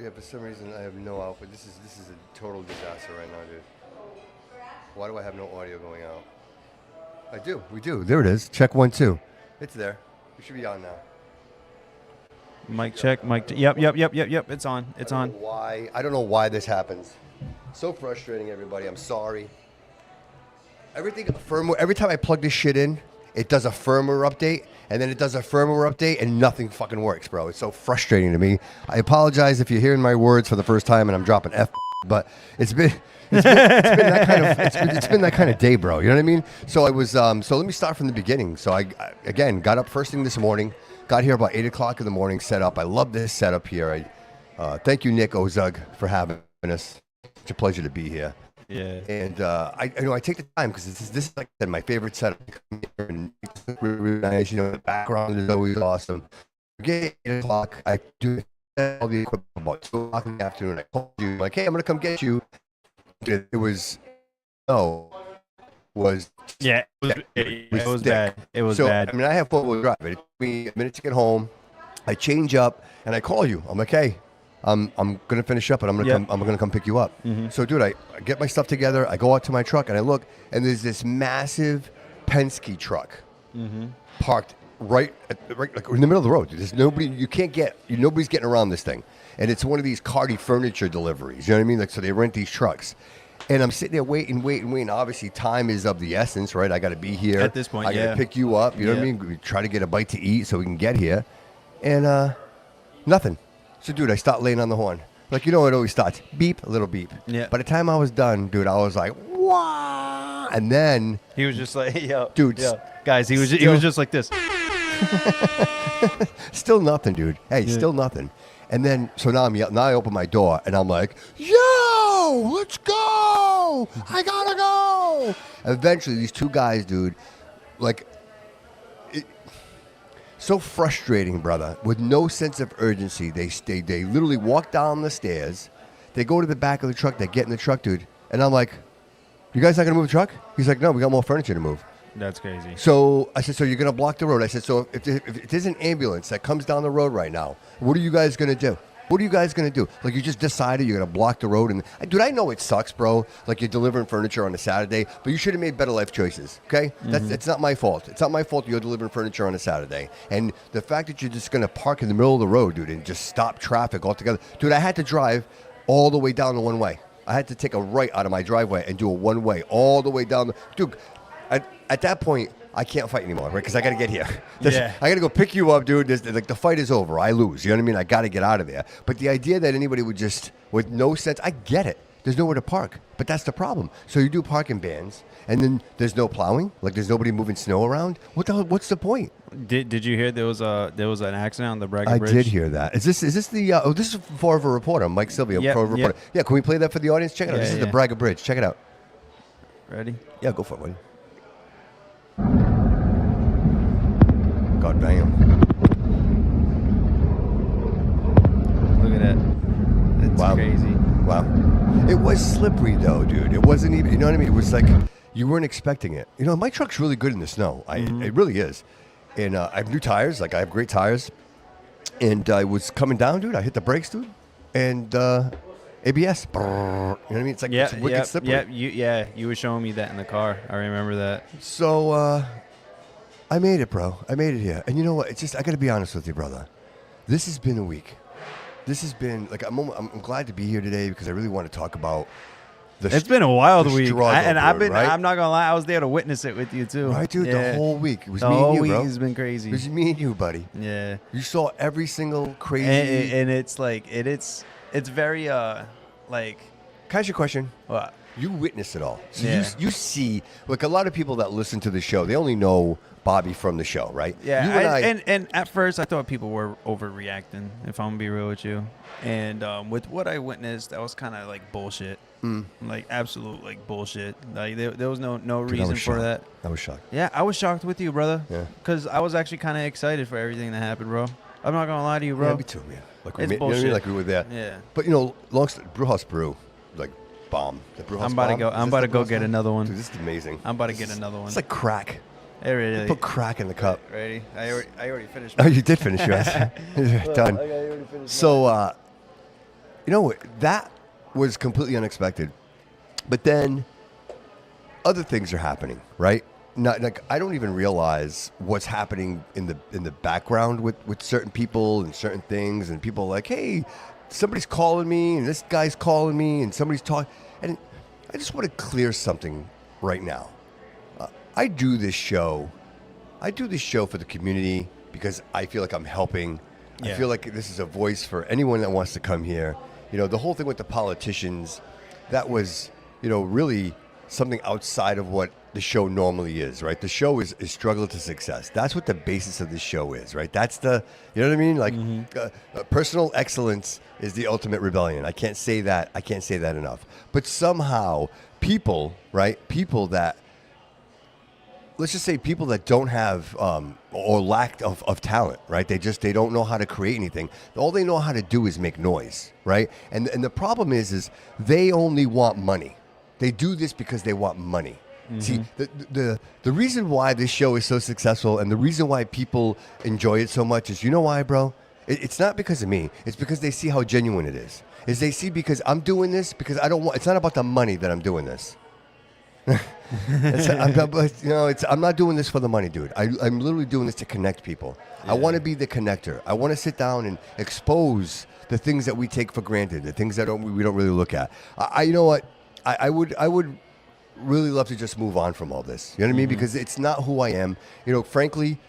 Yeah, for some reason I have no output. This is a total disaster right now, dude. Why do I have no audio going out? I do. We do. There it is. Check 1 2. It's there. We should be on now. Mic check. Yep. It's on. It's on. Why? I don't know why this happens. So frustrating, everybody. I'm sorry. Everything firmware. Every time I plug this shit in, it does a firmware update, and then it does a firmware update, and nothing fucking works, bro. It's so frustrating to me. I apologize if you're hearing my words for the first time and I'm dropping F, but it's been that kind of day, bro. You know what I mean? So I was. So let me start from the beginning. So I again got up first thing this morning. Got here about 8 o'clock in the morning. Set up. I love this setup here. Thank you, Nick Ozug, for having us. It's a pleasure to be here. Yeah. And I take the time because this is like I said, my favorite setup. And really nice. The background is always awesome. Get 8 o'clock. I do all the equipment about 2 o'clock in the afternoon. I called you like, hey, I'm gonna come get you. It was yeah. It was bad. It was so, bad. I mean, I have 4-wheel drive. It took me a minute to get home. I change up and I call you. I'm like, hey. I'm gonna finish up and I'm gonna come pick you up. Mm-hmm. So, dude, I get my stuff together. I go out to my truck and I look, and there's this massive Penske truck parked right like in the middle of the road. There's nobody. Nobody's getting around this thing, and it's one of these Cardi furniture deliveries. You know what I mean? Like, so they rent these trucks, and I'm sitting there waiting. Obviously, time is of the essence, right? I got to be here at this point. I got to pick you up. You know what I mean? We try to get a bite to eat so we can get here, and nothing. So, dude, I start laying on the horn. Like, it always starts. Beep, a little beep. Yeah. By the time I was done, dude, I was like, wow. And then... He was just like, yo. Dude. Yo. Guys, he was just like this. Still nothing, dude. Hey, still nothing. And then, so now I open my door, and I'm like, yo, let's go. I gotta go. Eventually, these two guys, dude, like... So frustrating, brother. With no sense of urgency, they literally walk down the stairs. They go to the back of the truck. They get in the truck, dude. And I'm like, you guys not going to move the truck? He's like, no, we got more furniture to move. That's crazy. So I said, so you're going to block the road? I said, so if there's an ambulance that comes down the road right now, what are you guys going to do? What are you guys going to do? Like, you just decided you're going to block the road. And dude, I know it sucks, bro. Like, you're delivering furniture on a Saturday, but you should have made better life choices, okay? It's not my fault. It's not my fault you're delivering furniture on a Saturday. And the fact that you're just going to park in the middle of the road, dude, and just stop traffic altogether. Dude, I had to drive all the way down the one way. I had to take a right out of my driveway and do a one way all the way down. Dude, at that point, I can't fight anymore, right? Because I got to get here. I got to go pick you up, dude. Like, the fight is over. I lose. You know what I mean? I got to get out of there. But the idea that anybody would just, with no sense, I get it. There's nowhere to park. But that's the problem. So you do parking bans, and then there's no plowing. Like, there's nobody moving snow around. What the hell? What's the point? Did you hear there was an accident on the Braga Bridge? I did hear that. Is this the? This is for a reporter, Mike Sylvia. Reporter. Yeah, can we play that for the audience? Check it out. This is the Braga Bridge. Check it out. Ready? Yeah, go for it, buddy. God damn. Look at that. It's crazy. Wow. It was slippery, though, dude. It wasn't even, you know what I mean? It was like you weren't expecting it. You know, my truck's really good in the snow. It really is. And I have new tires. Like, I have great tires. And I was coming down, dude. I hit the brakes, dude. And ABS. You know what I mean? It's like it's wicked slippery. You were showing me that in the car. I remember that. So, I made it, bro. I made it here. And you know what? It's just, I got to be honest with you, brother. This has been a week. This has been, like, I'm glad to be here today because I really want to talk about it's been a wild week. I'm not going to lie, I was there to witness it with you, too. Right, dude? Yeah. The whole week. It was me and you, bro. The whole week has been crazy. It was me and you, buddy. Yeah. You saw every single crazy... And it's like, it's very, like... Can I ask you a question? What? You witness it all. So you see, like, a lot of people that listen to the show, they only know Bobby from the show, right? Yeah. And at first, I thought people were overreacting, if I'm going to be real with you. And with what I witnessed, that was kind of like bullshit. Like, absolute, like, bullshit. Like, there was no reason for that. I was shocked. Yeah, I was shocked with you, brother. Yeah. Because I was actually kind of excited for everything that happened, bro. I'm not going to lie to you, bro. Yeah, me too, man. Like, it's bullshit. You know what I mean? Like, we were there. Yeah. But, Brewhouse Brew, like, bomb. The Brewhouse I'm about to go get another one. Dude, this is amazing. I'm about to get another one. It's like crack. It really. Put crack in the cup. Ready? I already finished. Oh, you did finish yours. Done. I already finished. So, You know, that was completely unexpected. But then other things are happening, right? Not like I don't even realize what's happening in the background with certain people and certain things, and people are like, hey, somebody's calling me, and this guy's calling me, and somebody's talking. And I just want to clear something right now. I do this show. I do this show for the community because I feel like I'm helping. Yeah. I feel like this is a voice for anyone that wants to come here. You know, the whole thing with the politicians, that was, you know, really something outside of what the show normally is, right? The show is struggle to success. That's what the basis of the show is, right? That's the, you know what I mean? Like personal excellence is the ultimate rebellion. I can't say that. I can't say that enough. But somehow people, right? People that, let's just say people that don't have or lack of talent, right? They don't know how to create anything. All they know how to do is make noise, right? And the problem is they only want money. They do this because they want money. See, the reason why this show is so successful and the reason why people enjoy it so much is, you know why, bro? It's not because of me. It's because they see how genuine it is. They see because I'm doing this because I don't want. It's not about the money that I'm doing this. I'm not doing this for the money, dude. I'm literally doing this to connect people. Yeah. I want to be the connector. I want to sit down and expose the things that we take for granted, the things that we don't really look at. You know what? I would really love to just move on from all this. You know what I mean? Because it's not who I am. You know, frankly,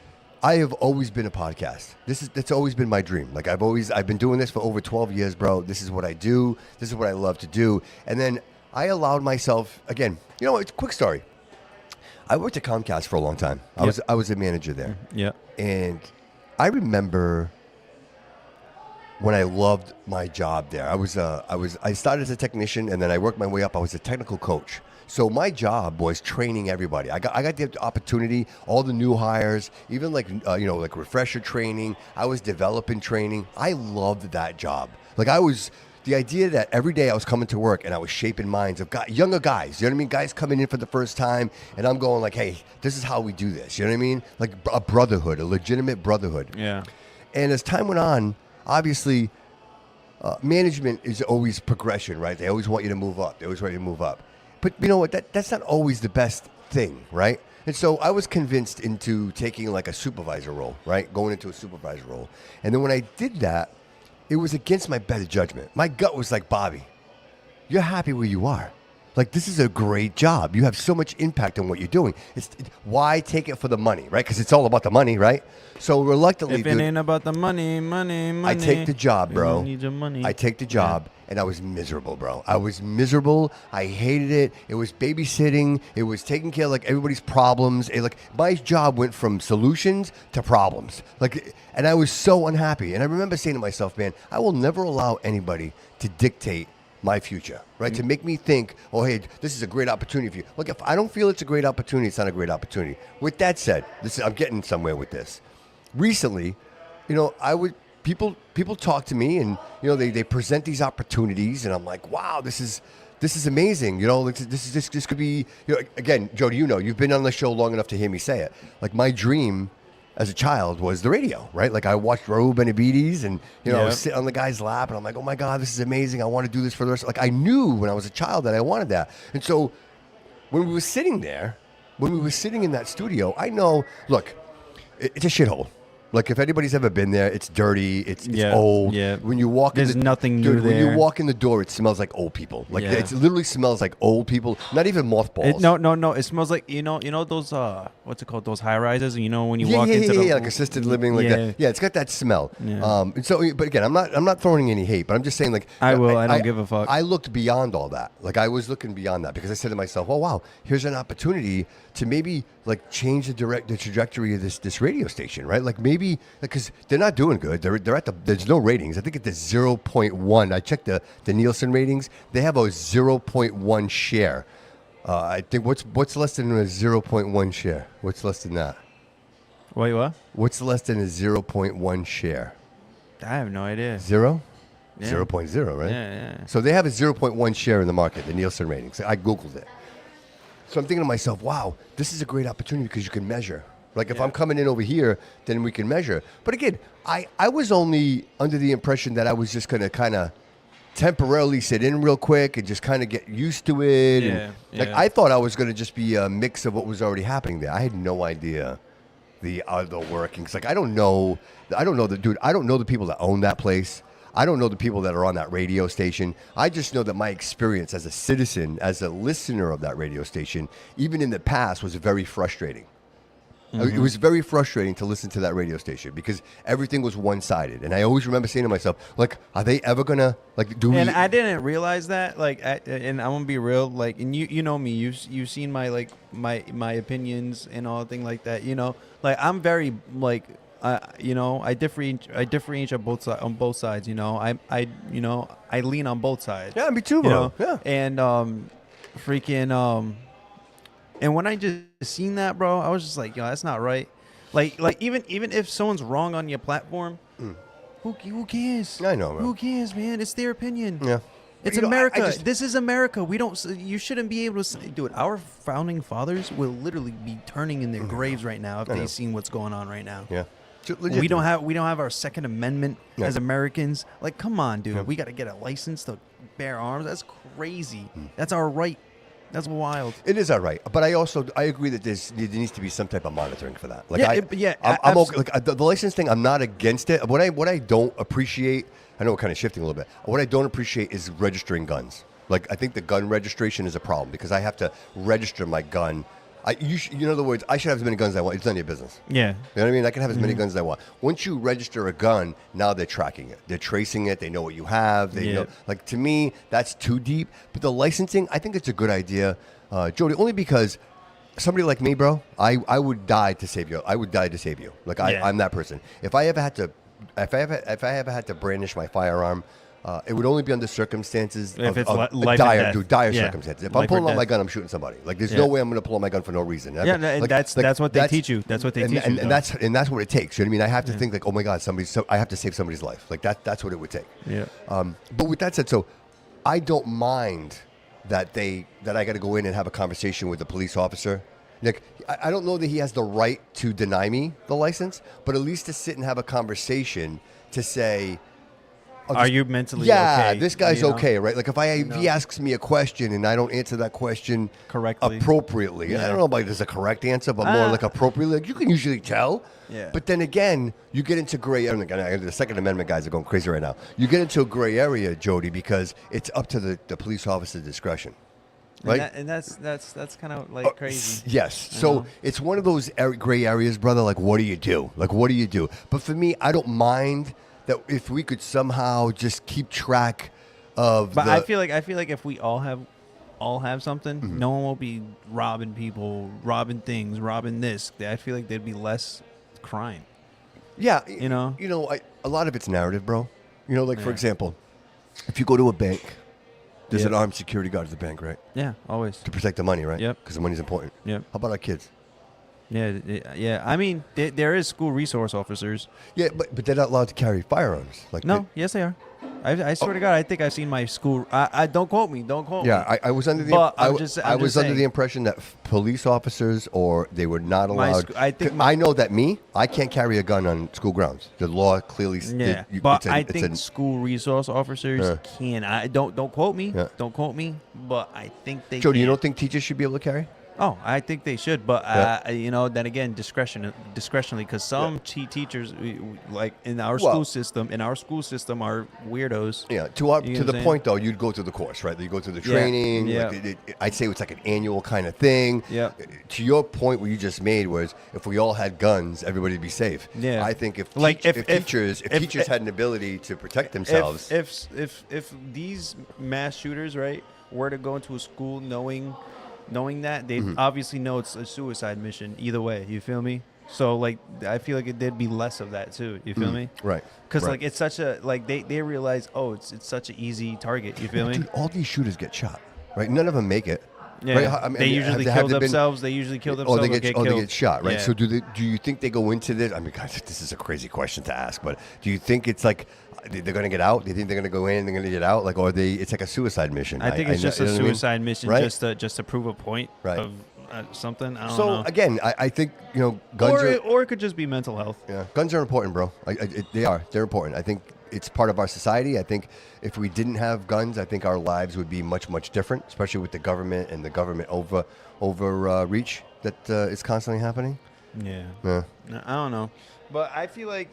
I have always been a podcast. That's always been my dream. Like I've been doing this for over 12 years, bro. This is what I do. This is what I love to do. And then I allowed myself, again, you know, it's a quick story. I worked at Comcast for a long time. I was a manager there. Yeah. And I remember when I loved my job there. I started as a technician and then I worked my way up. I was a technical coach. So my job was training everybody. I got the opportunity, all the new hires, even like refresher training. I was developing training. I loved that job. Like the idea that every day I was coming to work and I was shaping minds of younger guys, you know what I mean? Guys coming in for the first time, and I'm going like, hey, this is how we do this. You know what I mean? Like a brotherhood, a legitimate brotherhood. Yeah. And as time went on, obviously, management is always progression, right? They always want you to move up. They always want you to move up. But you know what? That's not always the best thing, right? And so I was convinced into taking like a supervisor role, right? Going into a supervisor role. And then when I did that, it was against my better judgment. My gut was like, Bobby, you're happy where you are. Like, this is a great job. You have so much impact on what you're doing. Why take it for the money, right? Because it's all about the money, right? So reluctantly, if it ain't about the money. I take the job, bro. You need your money. I take the job, and I was miserable, bro. I was miserable. I hated it. It was babysitting. It was taking care of like everybody's problems. My job went from solutions to problems. And I was so unhappy. And I remember saying to myself, man, I will never allow anybody to dictate my future, right? To make me think, oh, hey, this is a great opportunity for you. Look, if I don't feel it's a great opportunity, it's not a great opportunity. With that said, I'm getting somewhere with this. Recently, you know, people talk to me, and you know, they present these opportunities, and I'm like, wow, this is amazing. You know, this could be. You know, again, Joe, you've been on the show long enough to hear me say it. Like my dream as a child was the radio, right? Like I watched Raul Benavides and, you know, I was sitting on the guy's lap and I'm like, oh my God, this is amazing. I want to do this for the rest. Like I knew when I was a child that I wanted that. And so when we were sitting there, when we were sitting in that studio, I know, look, it's a shithole. Like if anybody's ever been there, it's dirty, it's old. Yeah. When you walk There's nothing new when there. you walk in the door, it smells like old people. Like it literally smells like old people, not even mothballs. No. It smells like you know those what's it called? Those high rises. You know when you walk into the like assisted living, like that. Yeah, it's got that smell. Yeah. And so, but again, I'm not throwing any hate, but I'm just saying like I don't give a fuck. I looked beyond all that. Like I was looking beyond that because I said to myself, oh wow, here's an opportunity to maybe like change the trajectory of this radio station, right? Like maybe because they're not doing good. They're at there's no ratings. I think it's 0.1. I checked the Nielsen ratings. They have a 0.1 share. I think what's less than a 0.1 share? What's less than that? Wait, what? What's less than a 0.1 share? I have no idea. Zero? Yeah. 0.0, right? Yeah. So they have a 0.1 share in the market, the Nielsen ratings. I Googled it. So I'm thinking to myself, wow, this is a great opportunity because you can measure. Like if I'm coming in over here, then we can measure. But again, I was only under the impression that I was just going to kind of temporarily sit in real quick and just kind of get used to it. Yeah, Like I thought I was going to just be a mix of what was already happening there. I had no idea the other workings. Like I don't know the people that own that place. I don't know the people that are on that radio station. I just know that my experience as a citizen, as a listener of that radio station, even in the past, was very frustrating. It was very frustrating to listen to that radio station because everything was one-sided. And I always remember saying to myself, like, are they ever going to, like, do we... And I didn't realize that, like, and I'm going to be real, like, and you know me, you've seen my, like, my opinions and all thing like that, you know? Like, I'm very, like, you know, I differentiate on both sides, you know? I lean on both sides. Yeah, me too, bro. You know? Yeah. And, and when I just seen that, bro, I was just like, yo, that's not right. Like even if someone's wrong on your platform, who cares? I know, bro. Who cares, man? It's their opinion. Yeah. It's You know, America. This is America. You shouldn't be able to say, dude, our founding fathers will literally be turning in their graves right now if they seen what's going on right now. Yeah. We don't have our Second Amendment as Americans. Like, come on, dude. We got to get a license to bear arms. That's crazy. That's our right. That's wild. It is all right, but I agree that there needs to be some type of monitoring for that. Like I'm okay. Like the license thing, I'm not against it. What I don't appreciate, I know we're kind of shifting a little bit. What I don't appreciate is registering guns. Like I think the gun registration is a problem because I have to register my gun. In other words, I should have as many guns as I want. It's none of your business. Yeah. You know what I mean? I can have as many guns as I want. Once you register a gun, now they're tracking it. They're tracing it. They know what you have. They know. Like, to me, that's too deep. But the licensing, I think it's a good idea, Jody, only because somebody like me, bro, I would die to save you. I would die to save you. Like, I'm that person. If I ever had to brandish my firearm, it would only be under circumstances if it's of life dire and death. Circumstances. If Life I'm pulling or out my death. gun, I'm shooting somebody. Like there's no way I'm going to pull out my gun for no reason. That's what they teach you. That's what they teach you. And that's what it takes. You know what I mean? I have to think like, oh my God, I have to save somebody's life. Like that's what it would take. Yeah. But with that said, so I don't mind that I got to go in and have a conversation with the police officer. Like, I don't know that he has the right to deny me the license, but at least to sit and have a conversation to say, are you mentally okay? Yeah, this guy's okay, right? Like if he asks me a question and I don't answer that question correctly, appropriately, I don't know about there's a correct answer, but more like appropriately. Like you can usually tell. Yeah. But then again, you get into gray area. The Second Amendment guys are going crazy right now. You get into a gray area, Jody, because it's up to the police officer's discretion. Right? And that's kind of like crazy. Yes. So it's one of those gray areas, brother. Like, what do you do? But for me, I don't mind that if we could somehow just keep track of. But I feel like if we all have something, no one will be robbing people, robbing things, robbing this. I feel like there'd be less crime. Yeah. You know, a lot of it's narrative, bro. For example, if you go to a bank, there's an armed security guard at the bank, right? Yeah, always. To protect the money, right? Yep. Because the money's important. Yep. How about our kids? Yeah. I mean, there is school resource officers. Yeah, but they're not allowed to carry firearms. Yes, they are. I swear to God, I think I've seen my school. I don't quote me. Yeah, I was under the. But I was under the impression that police officers they were not allowed. I know that I can't carry a gun on school grounds. The law clearly. Yeah, but I think school resource officers can. I don't quote me. Yeah. Don't quote me. But I think they. Joe, do you don't think teachers should be able to carry? Oh, I think they should, but then again, discretionally, because some teachers, like in our school system, are weirdos. Yeah, to the point though, you'd go through the course, right? You go through the training. Yeah. I'd say it's like an annual kind of thing. Yeah. To your point, what you just made was, if we all had guns, everybody'd be safe. Yeah. I think if teachers had an ability to protect themselves, if these mass shooters, right, were to go into a school knowing that, they obviously know it's a suicide mission either way. You feel me? So like, I feel like there'd be less of that too. You feel me? Right. Because like it's such a they realize, it's such an easy target. You feel me? Dude, all these shooters get shot, right? None of them make it. Yeah. Right? They usually kill themselves. They usually kill themselves. They get shot, right? Yeah. So do you think they go into this? I mean, God, this is a crazy question to ask, but do you think it's like they're going to get out? Do you think they're going to go in and they're going to get out? Like, or it's like a suicide mission? I think it's just a suicide mission, right? just to prove a point of something. I don't know. So again, I think guns or it could just be mental health. Yeah, guns are important, bro. They are. They're important. I think it's part of our society. I think if we didn't have guns, I think our lives would be much, much different, especially with the government and the government overreach that is constantly happening. Yeah. Yeah. I don't know, but I feel like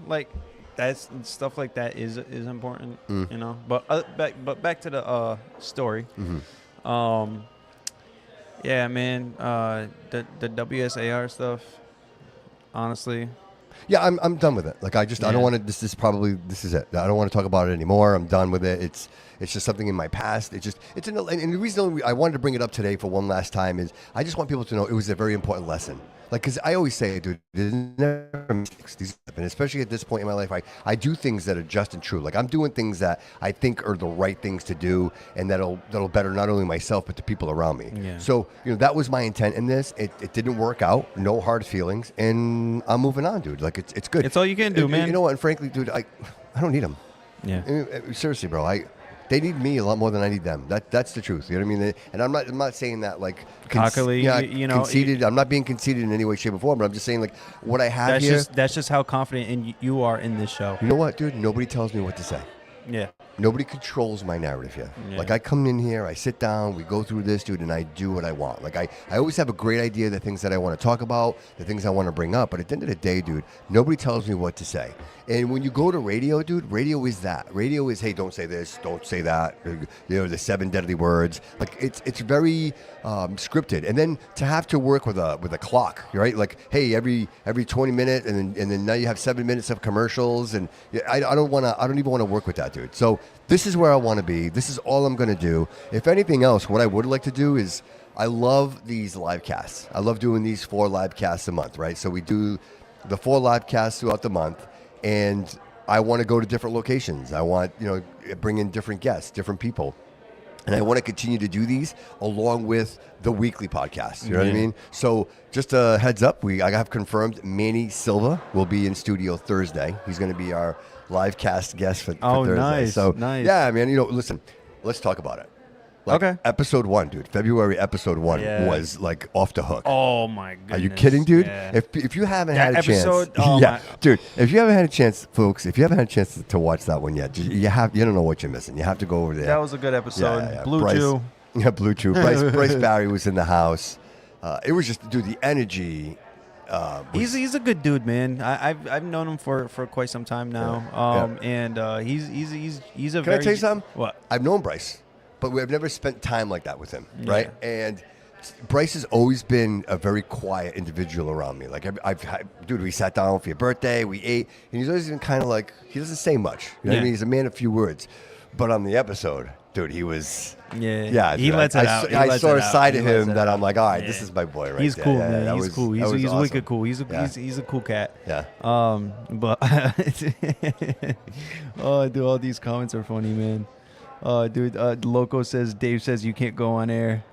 like that's stuff like that is important. But back to the story. Mm-hmm. Yeah, man. The WSAR stuff. Honestly. Yeah, I'm done with it. Like I don't want to. This is it. I don't want to talk about it anymore. I'm done with it. It's just something in my past. And the reason I wanted to bring it up today for one last time is I just want people to know it was a very important lesson. Like, because I always say, dude, there's never mistakes. And especially at this point in my life, I do things that are just and true. Like, I'm doing things that I think are the right things to do, and that'll better not only myself but the people around me. Yeah. So, that was my intent in this. It didn't work out. No hard feelings, and I'm moving on, dude. Like, it's good. It's all you can do, man. You know what? And frankly, dude, I don't need them. Yeah. Seriously, bro. They need me a lot more than I need them. That's the truth. You know what I mean? And I'm not saying that like cockily, conceited. I'm not being conceited in any way, shape, or form. But I'm just saying like what I have here. That's just how confident you are in this show. You know what, dude? Nobody tells me what to say. Yeah. Nobody controls my narrative here. Yeah. Like I come in here, I sit down, we go through this, dude, and I do what I want. Like I always have a great idea, the things that I want to talk about, the things I want to bring up. But at the end of the day, dude, nobody tells me what to say. And when you go to radio, dude, radio is that. Radio is, hey, don't say this, don't say that. The 7 deadly words. Like it's very scripted. And then to have to work with a clock, right? Like, hey, every 20 minutes, and then now you have 7 minutes of commercials, and I don't even want to work with that, dude. So this is where I want to be. This is all I'm going to do. If anything else, what I would like to do is I love these live casts. I love doing these 4 live casts a month, right? So we do the 4 live casts throughout the month, and I want to go to different locations. I want, bring in different guests, different people. And I want to continue to do these along with the weekly podcast. You know what I mean? So just a heads up, I have confirmed Manny Silva will be in studio Thursday. He's going to be our live cast guest for Thursday. Nice. So nice. Yeah, man, listen, let's talk about it. Okay. Episode 1, dude. February episode 1 was like off the hook. Oh my goodness. Are you kidding, dude? Yeah. If you haven't had a episode, chance, dude. If you haven't had a chance, folks, if you haven't had a chance to watch that one yet, you don't know what you're missing. You have to go over there. That was a good episode. Yeah. Blue Bryce, Chew. Yeah, Blue Chew. Bryce Barry was in the house. It was just, dude, the energy. He's a good dude, man. I've known him for quite some time now. And he's a Can very. I tell you something? What? I've known Bryce, but we've never spent time like that with him, right? And Bryce has always been a very quiet individual around me. Like dude, we sat down for your birthday, we ate, and he's always been kind of like, he doesn't say much. You know what I mean? He's a man of few words. But on the episode, dude, he was. Yeah, he lets it out. I saw a side of him that I'm like, all right, this is my boy right he's there. Cool, yeah, man. He's cool. He's awesome. wicked cool. He's a cool cat. Yeah. But oh, dude, all these comments are funny, man. Dude, Loco says Dave says you can't go on air.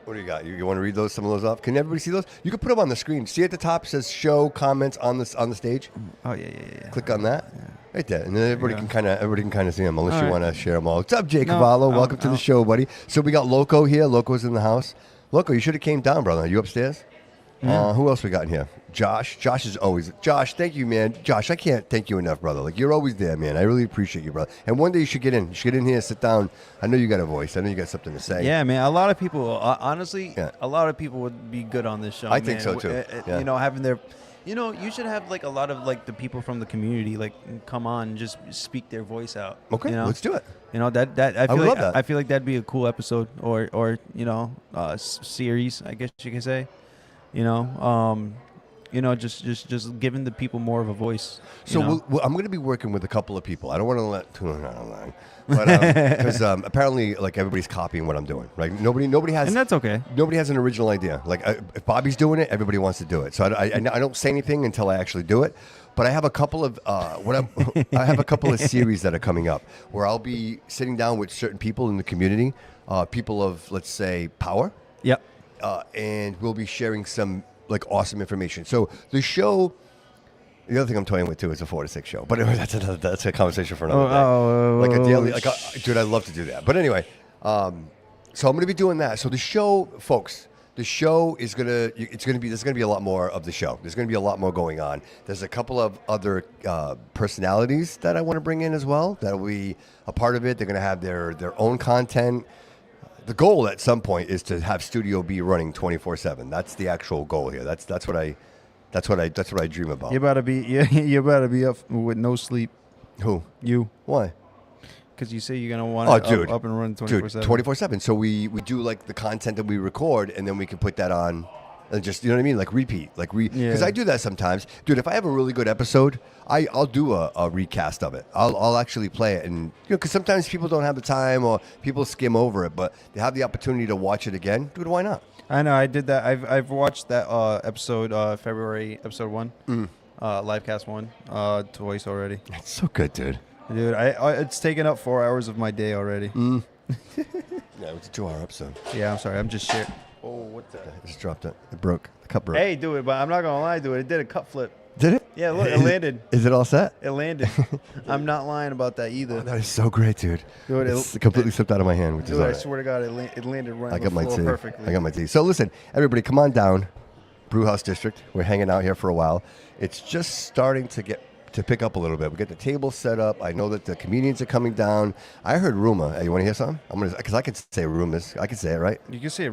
What do you got? You want to read some of those off? Can everybody see those? You can put them on the screen. See at the top it says show comments on the stage. Oh yeah. Click on that. Yeah. Right there, and then everybody can kind of see them, unless you want to share them all. What's up, Jay Cavallo? Welcome to the show, buddy. So we got Loco here. Loco's in the house. Loco, you should have came down, brother. Are you upstairs? Yeah. Who else we got in here? Josh. Josh is always. Josh, thank you, man. Josh, I can't thank you enough, brother. Like, you're always there, man. I really appreciate you, brother. And one day you should get in. You should get in here, sit down. I know you got a voice. I know you got something to say. Yeah, man. A lot of people, honestly, a lot of people would be good on this show. I think so too. Having their. You should have like a lot of like the people from the community like come on and just speak their voice out. Okay, let's do it. I feel like that'd be a cool episode or series, I guess you could say. Just giving the people more of a voice. So I'm going to be working with a couple of people. I don't want to let too long, but because apparently, like, everybody's copying what I'm doing. Right? Nobody has, and that's okay. Nobody has an original idea. Like, if Bobby's doing it, everybody wants to do it. So I don't say anything until I actually do it. But I have a couple of I have a couple of series that are coming up where I'll be sitting down with certain people in the community, people of, let's say, power. Yep. And we'll be sharing some like awesome information. So the show, the other thing I'm toying with too is a 4 to 6 show, but anyway, that's a conversation for another day. Like a daily, dude, I'd love to do that. But anyway, so I'm going to be doing that. So the show, folks, The show is there's gonna be a lot more of the show. There's gonna be a lot more going on. There's a couple of other personalities that I want to bring in as well. That will be a part of it. They're gonna have their own content. The goal at some point is to have Studio B running 24/7. That's the actual goal here. That's what I dream about. You better be up with no sleep. Who? You. Why? Because you say you're gonna want it up and running 24/7. Dude, 24/7. So we do like the content that we record, and then we can put that on, and just, you know what I mean, like repeat, because I do that sometimes, dude. If I have a really good episode, I'll do a recast of it. I'll actually play it, and because sometimes people don't have the time or people skim over it, but they have the opportunity to watch it again. Dude, why not? I know, I did that. I've watched that episode, February episode 1, livecast 1, twice already. That's so good, dude. Dude, it's taken up 4 hours of my day already. Yeah, it was a 2-hour episode. Yeah, I'm sorry. I'm just sharing. Oh, what the? I just dropped it. It broke. The cup broke. Hey, dude, but I'm not gonna lie, dude. It did a cup flip. Did it? Yeah, look, it landed. Is it all set? It landed. I'm not lying about that either. Oh, that is so great, dude. Dude, it completely slipped out of my hand, which dude, is all I right. swear to God, it landed right I on got the my floor tea. perfectly. I got my tea. So listen, everybody, come on down. Brewhouse District. We're hanging out here for a while. It's just starting to pick up a little bit. We got the table set up. I know that the comedians are coming down. I heard rumor. Hey, you want to hear something? Because I can say rumors. I can say it, right? You can say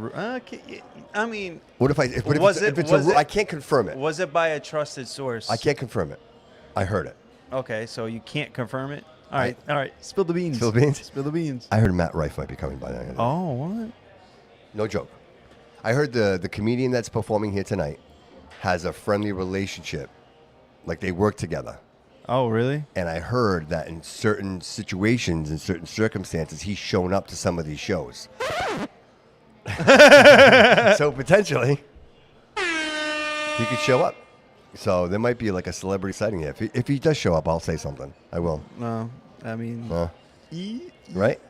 I mean, what if I can't confirm it? Was it by a trusted source? I can't confirm it. I heard it. Okay, so you can't confirm it. All right. Spill the beans. Spill the beans. Spill the beans. I heard Matt Rife might be coming by now. Oh, what? No joke. I heard the comedian that's performing here tonight has a friendly relationship, like they work together. Oh, really? And I heard that in certain situations, in certain circumstances, he's shown up to some of these shows. So potentially, he could show up. So there might be like a celebrity sighting here. If he does show up, I'll say something. I will. No, I mean, right?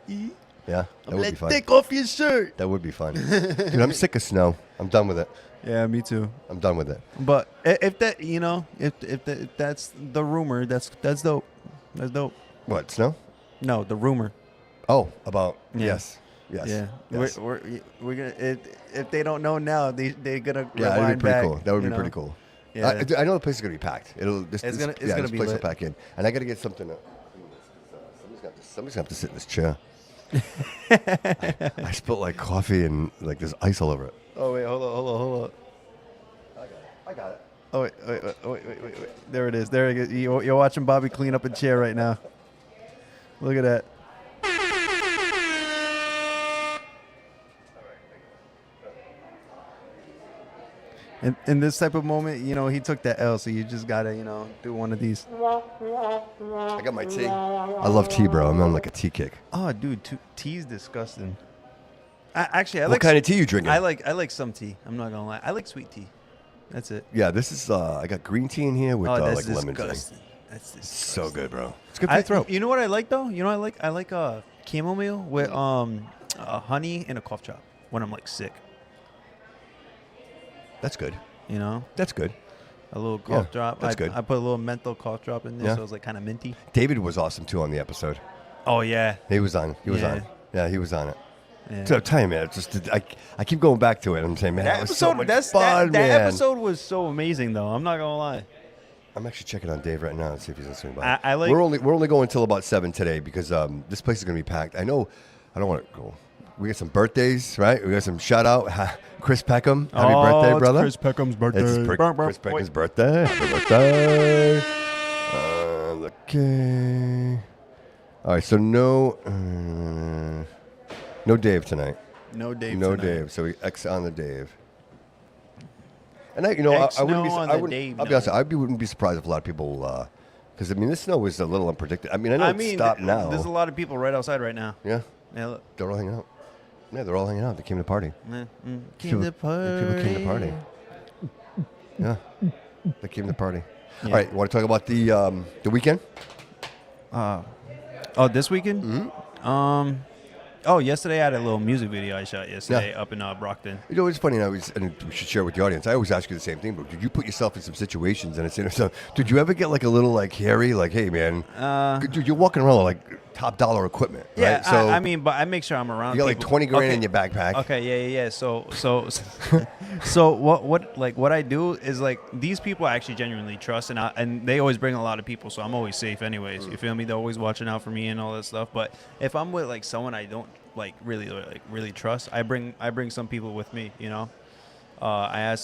Yeah, that would be fun. Take off your shirt. That would be fun. Dude, I'm sick of snow. I'm done with it. Yeah, me too. I'm done with it. But if that, if that's the rumor, that's dope. That's dope. What, snow? No, the rumor. Oh, about Yes. Yeah. We're gonna. If they don't know now, they're gonna. Yeah, that'd be pretty cool. That would be pretty cool. Yeah. I know the place is gonna be packed. This gonna be place will lit. pack in, and I gotta get something. Somebody's gonna have to sit in this chair. I spilled like coffee and like there's ice all over it. Oh wait, hold on. I got it. Oh wait. There it is. There it is. You're watching Bobby clean up a chair right now. Look at that. In this type of moment, he took that L, so you just gotta, do one of these. I got my tea. I love tea, bro. I'm on like a tea kick. Oh, dude, tea's disgusting. I What like. kind of tea you drinking? I like some tea. I'm not gonna lie. I like sweet tea. That's it. Yeah, this is. I got green tea in here with That's like lemon tea. disgusting. That's disgusting. So good, bro. It's good for your throat. You know what I like though? I like chamomile with honey and a cough drop when I'm like sick. That's good. That's good. A little cough drop. That's good. I put a little menthol cough drop in there, Yeah. so it was like kind of minty. David was awesome too on the episode. Oh yeah. He was on. He was Yeah. on. Yeah, he was on it. Yeah. So I'm telling you, man, it's just I keep going back to it. I'm saying, man, that was so much that fun, man. episode was so amazing, though. I'm not gonna lie. I'm actually checking on Dave right now and see if he's gonna swing by. I like. We're only going until about 7 today because this place is gonna be packed. I know. I don't want to go. We got some birthdays, right? We got some shout out. Chris Peckham, happy birthday, brother! It's Chris Peckham's birthday. It's Chris Peckham's birthday. Happy birthday! Okay. All right. So no Dave tonight. No Dave. No tonight. Dave. So we X on the Dave. And I wouldn't be. I'll be honest. Wouldn't be surprised if a lot of people, because I mean, this snow was a little unpredictable. I mean, I know it's stopped now. There's a lot of people right outside right now. Yeah. Yeah. Look. They're all hanging out. Yeah, they're all hanging out. They came to party. Came to party. People came to party. Yeah. They came to party. Yeah. All right. You want to talk about the weekend? This weekend? Mm-hmm. Yesterday I had a little music video I shot yesterday up in Brockton. You know, it's funny, and we should share with the audience. I always ask you the same thing, but did you put yourself in some situations and it's so did you ever get like a little like hairy, like, hey man, dude, you're walking around with like top dollar equipment. Yeah, right? So I mean, but I make sure I'm around. you got like people. 20 grand Okay. in your backpack. Okay, yeah. So what I do is like these people I actually genuinely trust, and they always bring a lot of people, so I'm always safe anyways. You feel me? They're always watching out for me and all that stuff. But if I'm with like someone I don't really trust, I bring some people with me. You know, I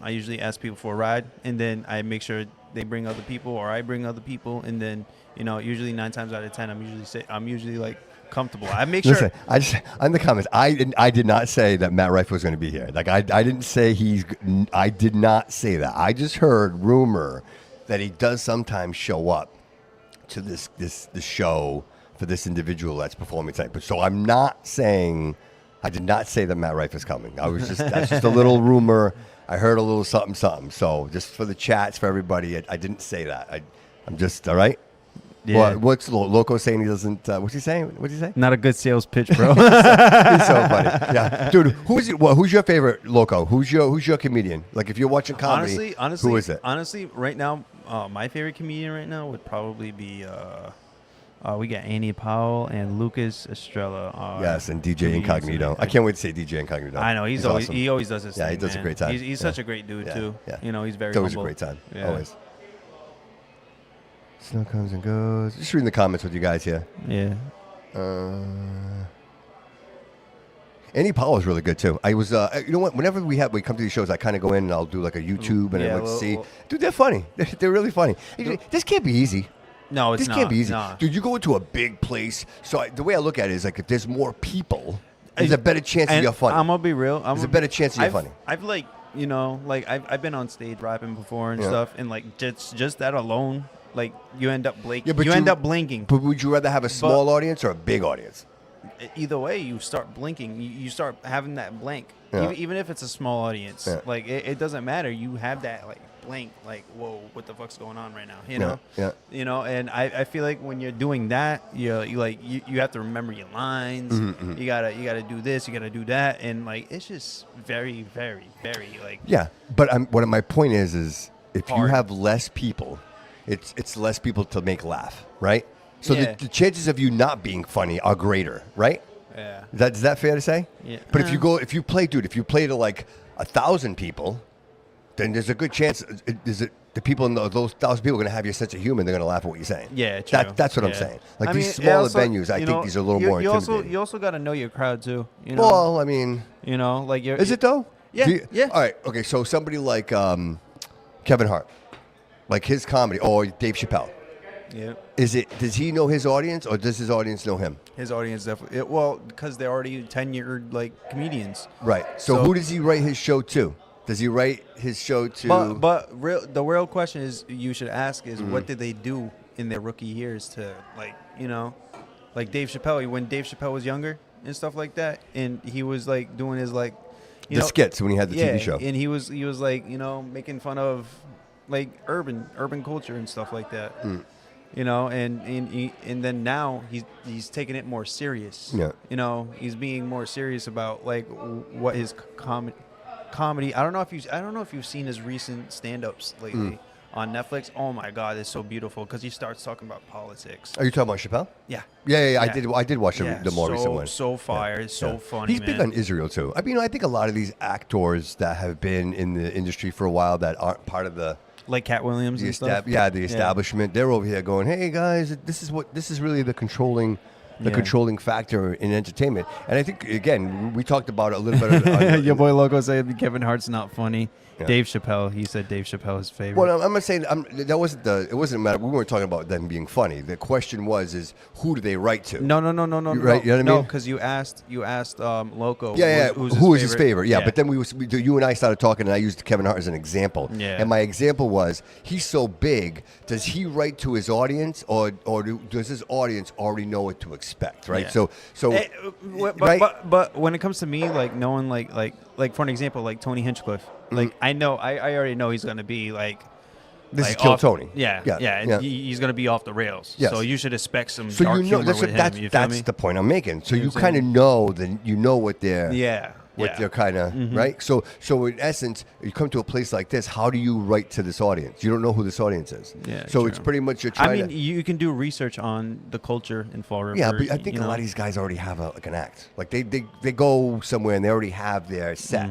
usually ask people for a ride, and then I make sure they bring other people or I bring other people, and then usually 9 times out of 10 I'm usually like comfortable. I make sure. Listen, I just in the comments, I did not say that Matt Rife was going to be here. Like I didn't say I did not say that. I just heard rumor that he does sometimes show up to this show for this individual that's performing tonight. But so I'm not saying, I did not say that Matt Rife is coming. That's just a little rumor. I heard a little something. So just for the chats for everybody, I didn't say that. I'm just all right. Yeah. What's Loco saying? He doesn't. What's he saying? What's he say? Not a good sales pitch, bro. He's so funny. Yeah, dude. Who's your favorite Loco? Who's your comedian? Like if you're watching comedy, honestly, who is it? Honestly, right now, my favorite comedian right now would probably be we got Annie Powell and Lucas Estrella. Yes, and DJ Incognito. I can't wait to say DJ Incognito. I know he always does his thing. Yeah, he does a great time. He's such a great dude too. Yeah. He's very. It's always humble. a great time. Yeah. Always. Snow comes and goes. Just reading the comments with you guys here. Yeah. Annie Powell is really good too. I was, you know what? Whenever we come to these shows, I kind of go in and I'll do like a YouTube and I like to see. Dude, they're funny. They're really funny. This can't be easy. No, it's this not. This can't be easy. Nah. Dude, you go into a big place. So the way I look at it is like if there's more people, there's a better chance that you're funny. I'm gonna be real. There's a better chance that you're funny. I've I've been on stage rapping before and stuff, and like just that alone, like you end up blinking. Yeah, you end up blinking. But would you rather have a small audience or a big audience? Either way, you start blinking. You start having that blank, even if it's a small audience. Yeah. Like it doesn't matter. You have that like blank, like whoa, what the fuck's going on right now? You know. Yeah. And I feel like when you're doing that, you have to remember your lines. Mm-hmm. You gotta do this. You gotta do that, and like it's just very, very, very like. Yeah, but my point is if hard. you have less people, it's less people to make laugh, right? So Yeah. the chances of you not being funny are greater, right? Yeah. Is that fair to say? Yeah. But if you play to like 1,000 people, then there's a good chance the people in those 1,000 people are going to have your sense of humor. And they're going to laugh at what you're saying. Yeah, true. That's what I'm Yeah. saying. Like I these mean, smaller also, venues, I think these are a little more intimidating. You also got to know your crowd too. You know? Well, I mean, like you're. is it though? Yeah. Yeah. All right. Okay. So somebody like Kevin Hart, like his comedy, or Dave Chappelle. Yeah. Does he know his audience, or does his audience know him? His audience definitely. Because they're already tenured like comedians. Right. So who does he write his show to? Does he write his show to? But the real question is you should ask is what did they do in their rookie years to like Dave Chappelle when Dave Chappelle was younger and stuff like that, and he was like doing his like the skits when he had the TV show, and he was like making fun of like urban culture and stuff like that. And then now he's taking it more serious. Yeah. He's being more serious about like what his comedy. I don't know if you've seen his recent stand-ups lately on Netflix. Oh my God, it's so beautiful because he starts talking about politics. Are you talking about Chappelle? Yeah. Yeah. I did watch the more recent one. So fire. It's so funny. He's big on Israel too. I mean, I think a lot of these actors that have been in the industry for a while that aren't part of the like Cat Williams and stuff. Yeah, the establishment. They're over here going, "Hey guys, this is really the controlling factor in entertainment." And I think again, we talked about it a little bit. Your boy Loco said Kevin Hart's not funny. Yeah. Dave Chappelle, he said Dave Chappelle is favorite. Well, I'm not saying it wasn't matter. We weren't talking about them being funny. The question is who do they write to? No. Right? You know what I mean? No, because you asked Loco. Yeah. Who is his favorite? Yeah, but then you and I started talking, and I used Kevin Hart as an example. Yeah. And my example was he's so big. Does he write to his audience, or does his audience already know what to expect? Right. Yeah. So. But when it comes to me, like knowing like for an example, like Tony Hinchcliffe, like I already know he's gonna be like. This is Kill Tony. Yeah. And he's going to be off the rails. Yes. So you should expect some dark humor with him. You feel that's me? the point I'm making. So you know what I'm kind of know what they're. Yeah. what Yeah. they're kind of right. So in essence, you come to a place like this. How do you write to this audience? You don't know who this audience is. Yeah, So true. it's pretty much you're I trying mean, you can do research on the culture in Fall River. yeah, but I think you a know? lot of these guys already have an act. Like they go somewhere and they already have their set.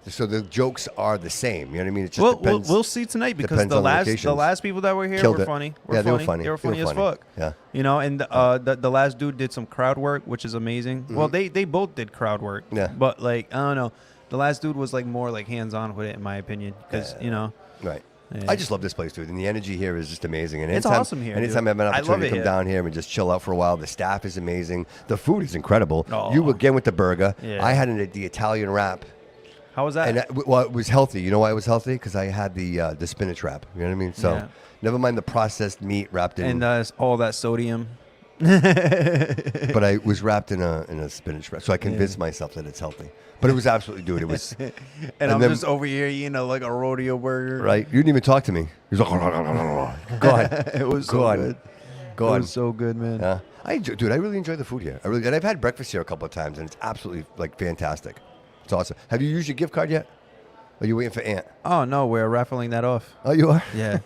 So the jokes are the same. You know what I mean? It just Well, depends. we'll see tonight because depends the on the last locations. people that were here Killed were it. funny. Yeah, they were funny. They were funny as funny. fuck. Yeah. You know, and the last dude did some crowd work, which is amazing. Well, they both did crowd work. Yeah. But like I don't know, the last dude was like more like hands on with it in my opinion because you know. Right. Yeah. I just love this place, dude, and the energy here is just amazing. And It's anytime, awesome here, Anytime dude. I have an I love opportunity it to come here. down here and just chill out for a while, the staff is amazing. The food is incredible. Oh. You again with the burger. Yeah. I had the Italian wrap, How was that? and it was healthy. You know why it was healthy? Because I had the spinach wrap. You know what I mean? So Yeah. never mind the processed meat wrapped in. and all that sodium. But I was wrapped in a spinach wrap, so I convinced myself that it's healthy. But it was absolutely, dude. It was And I'm then- just over here eating like a rodeo burger. right. You didn't even talk to me. He was like, go on, It was go so on, good. go It on. was so good, man. Yeah, dude, I really enjoy the food here. And I've had breakfast here a couple of times, and it's absolutely like fantastic. It's awesome. Have you used your gift card yet? Are you waiting for Aunt? Oh no, we're raffling that off. Oh, you are? Yeah.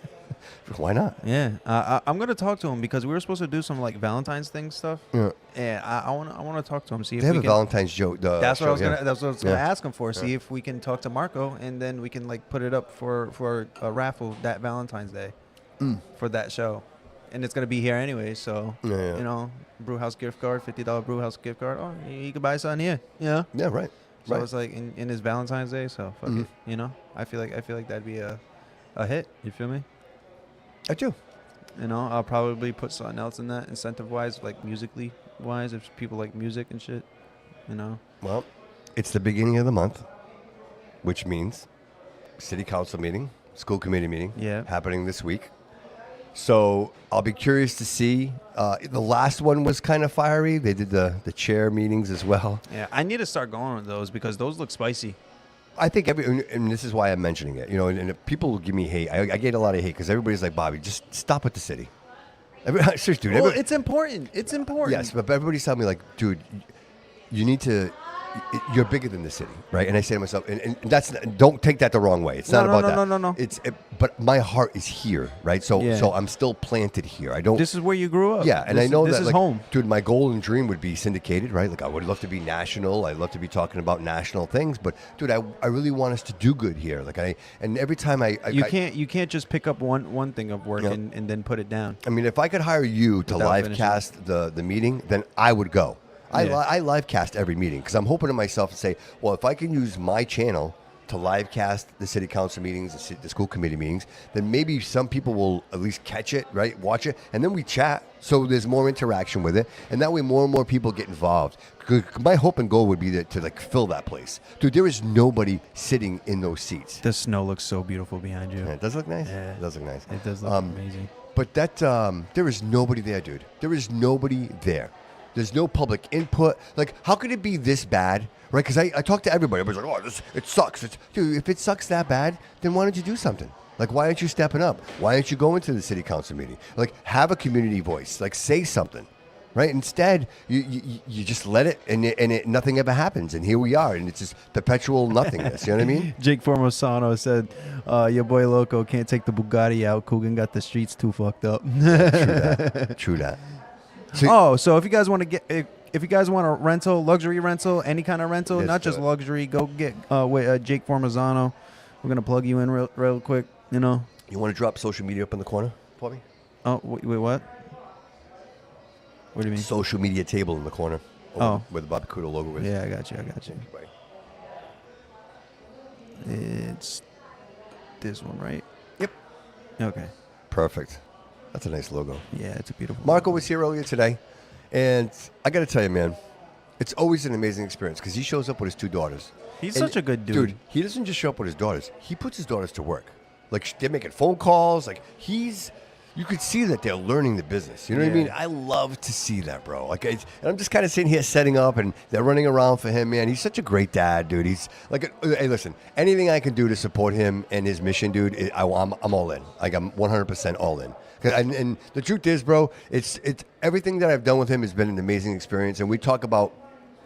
Why not? Yeah, I'm gonna talk to him because we were supposed to do some like Valentine's thing stuff. Yeah. And I want to talk to him, see if They have we a can. Valentine's joke. That's what I was gonna. That's what I was gonna Yeah. ask him for. See if we can talk to Marco, and then we can like put it up for a raffle that Valentine's Day for that show, and it's gonna be here anyway. So Yeah. you know, Brewhouse gift card, $50 Brewhouse gift card. Oh, you could buy something here. Yeah. Yeah, right. So Right. it's like in his Valentine's Day. So fuck it. You know, I feel like that'd be a hit. You feel me? I do. You know, I'll probably put something else in that incentive wise, like musically wise, if people like music and shit. You know. Well, it's the beginning of the month, which means city council meeting, school committee meeting, Yeah. happening this week. So I'll be curious to see. The last one was kind of fiery. They did the chair meetings as well. Yeah, I need to start going with those because those look spicy. I think and this is why I'm mentioning it. You know, and people give me hate. I get a lot of hate because everybody's like, Bobby, just stop with the city. Seriously, dude. Well, it's important. It's important. Yes, but everybody's telling me like, dude, you need to. You're bigger than the city, right? And I say to myself, and that's don't take that the wrong way. It's No, not no, about no, that. no. But my heart is here, right? So Yeah. so I'm still planted here. I don't. This is where you grew up. Yeah, and This- I know this that is like, home. dude, my goal and dream would be syndicated, right? Like I would love to be national. I'd love to be talking about national things. But dude, I really want us to do good here. Like and every time You can't just pick up one thing of work Yeah. and then put it down. I mean, if I could hire you to Without live finishing. cast the meeting, then I would go. Yeah. I live cast every meeting because I'm hoping to myself and say, well, if I can use my channel to live cast the city council meetings, the school committee meetings, then maybe some people will at least catch it, right? Watch it, and then we chat. So there's more interaction with it, and that way more and more people get involved. My hope and goal would be to like fill that place, dude. There is nobody sitting in those seats. The snow looks so beautiful behind you. Yeah, it does look nice. Yeah. It does look nice. It does look amazing. But that there is nobody there, dude. There is nobody there. There's no public input. Like, how could it be this bad, right? Because I talk to everybody. Everybody's like, oh, it sucks. Dude, if it sucks that bad, then why don't you do something? Like, why aren't you stepping up? Why aren't you going to the city council meeting? Like, have a community voice. Like, say something, right? Instead, you just let it, and nothing ever happens. And here we are, and it's just perpetual nothingness. You know what I mean? Jake Formosano said, your boy Loco can't take the Bugatti out. Coogan got the streets too fucked up. True that. So if you guys want to get, if you guys want a rental, luxury rental, any kind of rental, Let's not do just it. luxury, go get Jake Formosano. We're gonna plug you in real quick. You know. You want to drop social media up in the corner for me? Oh wait, what? What do you mean? Social media table in the corner. Oh. Where the Bobby Kudo logo is. Yeah, I got you. Right. It's this one, right? Yep. Okay. Perfect. That's a nice logo. Yeah, it's a beautiful. Marco was here earlier today, and I got to tell you, man, it's always an amazing experience because he shows up with his two daughters. He's And, such a good dude. he doesn't just show up with his daughters. He puts his daughters to work. Like, they're making phone calls. Like, you could see that they're learning the business. You know what I Yeah. mean? I love to see that, bro. Like, and I'm just kind of sitting here setting up, and they're running around for him, man. He's such a great dad, dude. He's like, hey, listen, anything I can do to support him and his mission, dude, I'm all in. Like, I'm 100% all in. And the truth is, bro, it's everything that I've done with him has been an amazing experience. And we talk about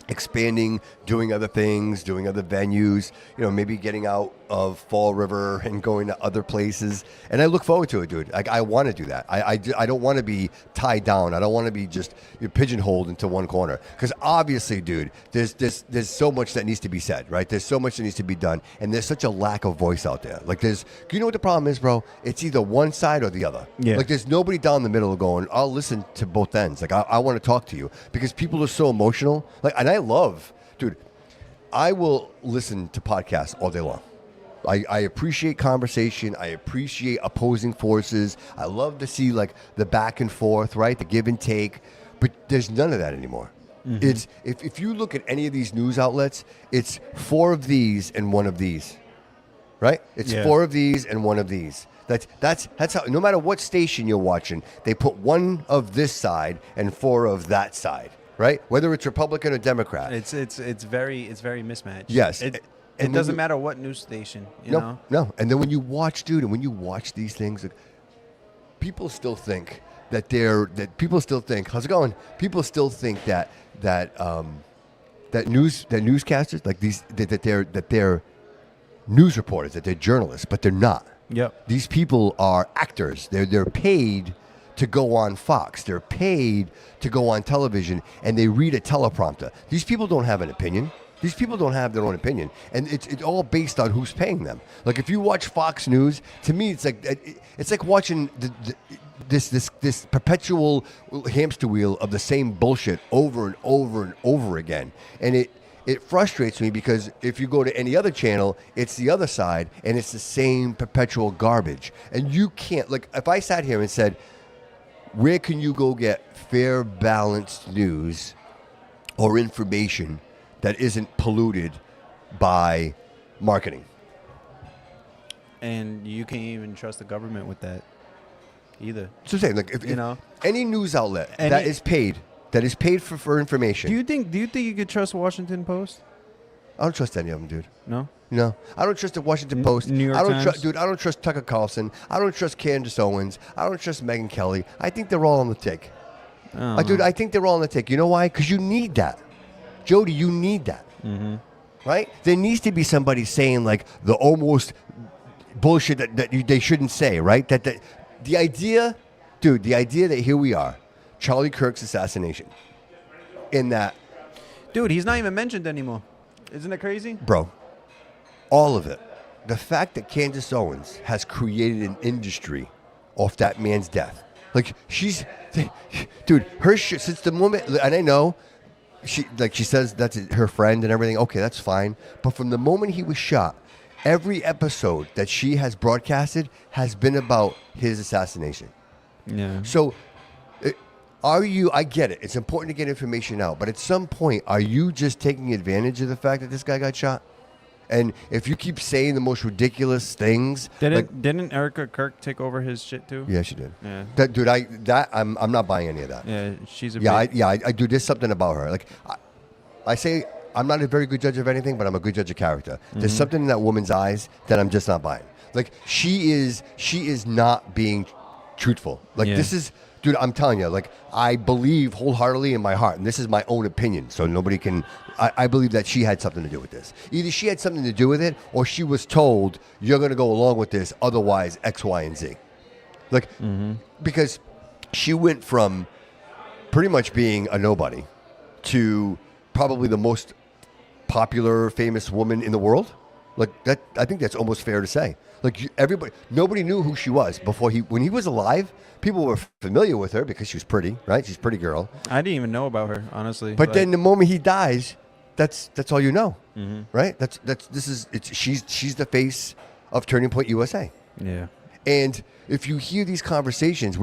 expanding, doing other things, doing other venues, maybe getting out of Fall River and going to other places. And I look forward to it, dude. Like, I want to do that. I don't want to be tied down. I don't want to be just pigeonholed into one corner. Because obviously, dude, there's so much that needs to be said, right? There's so much that needs to be done. And there's such a lack of voice out there. Like, you know what the problem is, bro? It's either one side or the other. Yeah. Like, there's nobody down the middle going, I'll listen to both ends. Like, I want to talk to you. Because people are so emotional. Like, and I love, dude, I will listen to podcasts all day long. I appreciate conversation. I appreciate opposing forces. I love to see like the back and forth, right? The give and take. But there's none of that anymore. Mm-hmm. It's if you look at any of these news outlets, it's 4 of these and 1 of these, right? It's 4 of these and 1 of these. That's how. No matter what station you're watching, they put 1 of this side and 4 of that side, right? Whether it's Republican or Democrat. It's very mismatched. Yes. It doesn't matter what news station, you know? No. And then when you watch, dude, and when you watch these things, like, people still think that how's it going? People still think that newscasters, like these, that they're news reporters, that they're journalists, but they're not. Yep. These people are actors. They're paid to go on Fox. They're paid to go on television, and they read a teleprompter. These people don't have an opinion. These people don't have their own opinion, and it's all based on who's paying them. Like, if you watch Fox News, to me, it's like watching this perpetual hamster wheel of the same bullshit over and over and over again. And it frustrates me, because if you go to any other channel, it's the other side, and it's the same perpetual garbage. And you can't, like, if I sat here and said, where can you go get fair, balanced news or information that isn't polluted by marketing? And you can't even trust the government with that either. So I'm saying, like, if any news outlet that is paid for information. Do you think you could trust Washington Post? I don't trust any of them, dude. No? I don't trust the Washington Post. New York Times? I don't trust Tucker Carlson. I don't trust Candace Owens. I don't trust Megyn Kelly. I think they're all on the take. Dude, I think they're all on the take. You know why? Because you need that. Jody, you need that. Mm-hmm. Right? There needs to be somebody saying, like, the almost bullshit that they shouldn't say, right? That the idea that here we are, Charlie Kirk's assassination, in that... Dude, he's not even mentioned anymore. Isn't that crazy? Bro, all of it. The fact that Candace Owens has created an industry off that man's death. Like, dude, her shit, since the moment... And I know... She says that's her friend and everything. Okay, that's fine. But from the moment he was shot, every episode that she has broadcasted has been about his assassination. Yeah. So, I get it. It's important to get information out. But at some point, are you just taking advantage of the fact that this guy got shot? And if you keep saying the most ridiculous things, didn't Erica Kirk take over his shit too? Yeah, she did. Yeah, I'm not buying any of that. Yeah, she's a I do. There's something about her. Like, I say I'm not a very good judge of anything, but I'm a good judge of character. Mm-hmm. There's something in that woman's eyes that I'm just not buying. Like, she is not being truthful. Like, this is. Dude, I'm telling you, like, I believe wholeheartedly in my heart, and this is my own opinion, so nobody can... I believe that she had something to do with this. Either she had something to do with it, or she was told, you're going to go along with this, otherwise X, Y, and Z. Like, because she went from pretty much being a nobody to probably the most popular, famous woman in the world. Like, that, I think that's almost fair to say. Like, nobody knew who she was before when he was alive. People were familiar with her because she was pretty, right? She's a pretty girl. I didn't even know about her, honestly. But then the moment he dies, that's all you know, right? She's the face of Turning Point USA. Yeah. And if you hear these conversations,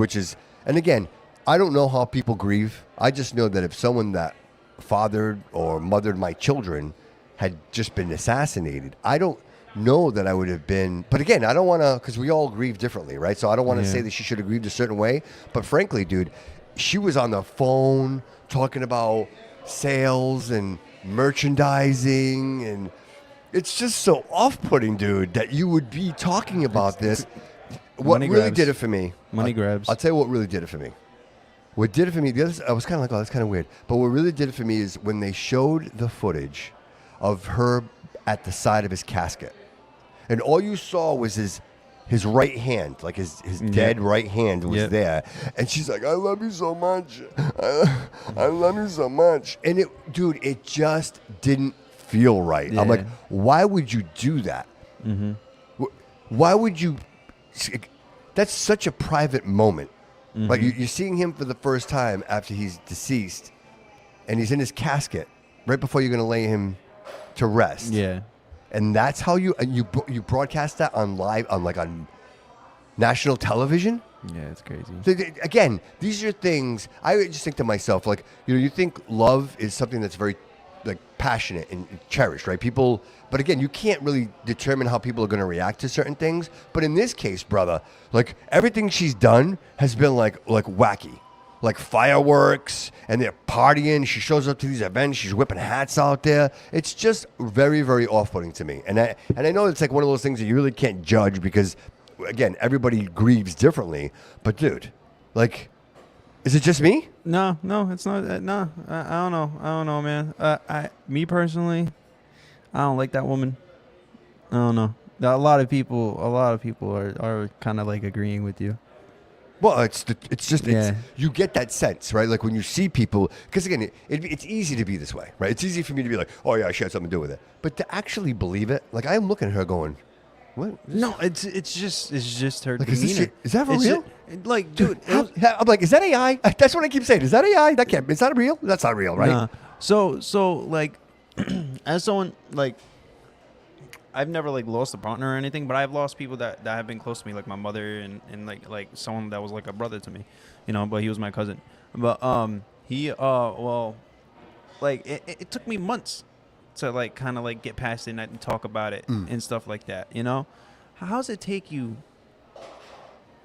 and again, I don't know how people grieve. I just know that if someone that fathered or mothered my children had just been assassinated, I don't know that I would have been. But again, I don't want to, because we all grieve differently, right? So I don't want to say that she should have grieved a certain way. But frankly, dude, she was on the phone talking about sales and merchandising, and it's just so off-putting, dude, that you would be talking about this. What really did it for me? Money grabs. I'll tell you what really did it for me What did it for me, I was kind of like, oh, that's kind of weird. But what really did it for me is when they showed the footage of her at the side of his casket. And all you saw was his right hand, like his dead right hand was there. And she's like, I love you so much. I love you so much. And it just didn't feel right. Yeah. I'm like, why would you do that? Mm-hmm. Why would you? That's such a private moment. Mm-hmm. Like you're seeing him for the first time after he's deceased, and he's in his casket right before you're going to lay him to rest. Yeah. And that's how you broadcast that on national television. Yeah, it's crazy. So again, these are things I just think to myself, like, you think love is something that's very like passionate and cherished, right? People, but again, you can't really determine how people are going to react to certain things. But in this case, brother, like everything she's done has been like wacky, like fireworks, and they're partying. She shows up to these events. She's whipping hats out there. It's just very, very off-putting to me. And I know it's like one of those things that you really can't judge because, again, everybody grieves differently. But dude, like, is it just me? No, it's not. No, I don't know, man. Me personally, I don't like that woman. I don't know. A lot of people are kind of like agreeing with you. Well, you get that sense, right? Like when you see people, because again, it's easy to be this way, right? It's easy for me to be like, oh yeah, she had something to do with it. But to actually believe it, like I'm looking at her going, what? No, it's just her Like, demeanor. is that for real? Like, dude, I'm like, is that AI? That's what I keep saying. Is that AI? That can't. Is that real? That's not real, right? Nah. So like, as someone like, I've never like lost a partner or anything, but I've lost people that have been close to me, like my mother and like someone that was like a brother to me, but he was my cousin. But like it took me months to like kind of like get past it and talk about it and stuff like that. How does it take you?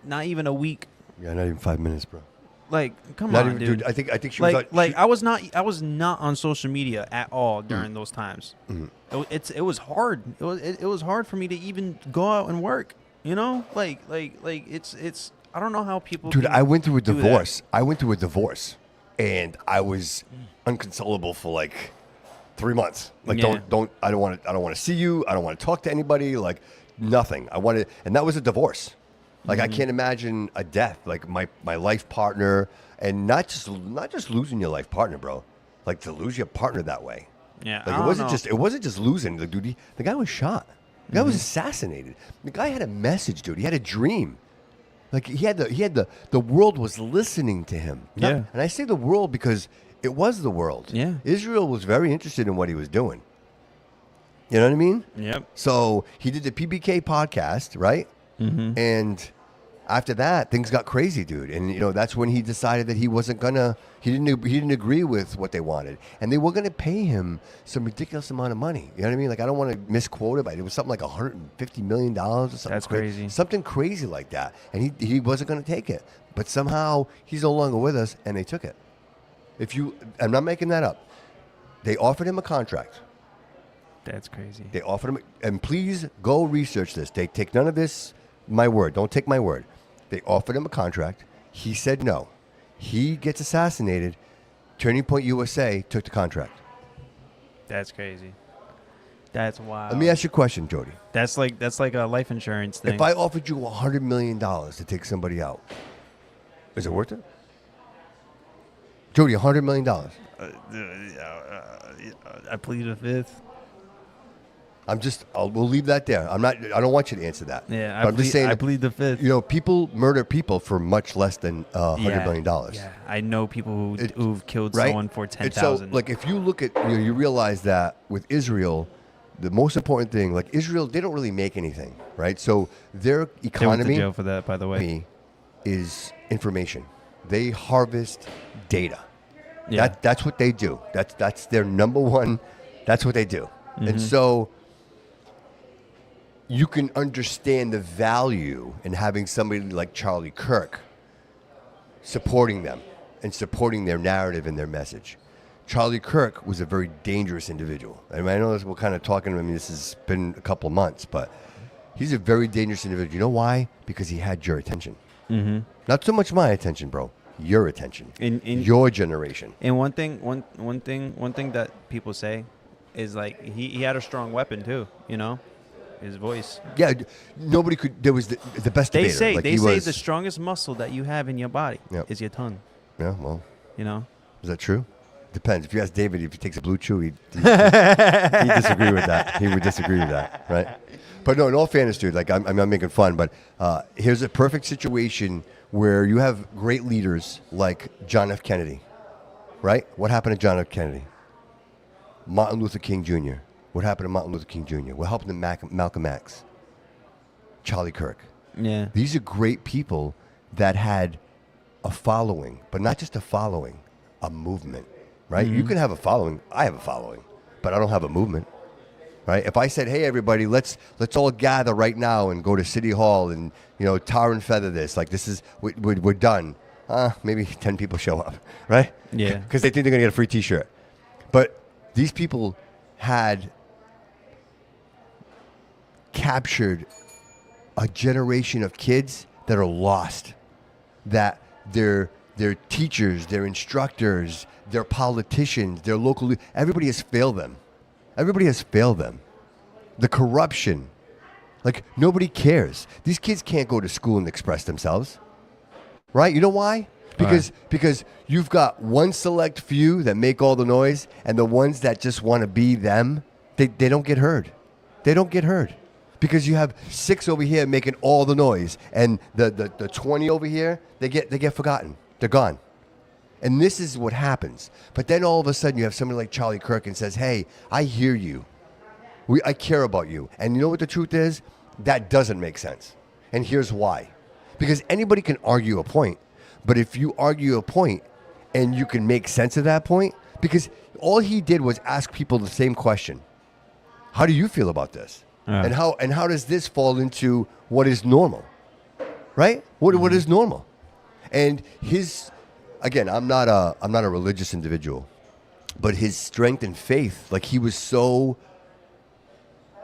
Not even a week. Yeah, not even 5 minutes, bro. Like, come Not on, even, dude. I think she like, was I was not on social media at all during those times. It was hard. It was hard for me to even go out and work. Like it's. I don't know how people. Dude, I went through a divorce. That. I went through a divorce, and I was inconsolable for like 3 months. Like, I don't want to see you. I don't want to talk to anybody. Like, nothing. And that was a divorce. Like, I can't imagine a death. Like my life partner, and not just losing your life partner, bro. Like to lose your partner that way. Yeah, like it wasn't just losing. The dude, the guy was shot. The guy was assassinated. The guy had a message, dude. He had a dream. Like he had the world was listening to him. Yeah. And I say the world because it was the world. Yeah. Israel was very interested in what he was doing. You know what I mean? Yep. So he did the PBK podcast, right? Mm-hmm. And after that, things got crazy, dude. And that's when he decided that he didn't agree with what they wanted, and they were gonna pay him some ridiculous amount of money. You know what I mean? Like I don't want to misquote it, but it was something like $150 million or something. That's crazy. Something crazy like that, and he wasn't gonna take it. But somehow he's no longer with us, and they took it. I'm not making that up. They offered him a contract. That's crazy. They offered him, and please go research this. They take none of this my word. Don't take my word. They offered him a contract. He said no. He gets assassinated. Turning Point USA took the contract. That's crazy. That's wild. Let me ask you a question, Jody. That's like a life insurance thing. If I offered you $100 million to take somebody out, is it worth it? Jody, $100 million. I plead the fifth. We'll leave that there. I don't want you to answer that. Yeah, I'm just saying. I plead the fifth. People murder people for much less than $100 million. Yeah, I know people who've killed right? someone for $10,000. So, like, if you look at, you realize that with Israel, the most important thing, like Israel, they don't really make anything, right? So their economy. They went to jail for that, by the way. Is information. They harvest data. Yeah. That's what they do. That's their number one. That's what they do. Mm-hmm. And so you can understand the value in having somebody like Charlie Kirk supporting them and supporting their narrative and their message. Charlie Kirk was a very dangerous individual. I mean, I know we're kind of talking, this has been a couple of months, but he's a very dangerous individual. You know why? Because he had your attention. Mm-hmm. Not so much my attention, bro. your attention, In your generation. And one thing that people say is like he had a strong weapon too, you know, his voice. Yeah, nobody could. There was the best They debater. say Like, they he say was, the strongest muscle that you have in your body Yep. is your tongue. Yeah, well, You know. is that true? Depends. If you ask David if he takes a blue chew, he'd disagree with that. He would disagree with that, right? But no, in all fairness, dude, like I'm making fun, but here's a perfect situation where you have great leaders like John F. Kennedy, right? What happened to John F. Kennedy? Martin Luther King Jr. What happened to Martin Luther King Jr.? What happened to Malcolm X? Charlie Kirk. Yeah. These are great people that had a following, but not just a following, a movement, right? You can have a following. I have a following, but I don't have a movement, right? If I said, hey, everybody, let's all gather right now and go to City Hall and, tar and feather this, like this is, we're done. Maybe 10 people show up, right? Yeah. Because they think they're going to get a free T-shirt. But these people had captured a generation of kids that are lost, that their teachers, their instructors, their politicians, their local, everybody has failed them. Everybody has failed them. The corruption, like nobody cares. These kids can't go to school and express themselves, right? You know why? Because you've got one select few that make all the noise, and the ones that just want to be them, they don't get heard. They don't get heard. Because you have 6 over here making all the noise, and the 20 over here, they get forgotten. They're gone. And this is what happens. But then all of a sudden you have somebody like Charlie Kirk and says, hey, I hear you. I care about you. And you know what the truth is? That doesn't make sense. And here's why. Because anybody can argue a point. But if you argue a point and you can make sense of that point, because all he did was ask people the same question. How do you feel about this? And how does this fall into what is normal, right? What is normal? And again, I'm not a religious individual, but his strength and faith, like he was so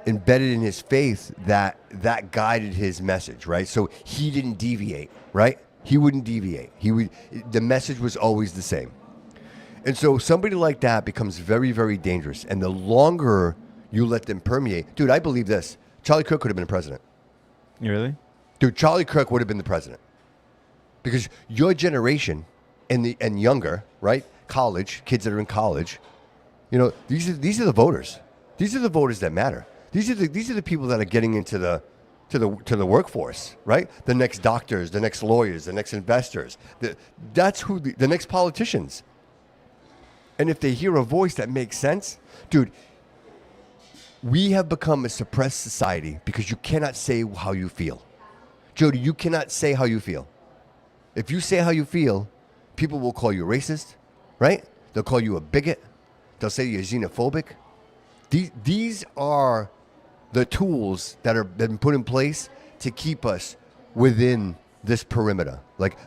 embedded in his faith that guided his message, right? So he didn't deviate, right? He wouldn't deviate. The message was always the same. And so somebody like that becomes very, very dangerous. And the longer you let them permeate. Dude, I believe this. Charlie Kirk could have been the president. You really? Dude, Charlie Kirk would have been the president. Because your generation and younger, right? College, kids that are in college, these are the voters. These are the voters that matter. These are the people that are getting into the workforce, right? The next doctors, the next lawyers, the next investors. That's who the next politicians. And if they hear a voice that makes sense, dude, we have become a suppressed society because you cannot say how you feel. Jody, you cannot say how you feel. If you say how you feel, people will call you racist, right? They'll call you a bigot. They'll say you're xenophobic. These are the tools that have been put in place to keep us within this perimeter. Like,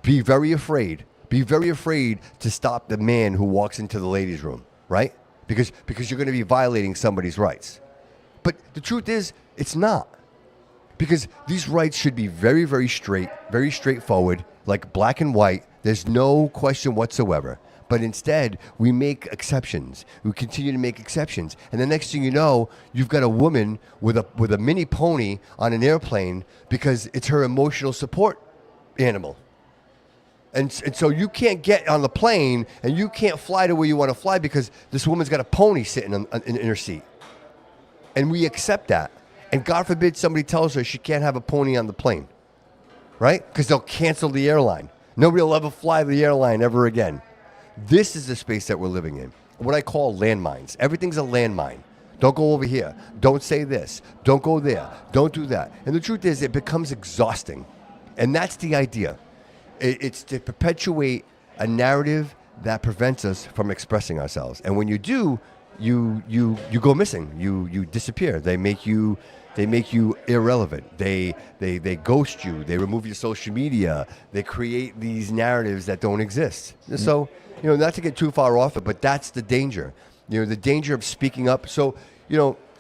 be very afraid. Be very afraid to stop the man who walks into the ladies' room, right? Because you're going to be violating somebody's rights. But the truth is, it's not. Because these rights should be very, very straight, very straightforward, like black and white. There's no question whatsoever. But instead, we make exceptions. We continue to make exceptions. And the next thing you know, you've got a woman with a mini pony on an airplane because it's her emotional support animal. And so you can't get on the plane and you can't fly to where you want to fly because this woman's got a pony sitting in her seat. And we accept that. And God forbid somebody tells her she can't have a pony on the plane, right? Because they'll cancel the airline. Nobody will ever fly the airline ever again. This is the space that we're living in. What I call landmines. Everything's a landmine. Don't go over here. Don't say this. Don't go there. Don't do that. And the truth is, it becomes exhausting. And that's the idea. It's to perpetuate a narrative that prevents us from expressing ourselves. And when you do, you go missing. You disappear. They make you irrelevant. They ghost you. They remove your social media. They create these narratives that don't exist. So, not to get too far off it, but that's the danger. The danger of speaking up. So,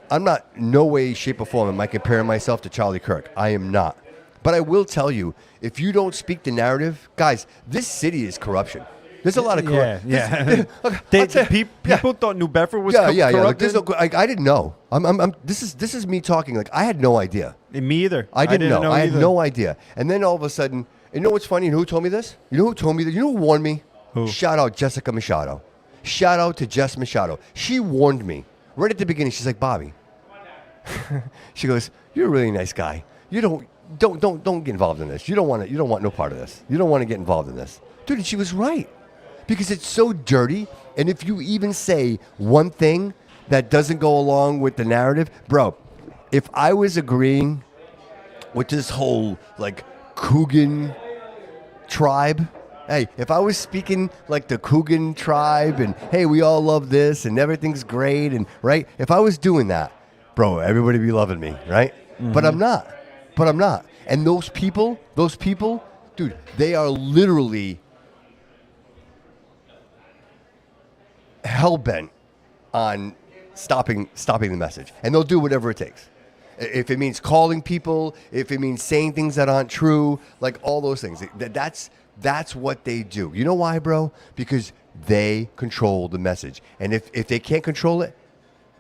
I'm not, no way, shape, or form am I comparing myself to Charlie Kirk. I am not. But I will tell you, if you don't speak the narrative, guys, this city is corruption. There's a lot of corruption. Yeah. People thought New Bedford was Like, corrupted. there's no, I didn't know. This is me talking. Like, I had no idea. Me either. I didn't know. I had either. no idea. And then all of a sudden, you know what's funny? You know who told me this? You know who told me that? You know who warned me? Who? Shout out Jessica Machado. Shout out to Jess Machado. She warned me right at the beginning. She's like, Bobby. She goes, "You're a really nice guy. You don't get involved in this. You don't want no part of this. You don't want to get involved in this." Dude, and she was right. Because it's so dirty, and if you even say one thing that doesn't go along with the narrative, bro, if I was agreeing with this whole, like, Coogan tribe, hey, if I was speaking like the Coogan tribe, and, hey, we all love this, and everything's great, and, right? If I was doing that, bro, everybody be loving me, right? Mm-hmm. But I'm not. And those people, dude, they are literally hell-bent on stopping the message, and they'll do whatever it takes. If it means calling people, if it means saying things that aren't true, like all those things, that's what they do. You know why, bro? Because they control the message, and if they can't control it,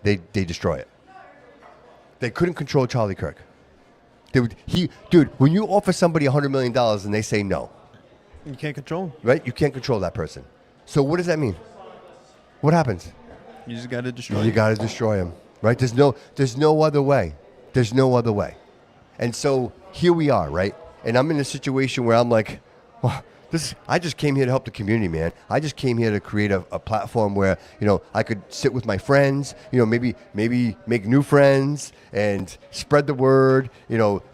they destroy it. They couldn't control Charlie Kirk. Dude, when you offer somebody $100 million and they say no, you can't control them. Right? You can't control that person. So what does that mean? What happens? You just got to destroy. You got to destroy him, right? There's no other way. There's no other way. And so here we are, right? And I'm in a situation where I'm like, well, I just came here to help the community, man. I just came here to create a platform where, I could sit with my friends, maybe make new friends and spread the word,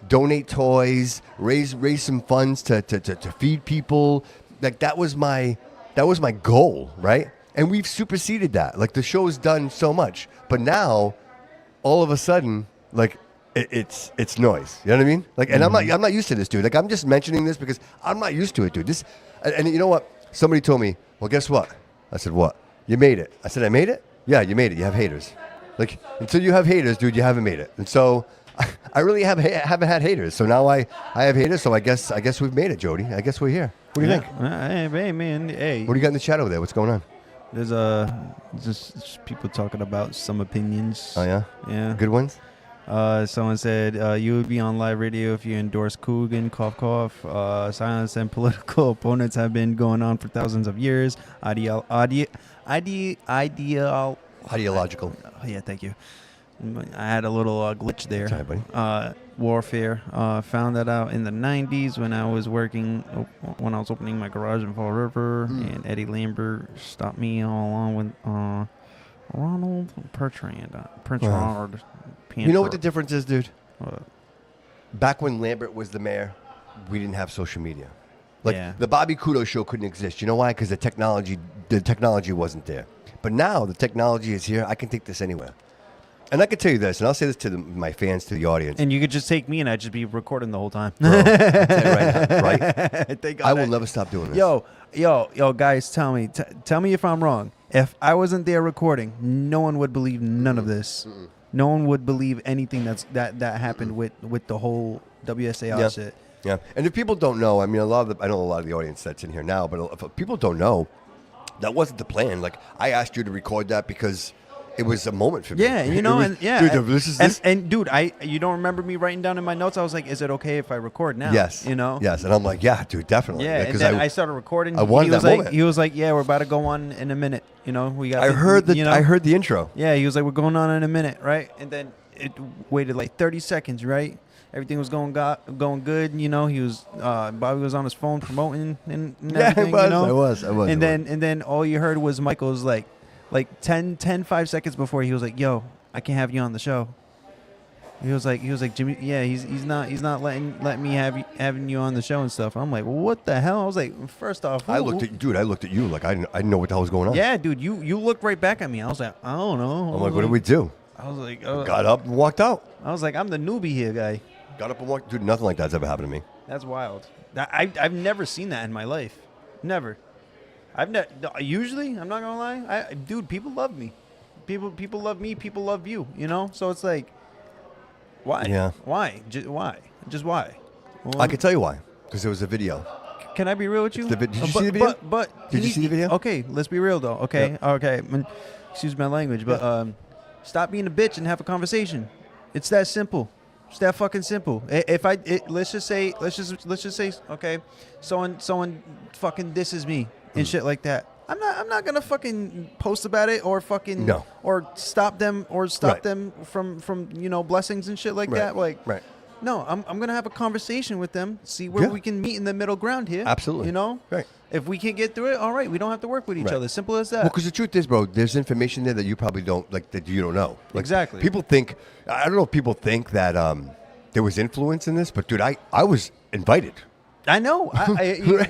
donate toys, raise some funds to feed people. Like that was my goal, right? And we've superseded that. Like the show's done so much, but now, all of a sudden, like it's noise. You know what I mean? Like, and I'm not used to this, dude. Like I'm just mentioning this because I'm not used to it, dude. This, and you know what? Somebody told me, well, guess what? I said, what? You made it. I said, I made it? Yeah, you made it. You have haters. Like until you have haters, dude, you haven't made it. And so I really haven't had haters. So now I have haters. So I guess we've made it, Jody. I guess we're here. What do you think? Hey, man. Hey. What do you got in the chat over there? What's going on? There's just people talking about some opinions. Oh yeah, yeah, good ones. Someone said you would be on live radio if you endorsed Coogan. Cough, cough. Silence and political opponents have been going on for thousands of years. Ideological. Yeah, thank you. I had a little glitch there. Sorry, buddy. Warfare. Found that out in the 90s when I was opening my garage in Fall River, and Eddie Lambert stopped me all along with Ronald Pertrand. Pertrand. You know what the difference is, dude? Back when Lambert was the mayor, we didn't have social media. Like the Bobby Kudo show couldn't exist. You know why? Because the technology wasn't there. But now the technology is here. I can take this anywhere. And I can tell you this, and I'll say this to my fans, to the audience. And you could just take me, and I'd just be recording the whole time. Bro, I'll tell you right now, right? I will never stop doing this. Yo, guys, tell me if I'm wrong. If I wasn't there recording, no one would believe none of this. No one would believe anything that happened with the whole WSAR shit. Yeah, and if people don't know, I mean, I know a lot of the audience that's in here now, but if people don't know, that wasn't the plan. Like, I asked you to record that because it was a moment for me. Yeah, Dude, dude, you don't remember me writing down in my notes? I was like, is it okay if I record now? Yes. Yes, and I'm like, yeah, dude, definitely. Yeah, and then I started recording. I wanted that moment. He was like, yeah, we're about to go on in a minute. We got. I heard the intro. Yeah, he was like, we're going on in a minute, right? And then it waited like 30 seconds, right? Everything was going good. He was Bobby was on his phone promoting and everything. Yeah, I was. And then all you heard was Michael's like 5 seconds before he was like, yo, I can't have you on the show. He was like Jimmy, yeah, he's not letting me having you on the show and stuff. I'm like, well, what the hell? I was like, first off, I looked at you like I didn't know what the hell was going on. Yeah, dude, you looked right back at me. I was like, I don't know. I'm like, what do we do? I was like, got up and walked out. I was like, I'm the newbie here, guy. Got up and walked. Dude, nothing like that's ever happened to me. That's wild. I've never seen that in my life. Never. Usually, I'm not gonna lie. Dude, people love me. People love me. People love you. So it's like, why? Yeah. Why? Just why? Well, I can tell you why. Because there was a video. Can I be real with you? Did you see the video? But Did you see the video? Okay, let's be real though. Okay, Yeah. okay. Excuse my language, but stop being a bitch and have a conversation. It's that simple. It's that fucking simple. Let's just say, okay, someone fucking disses me and shit like that. I'm not gonna fucking post about it or fucking No. or stop them Right. them from blessings and shit like Right. that. Like, Right. no, I'm gonna have a conversation with them, see where Yeah. we can meet in the middle ground here. Absolutely. You know? Right. If we can't get through it, all right, we don't have to work with each Right. other. Simple as that. Well, because the truth is, bro, there's information there that you probably don't that you don't know. Like, Exactly. People think I don't know if people think that there was influence in this, but dude, I was invited. I know.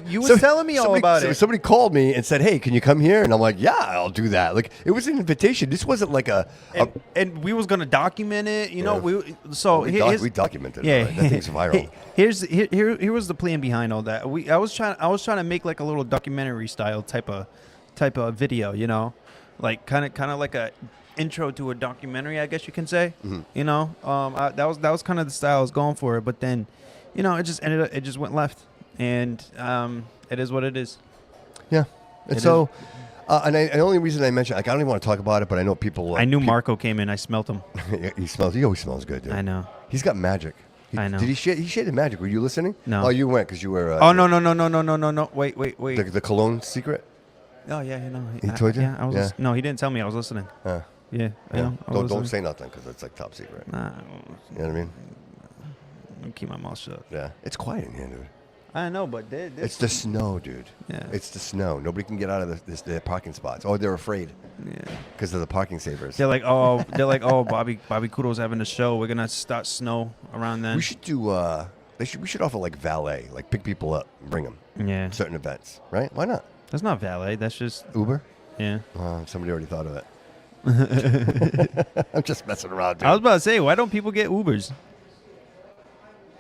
You was telling me all about it. Somebody called me and said, "Hey, can you come here?" And I'm like, "Yeah, I'll do that." Like it was an invitation. This wasn't like and we was gonna document it. You know, Yeah. We documented it. Yeah, Right? That thing's viral. Here was the plan behind all that. I was trying to make like a little documentary style type of video. You know, like kind of like a intro to a documentary, I guess you can say. Mm-hmm. You know, that was kind of the style I was going for. But then, you know, it just went left, and it is what it is. Yeah. And It so, and the only reason I mentioned, like, I don't even want to talk about it, but I know people. I knew Marco came in. I smelt him. He smells. He always smells good, dude. I know. He's got magic. I know. Did he share? He shared the magic. Were you listening? No. Oh, you went because you were. Oh no! Wait. The cologne secret. Oh yeah, you know. He told you? Yeah, I was. Yeah. No, he didn't tell me. I was listening. Yeah. Yeah. I know, I was Don't listening. say nothing because it's like top secret. Nah, You know what I mean? I'll keep my mouth shut. Yeah. It's quiet in here, dude. I know, but It's the snow, dude. Yeah. It's the snow. Nobody can get out of their parking spots. Oh, they're afraid yeah. because of the parking savers. They're like, oh, Bobby Kudo's having a show. We're gonna start snow around then. We should do. We should offer like valet, like pick people up, and bring them. Yeah. Certain events, right? Why not? That's not valet. That's just Uber. yeah. Somebody already thought of it. I'm just messing around, dude. I was about to say, why don't people get Ubers?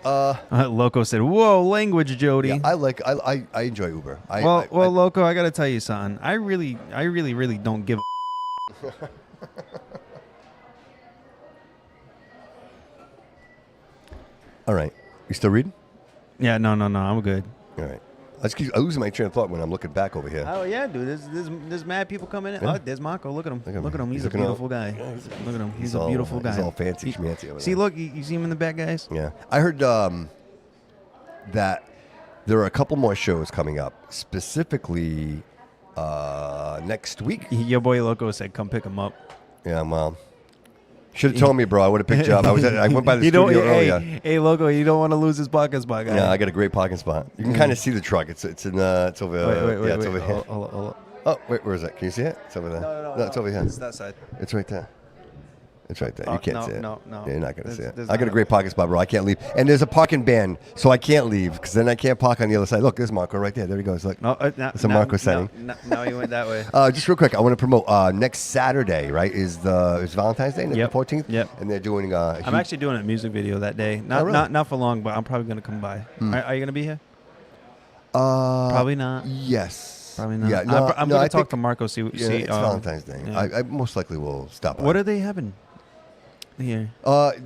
Loco said, "Whoa, language, Jody." Yeah, I enjoy Uber. Well, Loco, I gotta tell you something. I really don't give. All right. You still reading? Yeah, no, I'm good. All right. I lose my train of thought when I'm looking back over here. Oh yeah, dude. There's mad people coming in. Yeah. Oh, there's Marco. Look at him. Look at Look at him. He's a looking all- beautiful guy. Yeah, Look at him. He's a all- beautiful guy. He's all fancy schmancy over See, there. look. You see him in the back, guys. Yeah. I heard that there are a couple more shows coming up, specifically next week. Your boy Loco said, "Come pick him up." Yeah, well, should have told me, bro. I would have picked you up. I went by the You don't. studio earlier. Hey, Loco, you don't want to lose his parking spot, guy. Yeah, I got a great parking spot. You can kind of see the truck. It's over. Wait, It's over here. Hold on. Oh, wait, where is it? Can you see it? It's over there. No, it's over here. It's that side. It's right there. It's right there. Oh, You can't no, see it. no. Yeah, you're not gonna see it. There's I got a not- great parking spot, bro. I can't leave. And there's a parking ban, so I can't leave because then I can't park on the other side. Look, there's Marco right there. There he goes. Look. No, It's a Marco setting. No, he went that way. Just real quick, I want to promote next Saturday. Right? Is Valentine's Day, Yep. the 14th? Yep. And they're doing. I'm actually doing a music video that day. Not really? not for long, but I'm probably gonna come by. Are you gonna be here? Probably Probably not. Yes. Probably not. Yeah. No, I'm no, gonna I talk think- to Marco. See. Yeah, it's Valentine's Day. yeah. I most likely will stop by. What are they having here?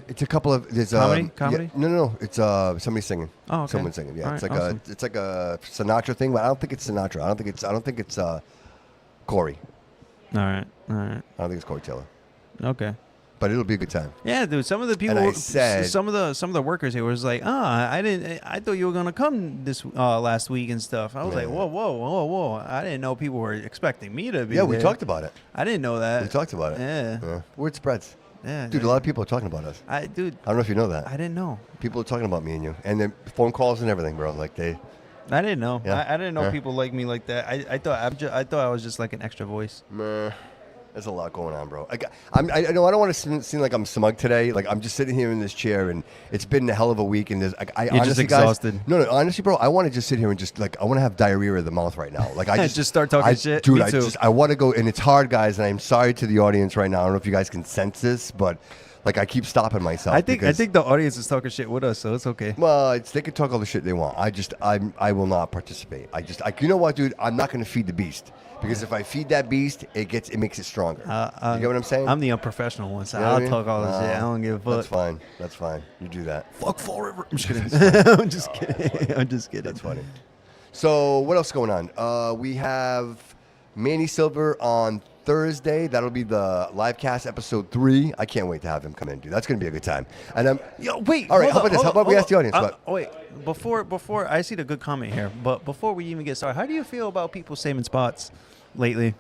It's a couple of there's Comedy? Yeah, no. It's somebody singing. Oh, okay. Someone singing. Yeah, All it's right, like awesome. it's like a Sinatra thing, but I don't think it's Sinatra. I don't think it's Corey. All right. I don't think it's Corey Taylor. Okay. But it'll be a good time. Yeah, dude. Some of the people, And I said- some of the workers here was like, I thought you were gonna come this last week and stuff. I was like, Yeah. whoa. I didn't know people were expecting me to be. Yeah, we there. talked about it. I didn't know that. We talked about it. Yeah. Word spreads. Yeah. Dude, a lot of people are talking about us. I I don't know if you know that. I didn't know. People are talking about me and you, and then phone calls and everything, bro. Like they. I didn't know. Yeah. I didn't know Yeah. people like me like that. I thought I was just like an extra voice. Meh. There's a lot going on, bro. I know I don't want to seem like I'm smug today. Like I'm just sitting here in this chair, and it's been a hell of a week. And there's, I You're honestly, just exhausted. Guys, no, honestly, bro, I want to just sit here and just like I want to have diarrhea of the mouth right now. Like I Just start talking shit? dude. Me too. I want to go, and it's hard, guys. And I'm sorry to the audience right now. I don't know if you guys can sense this, but Like I keep stopping myself. I think the audience is talking shit with us, so it's okay. Well, they can talk all the shit they want. I will not participate. You know what, dude? I'm not going to feed the beast because if I feed that beast, it makes it stronger. You get what I'm saying? I'm the unprofessional one, so You know what I'll I mean? talk all this shit. I don't give a fuck. That's fine. You do that. Fuck Fall River. I'm just kidding. I'm just kidding. I'm just kidding. That's funny. So what else going on? We have Manny Silver on Thursday. That'll be the live cast episode 3. I can't wait to have him come in, dude. That's gonna be a good time. And wait. All right. How about this? How about we ask the audience? Wait. Before I see the good comment here, but before we even get started, how do you feel about people saving spots lately?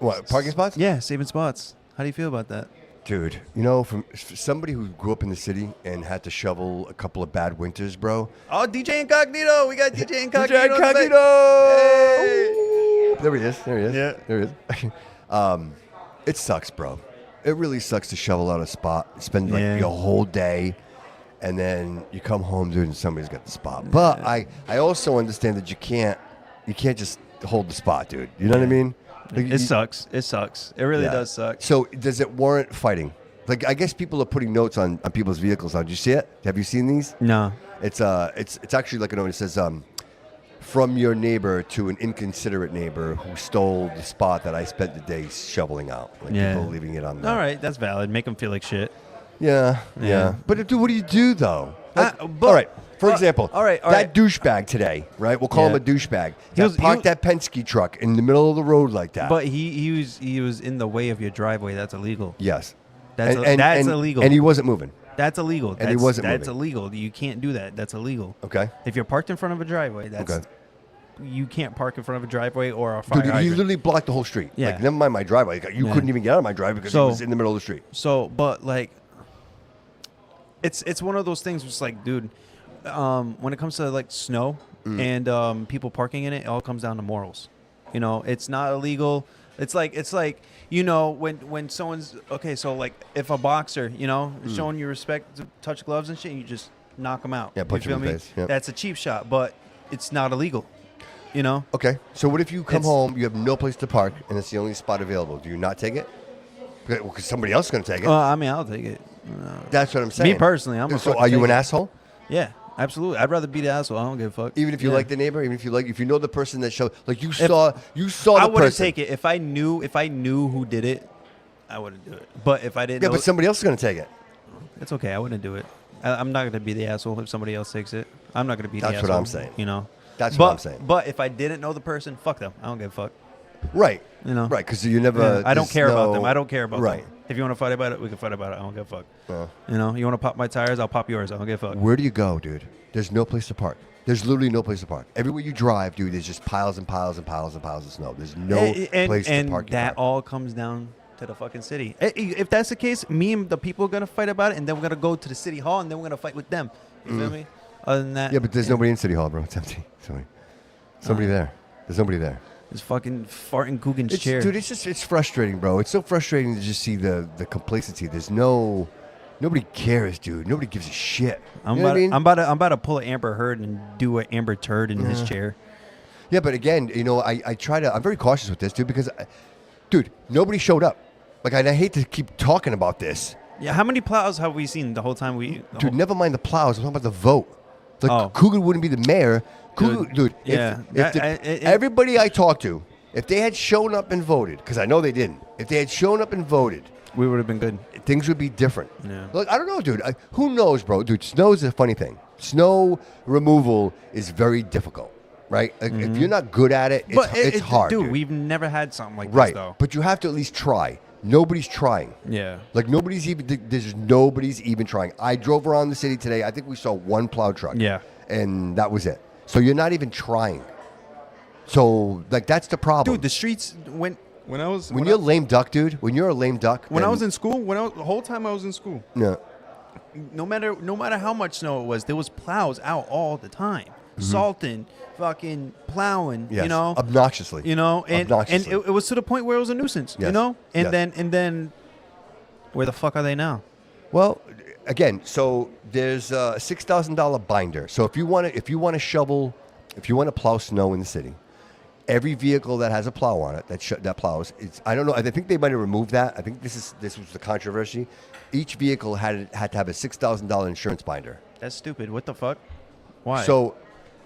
What, parking spots? Yeah, saving spots. How do you feel about that? Dude, you know, from somebody who grew up in the city and had to shovel a couple of bad winters, bro. Oh, DJ Incognito. We got DJ Incognito. DJ Incognito. Hey. There he is. Yeah. There he is. It sucks, bro. It really sucks to shovel out a spot, spend like your whole day, and then you come home, dude, and somebody's got the spot. But I also understand that you can't just hold the spot, dude. You know what I mean? Like, It sucks. It sucks. It really does suck. So does it warrant fighting? Like I guess people are putting notes on people's vehicles now. Did you see it? Have you seen these? No. It's actually like a note. It says from your neighbor to an inconsiderate neighbor who stole the spot that I spent the day shoveling out. Like people leaving it on there. All right, that's valid. Make them feel like shit. Yeah. But dude, what do you do though? Like, all right. For example, that douchebag today, right? We'll call him a douchebag. He parked that Penske truck in the middle of the road like that. But he was in the way of your driveway. That's illegal. Yes. That's illegal. And he wasn't moving. That's illegal. And he wasn't That's moving. illegal. You can't do that. That's illegal. Okay. If you're parked in front of a driveway, you can't park in front of a driveway or a fire Dude, he hydrant. literally blocked the whole street. Yeah. Like, never mind my driveway. You couldn't even get out of my driveway because he was in the middle of the street. So, but like, it's one of those things. It's like, dude, when it comes to like snow and people parking in it, it all comes down to morals. You know, it's not illegal. It's like you know when someone's so like if a boxer, you know, is showing you respect to touch gloves and shit, you just knock them out. Yeah, punch him in the face. Yep. That's a cheap shot, but it's not illegal. You know. Okay. So what if you come home, you have no place to park, and it's the only spot available? Do you not take it? Because somebody else is going to take it. I mean, I'll take it. That's what I'm saying. Me personally, So are you an asshole? Yeah, absolutely. I'd rather be the asshole. I don't give a fuck. Even if you like the neighbor, even if you know the person that showed, like you saw the person. I wouldn't take it if I knew who did it. I wouldn't do it. But if I didn't, but somebody else is going to take it. It's okay. I wouldn't do it. I'm not going to be the asshole if somebody else takes it. I'm not going to be the asshole. That's what I'm saying. You know. That's what I'm saying. But if I didn't know the person, fuck them. I don't give a fuck. Right. You know. Right. Because you never. Yeah, I don't care about them. I don't care about them. If you want to fight about it, we can fight about it. I don't give a fuck. You know. You want to pop my tires? I'll pop yours. I don't give a fuck. Where do you go, dude? There's no place to park. There's literally no place to park. Everywhere you drive, dude, there's just piles and piles and piles and piles of snow. There's no place to park. And that all comes down to the fucking city. If that's the case, me and the people are going to fight about it, and then we're going to go to the city hall, and then we're going to fight with them. You feel me? Other than that. Yeah, but there's nobody in City Hall, bro. It's empty. Somebody there. There's nobody there. It's fucking farting Coogan's chair. Dude, it's frustrating, bro. It's so frustrating to just see the complacency. Nobody cares, dude. Nobody gives a shit. I'm about to pull an Amber Heard and do an Amber Turd in his chair. Yeah, but again, you know, I'm very cautious with this, dude, because, dude, nobody showed up. Like, I hate to keep talking about this. Yeah, how many plows have we seen the whole time Dude, never mind the plows. I'm talking about the vote. Like, Coogan wouldn't be the mayor. Dude, everybody I talked to, if they had shown up and voted, because I know they didn't, if they had shown up and voted, we would have been good. Things would be different. Yeah. Look, I don't know, dude. Who knows, bro? Dude, snow is a funny thing. Snow removal is very difficult, right? Like, if you're not good at it, it's hard. Dude, we've never had something like this, though. But you have to at least try. Nobody's trying. Yeah. Like, nobody's even trying. I drove around the city today. I think we saw one plow truck. Yeah. And that was it. So you're not even trying. So, like, that's the problem. Dude, the streets when you're a lame duck, dude. When you're a lame duck. When I was in school, the whole time I was in school. Yeah. No matter how much snow it was, there was plows out all the time, salting, fucking plowing. Yes. You know, obnoxiously. You know, and it was to the point where it was a nuisance. Yes. You know, and then, where the fuck are they now? Well, again, so there's a $6,000 binder. So if you want to shovel, if you want to plow snow in the city, every vehicle that has a plow on it that plows. I don't know. I think they might have removed that. I think this was the controversy. Each vehicle had to have a $6,000 insurance binder. That's stupid. What the fuck? Why? So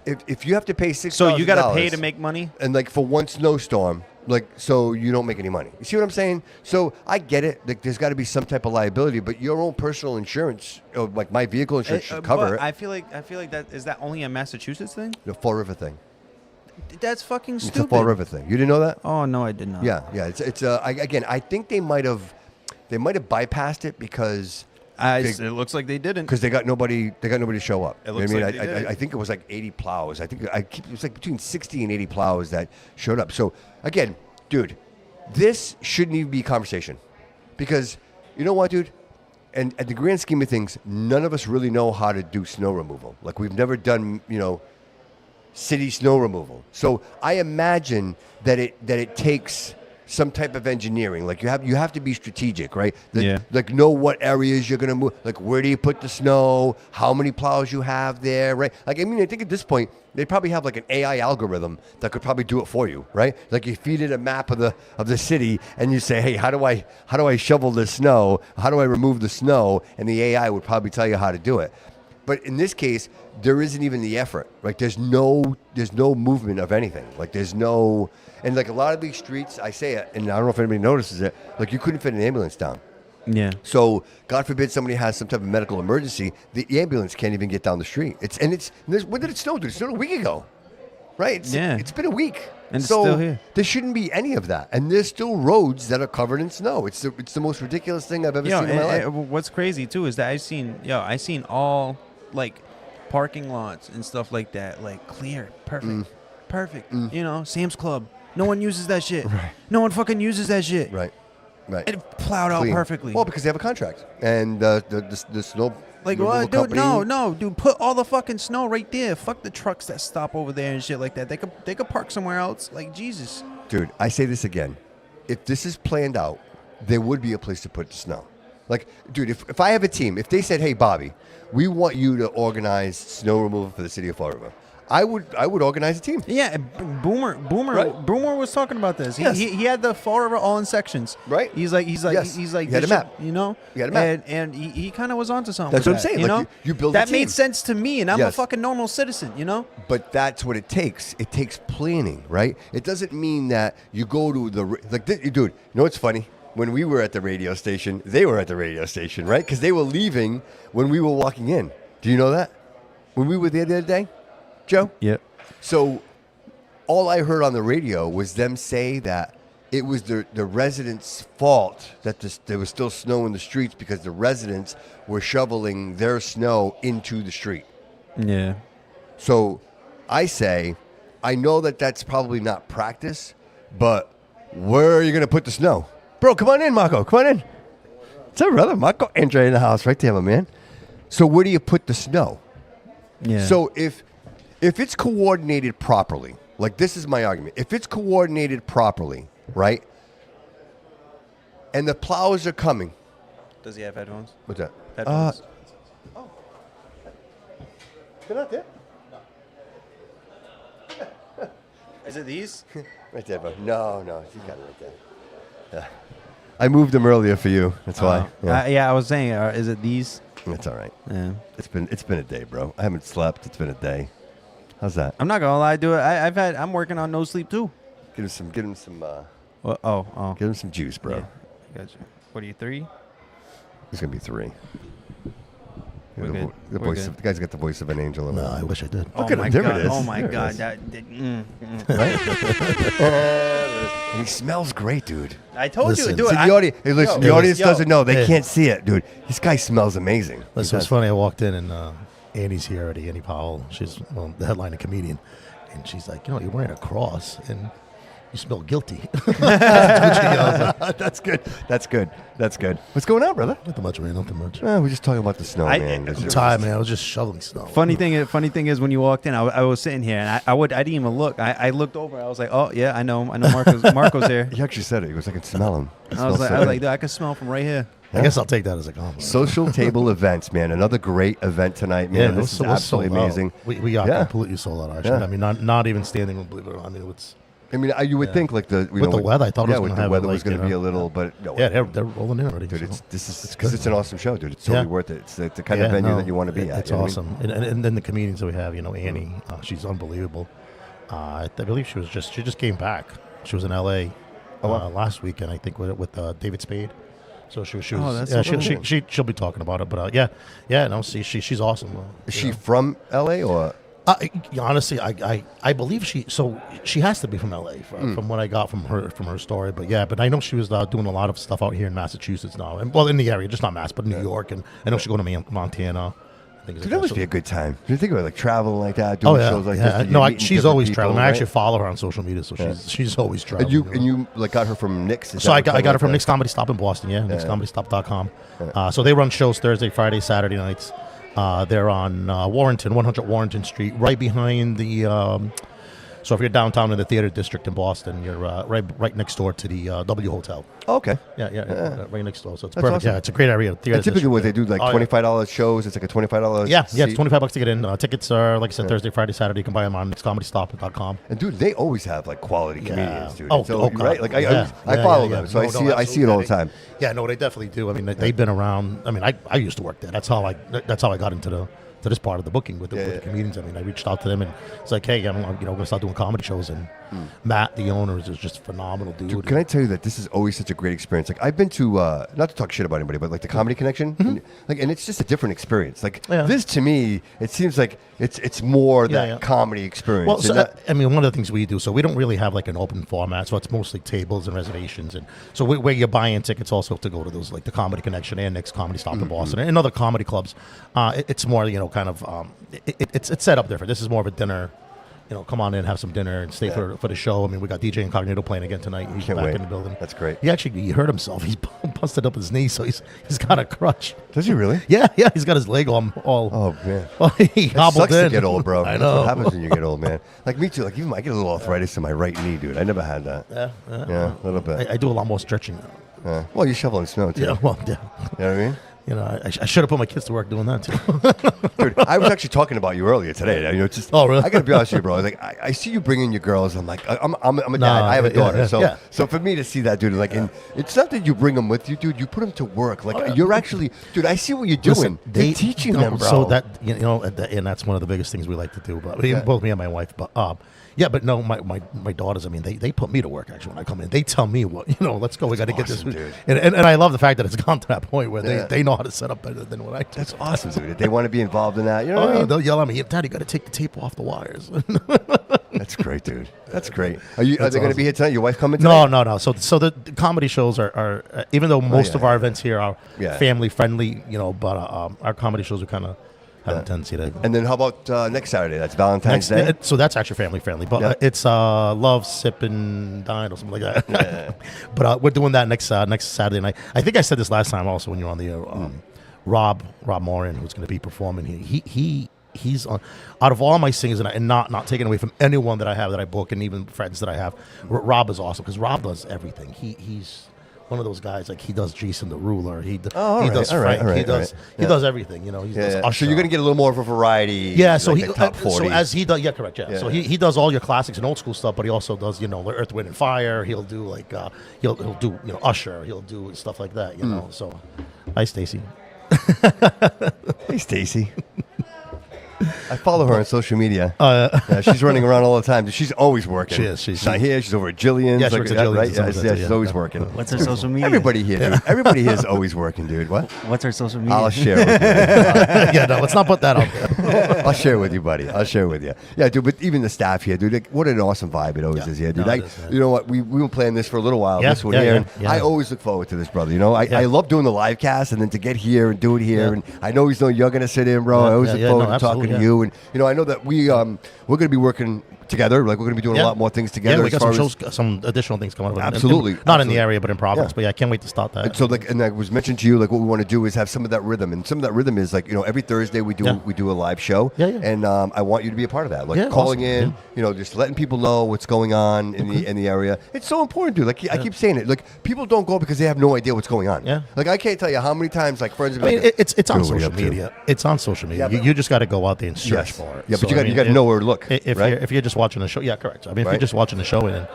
if you have to pay $6,000, so you got to pay to make money, and like for one snowstorm, like so you don't make any money. You see what I'm saying? So I get it. Like there's got to be some type of liability, but your own personal insurance, like my vehicle insurance, should cover it. I feel like that is that only a Massachusetts thing? The Fall River thing. That's fucking stupid. It's a Fall River thing. You didn't know that? Oh no, I did not. Yeah. I think they might have bypassed it because it looks like they didn't, because they got nobody to show up. It looks like I think it was like 80 plows. It was like between 60 and 80 plows that showed up. So again, dude, this shouldn't even be a conversation, because you know what, dude? And at the grand scheme of things, none of us really know how to do snow removal. Like we've never done, city snow removal. So I imagine that it takes some type of engineering. Like you have to be strategic, right? Like know what areas you're gonna move. Like where do you put the snow? How many plows you have there, right? Like I think at this point they probably have like an AI algorithm that could probably do it for you, right? Like you feed it a map of the city and you say, hey, how do I shovel this snow? How do I remove the snow? And the AI would probably tell you how to do it. But in this case, there isn't even the effort. Like there's no movement of anything. Like there's no, and like a lot of these streets, I say it, and I don't know if anybody notices it, like you couldn't fit an ambulance down. Yeah. So God forbid somebody has some type of medical emergency, the ambulance can't even get down the street. When did it snow, dude? It snowed a week ago, right? It's been a week. And it's still here. There shouldn't be any of that. And there's still roads that are covered in snow. It's the most ridiculous thing I've ever seen in my life. What's crazy too is that I seen all like parking lots and stuff like that, like clear, perfect. Sam's Club. No one uses that shit. Right. No one fucking uses that shit. Right. And plowed out perfectly. Well, because they have a contract, and the snow. Like, well, dude, no, dude, put all the fucking snow right there. Fuck the trucks that stop over there and shit like that. They could park somewhere else. Like, Jesus. Dude, I say this again. If this is planned out, there would be a place to put the snow. Like, dude, if I have a team, if they said, hey, Bobby, we want you to organize snow removal for the city of Fall River, I would organize a team. Yeah, Boomer was talking about this. Yes. He had the Fall River all in sections. Right. He's like, He had a map. He had a map. And he kind of was onto something. That's with what I'm that, saying. You Like, know, you build a that team. made sense to me, and I'm a Yes. fucking normal citizen. But that's what it takes. It takes planning, right? It doesn't mean that you go to dude. You know what's funny? When we were at the radio station, they were at the radio station, right? Because they were leaving when we were walking in. Do you know that? When we were there the other day, Joe? Yep. So all I heard on the radio was them say that it was the residents' fault that there was still snow in the streets because the residents were shoveling their snow into the street. Yeah. So I say, I know that that's probably not practice, but where are you going to put the snow? Bro, come on in, Marco. Come on in. What's up, brother? Marco Andrade in the house right there, my man. So where do you put the snow? Yeah. So if it's coordinated properly, like this is my argument. If it's coordinated properly, right, and the plows are coming. Does he have headphones? What's that? Headphones. They're not there. Is it these? Right there, bro. No, you got it right there. Yeah. I moved them earlier for you. That's why. Yeah, I was saying, is it these? It's all right. Yeah. It's been a day, bro. I haven't slept. It's been a day. How's that? I'm not gonna lie, dude. I'm working on no sleep too. Give him some. Well, Give him some juice, bro. Yeah. Gotcha. What are you, 3? He's gonna be 3. We're good. The We're voice. good. The guy's got the voice of an angel. No, I wish I did. Look at him. There it is. Oh my There it god. is. Right? He smells great, dude. I told Listen, you, dude. See, the audience, hey, listen, the audience doesn't know. They Hey. can't see it, dude. This guy smells amazing. Listen, it's funny. I walked in and Annie's here already. Annie Powell. She's the headliner comedian, and she's like, you're wearing a cross and you smell guilty. That's good. That's good. That's good. What's going on, brother? Nothing much, man. Nothing much. We're just talking about the snow, man. I'm tired, man. I was just shoveling snow. Funny thing is, when you walked in, I was sitting here and I didn't even look. I looked over. I was like, oh yeah, I know Marco's here. He actually said it. He goes, I can smell him. I was like, dude, I can smell from right here. I guess I'll take that as a compliment. Social table events, man. Another great event tonight, man. Yeah, This is it was absolutely sold out. amazing. We got Yeah. completely sold out. Actually, Yeah. I mean, not even standing room. Believe it or not. I mean, I mean, you would think like the With the weather, I thought it was with gonna the have, weather like, was going to be a little, but no. Yeah, they're rolling in already. Dude, so. it's because it's an awesome show, dude. It's totally worth it. It's the kind of venue that you want to be at. It's awesome. And then the comedians that we have, Annie, she's unbelievable. I believe she just came back. She was in L.A. Last weekend, I think, with David Spade. So she was. She'll be talking about it. But no, she's awesome. Is she from L.A. or? Honestly, I believe she has to be from L.A. From what I got from her story. But I know she was doing a lot of stuff out here in Massachusetts now, and in the area, just not Mass, but New York, and I know she's going to Montana. Dude, that must be a good time. Do you think about like traveling like that, doing shows like this? No, she's always traveling. I actually follow her on social media, so she's always traveling. And you like got her from Nick's? So I got her from Nick's Comedy Stop in Boston. Nick'sComedyStop.com. So they run shows Thursday, Friday, Saturday nights. They're on 100 Warrenton Street, right behind the. So if you're downtown in the theater district in Boston, you're right next door to the W Hotel. Oh, okay. Yeah, right next door. So it's That's perfect. awesome. Yeah, it's a great area. Theater Typically, what they district. do, like $25 shows. It's like a $25. Yeah, it's $25 to get in. Tickets are, like I said, Thursday, Friday, Saturday. You can buy them on Nick'sComedyStop.com. And dude, they always have like quality comedians, dude. God. Right? Like I follow them, so I see it all the time. Yeah, no, they definitely do. I mean, they've been around. I mean, I used to work there. That's how I got into this part of the booking with the comedians. I mean, I reached out to them and it's like, hey, I'm going to start doing comedy shows. And Matt, the owner, is just phenomenal, dude. Can I tell you that this is always such a great experience? Like I've been to, not to talk shit about anybody, but like the Comedy Connection, and it's just a different experience. Like this to me, it seems like it's more that comedy experience. Well, so, I mean, one of the things we do, so we don't really have like an open format, so it's mostly tables and reservations, and so where you're buying tickets also to go to those like the Comedy Connection and Nick's Comedy Stop in Boston and other comedy clubs. It's more kind of it's set up different. This is more of a dinner. Come on in, have some dinner, and stay for the show. I mean, we got DJ Incognito playing again tonight. He's back in the building. That's great. He hurt himself. He's busted up his knee, so he's got a crutch. Does he really? Yeah. He's got his leg all. Oh man. He hobbled sucks in. To get old, bro. I know. That's what happens when you get old, man. Like me too. Like even I get a little arthritis in my right knee, dude. I never had that. Yeah, a little bit. I do a lot more stretching now. Well, you're shoveling snow too. Yeah. Well, yeah. You know what I mean? I should have put my kids to work doing that too. Dude, I was actually talking about you earlier today. Oh, really? I gotta be honest with you, bro. Like, I see you bringing your girls. I'm like, I'm a dad. I have a daughter. So for me to see that, dude, like, and it's not that you bring them with you, dude. You put them to work. Like, you're actually, dude. I see what you're doing. You're teaching them, bro. So that and that's one of the biggest things we like to do. But both me and my wife. But but no, my daughters. I mean, they put me to work actually when I come in. They tell me what let's go. We got to get this. Dude. And I love the fact that it's gone to that point where they know how to set up better than what I do. That's awesome, dude. If they want to be involved in that, you know what I mean? They'll yell at me, Daddy, got to take the tape off the wires. That's great, dude. That's great. Are they going to be here tonight? Your wife coming tonight? No. So the comedy shows are even though most of our events here are family friendly, but our comedy shows are kind of have a tendency to. And then how about next Saturday? That's Valentine's Day. So that's actually family friendly, but it's Love, Sip, and Dine or something like that. But we're doing that next Saturday night. I think I said this last time also when you were on the air. Rob Morin, who's going to be performing here. He's on, out of all my singers, and not taking away from anyone that I have that I book, and even friends that I have. Rob is awesome because Rob does everything. He's one of those guys, like he does Jason Derulo, he does Frank, he does everything. He does Usher. So you're gonna get a little more of a variety. Yeah, so like he top 40. so as he does, correct. Yeah, so he does all your classics and old school stuff, but he also does Earth, Wind, and Fire. He'll do like he'll do Usher. He'll do stuff like that. So hi, Stacy. Hey, Stacy. I follow her on social media. She's running around all the time. She's always working. She is. She's not here. She's over at Jillian's. Yeah, she works at Jillian's. Right? Yeah, she's always working. What's her social media? Everybody here, dude. Everybody here is always working, dude. What? What's her social media? I'll share with you. No, let's not put that out there. I'll share with you, buddy. I'll share with you. Yeah, dude, but even the staff here, dude, like, what an awesome vibe it always is here, dude. You know what? We were playing this for a little while, this one here, and I always look forward to this, brother. I love doing the live cast, and then to get here and do it here, and I know you're going to sit in, bro. I always look forward to talking to you, and I know that we're going to be working together. Like we're going to be doing a lot more things together. Yeah, we got some shows, some additional things coming up. Absolutely, not in the area, but in Providence. But I can't wait to start that. And so, and I was mentioned to you, like what we want to do is have some of that rhythm, and some of that rhythm is like every Thursday we do a live show. And I want you to be a part of that, like calling in, just letting people know what's going on in the area. It's so important, dude. Like I keep saying it, like people don't go because they have no idea what's going on. Like I can't tell you how many times like friends. It's on social media. It's on social media. You just got to go out there and search for it. Yeah, but you got to know where to look. If you're just just watching the show, yeah, correct. I mean, if Right. you're just watching the show and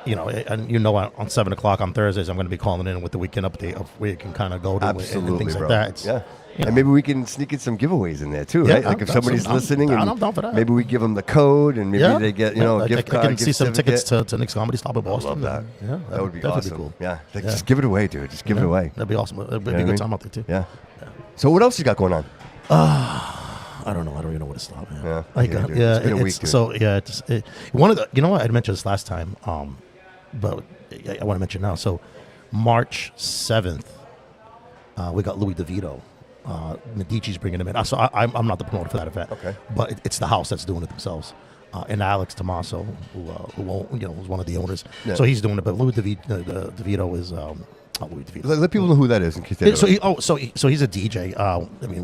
on 7 o'clock on Thursdays, I'm going to be calling in with the weekend update of where you can kind of go to Absolutely, and things bro. like that. It's, Yeah. you know. And maybe we can sneak in some giveaways in there too, Yeah, right? Like if somebody's listening, and I'm down for that. maybe we give them the code, and maybe they get a gift card. I can see gift some tickets certificate. to Nick's Comedy Stop in I Boston. love that. Yeah, That would be definitely awesome. cool. Yeah. Like, Yeah. just give it away, dude. Just give it away. That'd be awesome. It'd be You know a what I good mean? time out there too. Yeah. So what else you got going on? I don't know. I don't even know where to stop. Man. Yeah. Like, Yeah, dude. It's been a week, dude. So yeah, one of the. You know what? I mentioned this last time. But I want to mention now. So March 7th, we got Louis DeVito. Medici's bringing him in. So I'm not the promoter for that event. Okay. But it's the house that's doing it themselves. And Alex Tommaso, who was one of the owners. Yeah. So he's doing it. But Louis DeVito is. Louis DeVito. Let people know who that is in case they don't. So he's a DJ.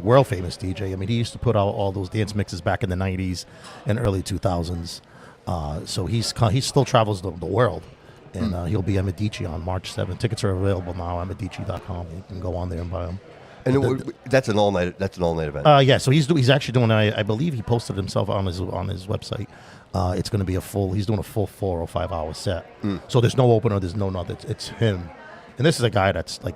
World famous DJ. I mean, he used to put out all those dance mixes back in the '90s and early 2000s. So he still travels the world, and he'll be at Medici on March 7th. Tickets are available now at Medici.com. You can go on there and buy them. And that's an all night. That's an all night event. Yeah. So he's actually doing. I believe he posted himself on his website. It's going to be he's doing a full 4 or 5 hour set. So there's no opener. There's no nothing. It's him. And this is a guy that's like,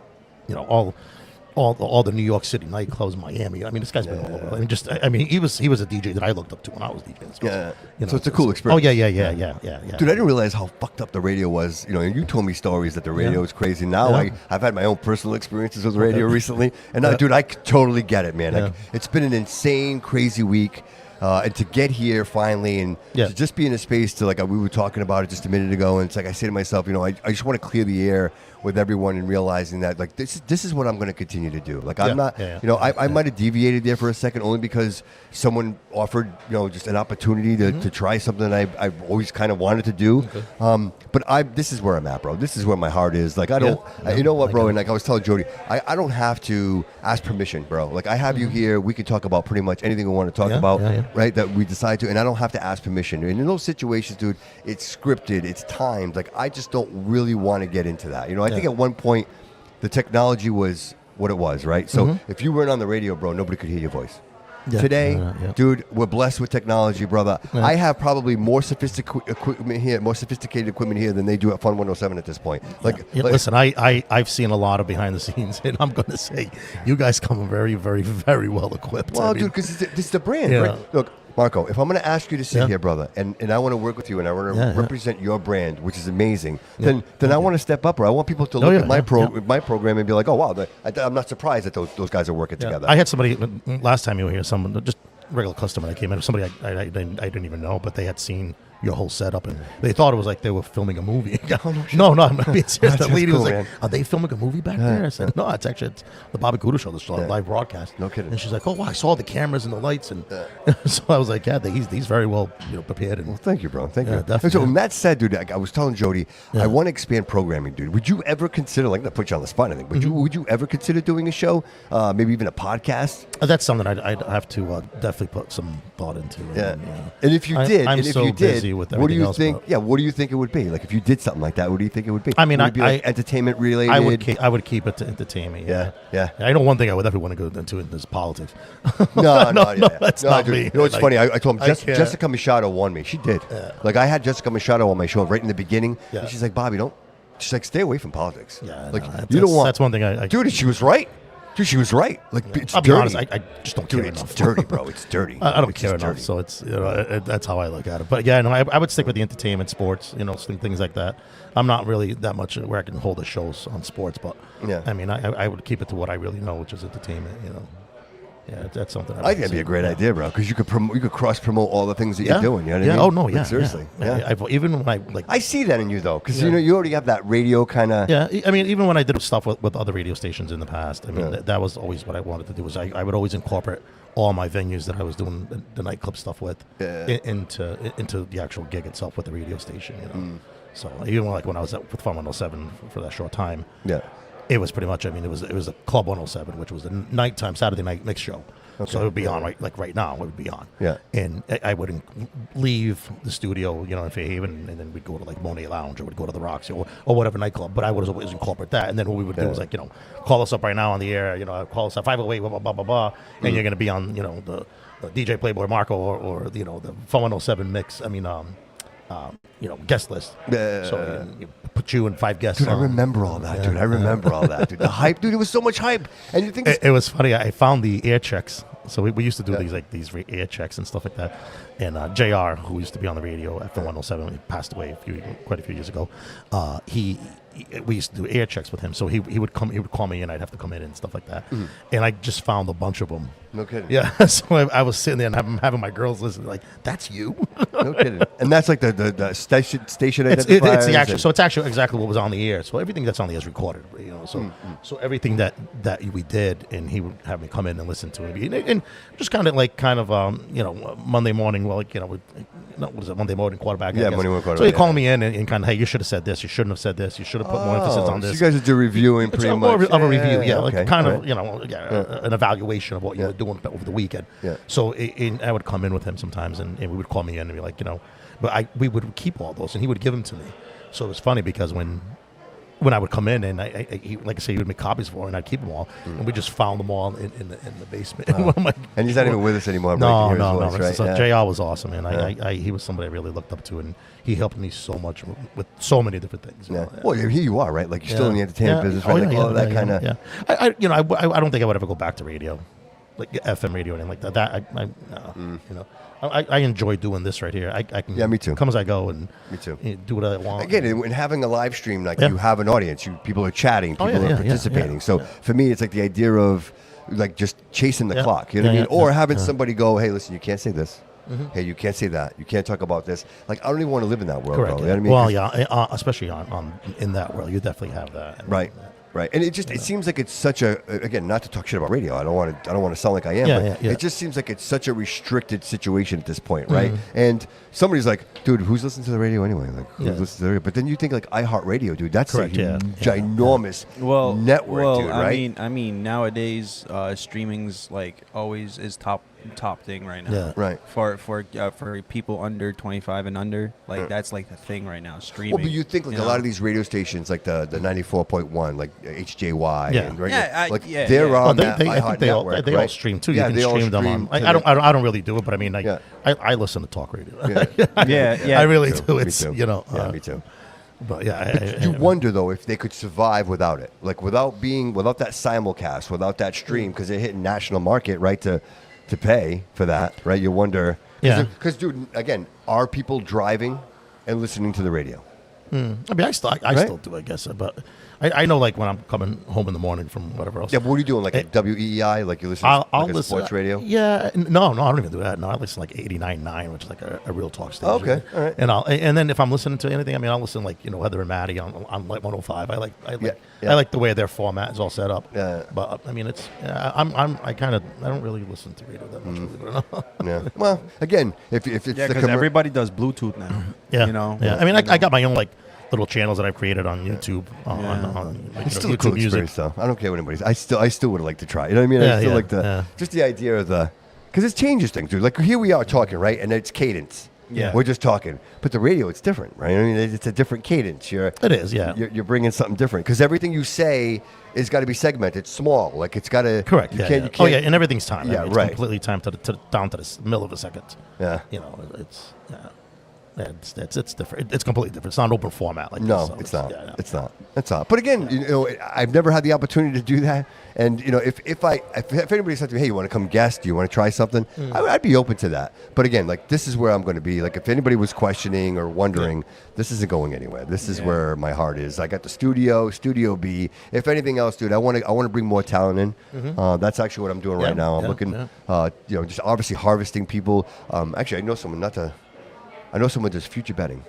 all the New York City nightclubs, Miami. I mean, this guy's been all over. I mean, he was a DJ that I looked up to when I was DJing. Yeah. So it's a cool experience. Oh yeah. Dude, I didn't realize how fucked up the radio was. And you told me stories that the radio is crazy. Now I've had my own personal experiences with the radio recently, and now, dude, I totally get it, man. Like, it's been an insane, crazy week. And to get here finally and to just be in a space to, like, we were talking about it just a minute ago, and it's like I say to myself, I just want to clear the air with everyone and realizing that, like, this is what I'm going to continue to do. Like, I'm not, I might have deviated there for a second only because someone offered, just an opportunity to try something that I've always kind of wanted to do. Okay. But this is where I'm at, bro. This is where my heart is. Like, I don't, you know what, bro? And like I was telling Jody, I don't have to ask permission, bro. Like, I have you here. We can talk about pretty much anything we want to talk about, right? That we decide to, and I don't have to ask permission. And in those situations, dude, it's scripted, it's timed. Like, I just don't really want to get into that. I think at one point, the technology was what it was, right? So if you weren't on the radio, bro, nobody could hear your voice. Yeah. Today, dude, we're blessed with technology, brother. Yeah. I have probably more sophisticated equipment here than they do at Fun 107 at this point. Listen, I've seen a lot of behind the scenes, and I'm going to say you guys come very, very, very well equipped. Well, dude, because this is the brand, right? Look, Marco, if I'm going to ask you to sit here, brother, and I want to work with you and I want to represent your brand, which is amazing, then I want to step up, or I want people to look at my program and be like, oh, wow, I'm not surprised that those guys are working together. I had somebody, last time you were here, someone, just regular customer that came in, somebody I didn't even know, but they had seen your whole setup, and they thought it was like they were filming a movie. No, I'm being serious. The lady was like, man. Are they filming a movie back there? I said, no, it's the Bobby Cooter show, this live broadcast. No kidding. And she's like, oh, wow, I saw the cameras and the lights, and so I was like, he's very well prepared. And, well, thank you, bro. Thank you. Definitely. And so, when that said, dude, I was telling Jody, I want to expand programming, dude. Would you ever consider, like, not put you on the spot, I think, but would you ever consider doing a show, maybe even a podcast? That's something I'd have to definitely put some thought into. And if you did, busy with what do you else, think? Yeah, what do you think it would be? Like, if you did something like that, what do you think it would be? I mean, would it be like entertainment related. I would keep it to entertainment. Yeah. I know one thing I would definitely want to go into is politics. No, that's not dude, me. You know what's funny? I told him Jessica Machado won me. She did. Like, I had Jessica Machado on my show right in the beginning, and she's like, Bobby, don't. She's like, stay away from politics. Yeah, like, you don't want. That's one thing I dude, she was right. Dude, she was right. Like, it's I'll dirty. be honest, I just don't care enough. It's dirty, bro. It's dirty. I don't care enough, so it's that's how I look at it. But yeah, no, I would stick with the entertainment, sports, things like that. I'm not really that much where I can hold the shows on sports, but I mean, I would keep it to what I really know, which is entertainment. Yeah, that's something. I think that'd be a great idea, bro, because you could cross promote all the things that you're doing. You know what I mean? Oh no, yeah. Seriously. Yeah. Even when I see that in you though, because you already have that radio kind of. Yeah, I mean, even when I did stuff with other radio stations in the past, I mean, that was always what I wanted to do. Was I would always incorporate all my venues that I was doing the nightclub stuff with into the actual gig itself with the radio station. So even when I was with Fun 107 for that short time, it was pretty much. I mean, it was a Club 107, which was the nighttime Saturday night mix show. Okay. So it would be on right now. It would be on. Yeah. And I would leave the studio, in Fairhaven, and then we'd go to like Monet Lounge, or we'd go to the Roxy, or whatever nightclub. But I would always incorporate that. And then what we would do was call us up right now on the air. Call us at 508, blah blah blah blah blah, and you're going to be on the DJ Playboy Marco or the 107 mix. Guest list. So you put you and 5 guests. Dude, I remember all that, dude. I remember all that, dude. The hype, dude. It was so much hype, and you think it was funny. I found the air checks. So we used to do these air checks and stuff like that. And JR, who used to be on the radio after 107, he passed away quite a few years ago. We used to do air checks with him. So he would call me and I'd have to come in and stuff like that. Mm-hmm. And I just found a bunch of them. No kidding. Yeah. So I was sitting there and having my girls listen, like, that's you. No kidding. And that's like the station identifiers. It's actually exactly what was on the air. So everything that's on the air is recorded. So everything that we did, and he would have me come in and listen to it, and just kind of Monday morning. Well, what is it? Monday morning quarterback. Yeah, Monday morning quarterback. So he called me in and kind of, hey, you should have said this. You shouldn't have said this. You should have put more emphasis on this. So you guys do reviewing pretty much. More of a review, Okay. an evaluation of what you were doing over the weekend. Yeah. So I would come in with him sometimes, and we would call me in and be like, but we would keep all those, and he would give them to me. So it was funny because when I would come in and he, like I say, he would make copies for, and I'd keep them all, and we just found them all in the basement. And he's not even with us anymore. No. Right? So JR was awesome, and he was somebody I really looked up to, and he helped me so much with so many different things. Yeah. Well, here you are, right? Like you're still in the entertainment business, right? All that kind of. Yeah. I don't think I would ever go back to radio, like FM radio and anything like that. I enjoy doing this right here. I can me too. Come as I go and me too. Do what I want. Again, and having a live stream, like you have an audience, people are chatting, people are participating. Yeah. So for me, it's like the idea of like just chasing the clock. You know what I mean? Or having somebody go, hey, listen, you can't say this. Mm-hmm. Hey, you can't say that. You can't talk about this. Like, I don't even want to live in that world, Correct, bro. yeah. You know what I mean? Well, yeah, especially in that world, you definitely have that. Right. Right, and it seems like it's such a, again, not to talk shit about radio. I don't want to sound like I am, but it just seems like it's such a restricted situation at this point, right? Mm-hmm. And somebody's like, dude, who's listening to the radio anyway? Like, who's listening to the radio? But then you think like iHeartRadio, dude, that's a ginormous network, dude, right? I mean, nowadays streaming's like always is top thing right now. Yeah. Right. For people under 25 and under, like that's like the thing right now. Streaming. Well, but you think like a lot of these radio stations, like the 94.1, like HJY, they're on that iHeart network, they all stream too. You can stream them on. I don't really do it, but I mean, I listen to talk radio. I really do. It's me too. But you wonder though if they could survive without it, like without that simulcast, without that stream, because they're hitting national market, right? To pay for that, right? You wonder, because dude, again, are people driving and listening to the radio? I mean, I still do, I guess, but I know, like when I'm coming home in the morning from whatever else. Yeah, but what are you doing? Like at WEEI, like you listen to I'll like listen, sports radio? Yeah, no, I don't even do that. No, I listen to like 89.9, which is like a real talk station. Oh, okay, all right. And then if I'm listening to anything, I mean, I'll listen like Heather and Maddie on like 105. I like the way their format is all set up. Yeah. But I mean, it's I don't really listen to radio that much. Believe it or not. Yeah. Well, again, if it's because everybody does Bluetooth now. Yeah. I mean, I got my own like little channels that I've created on YouTube. It's still a YouTube cool Music. experience, though. I don't care what anybody. I still would like to try. You know what I mean? I still like just the idea of because it changes things, dude. Like here we are talking, right, and it's cadence. Yeah, we're just talking, but the radio, it's different, right? I mean, it's a different cadence. It is, yeah. You're bringing something different because everything you say is got to be segmented, small. Like it's got to. Correct. You can't. Oh yeah, and everything's timed. Yeah, it's right. Completely timed down to the millisecond. Yeah. It's. It's different. It's completely different. It's not an open format like no, this. So it's not. Yeah, no. It's not. It's not. But again, I've never had the opportunity to do that. And if anybody said to me, hey, you want to come guest? Do you want to try something? I'd be open to that. But again, like this is where I'm going to be. Like if anybody was questioning or wondering, this isn't going anywhere. This is where my heart is. I got the Studio B. If anything else, dude, I want to bring more talent in. Mm-hmm. That's actually what I'm doing right now. I'm looking, just obviously harvesting people. Actually, I know someone does future betting.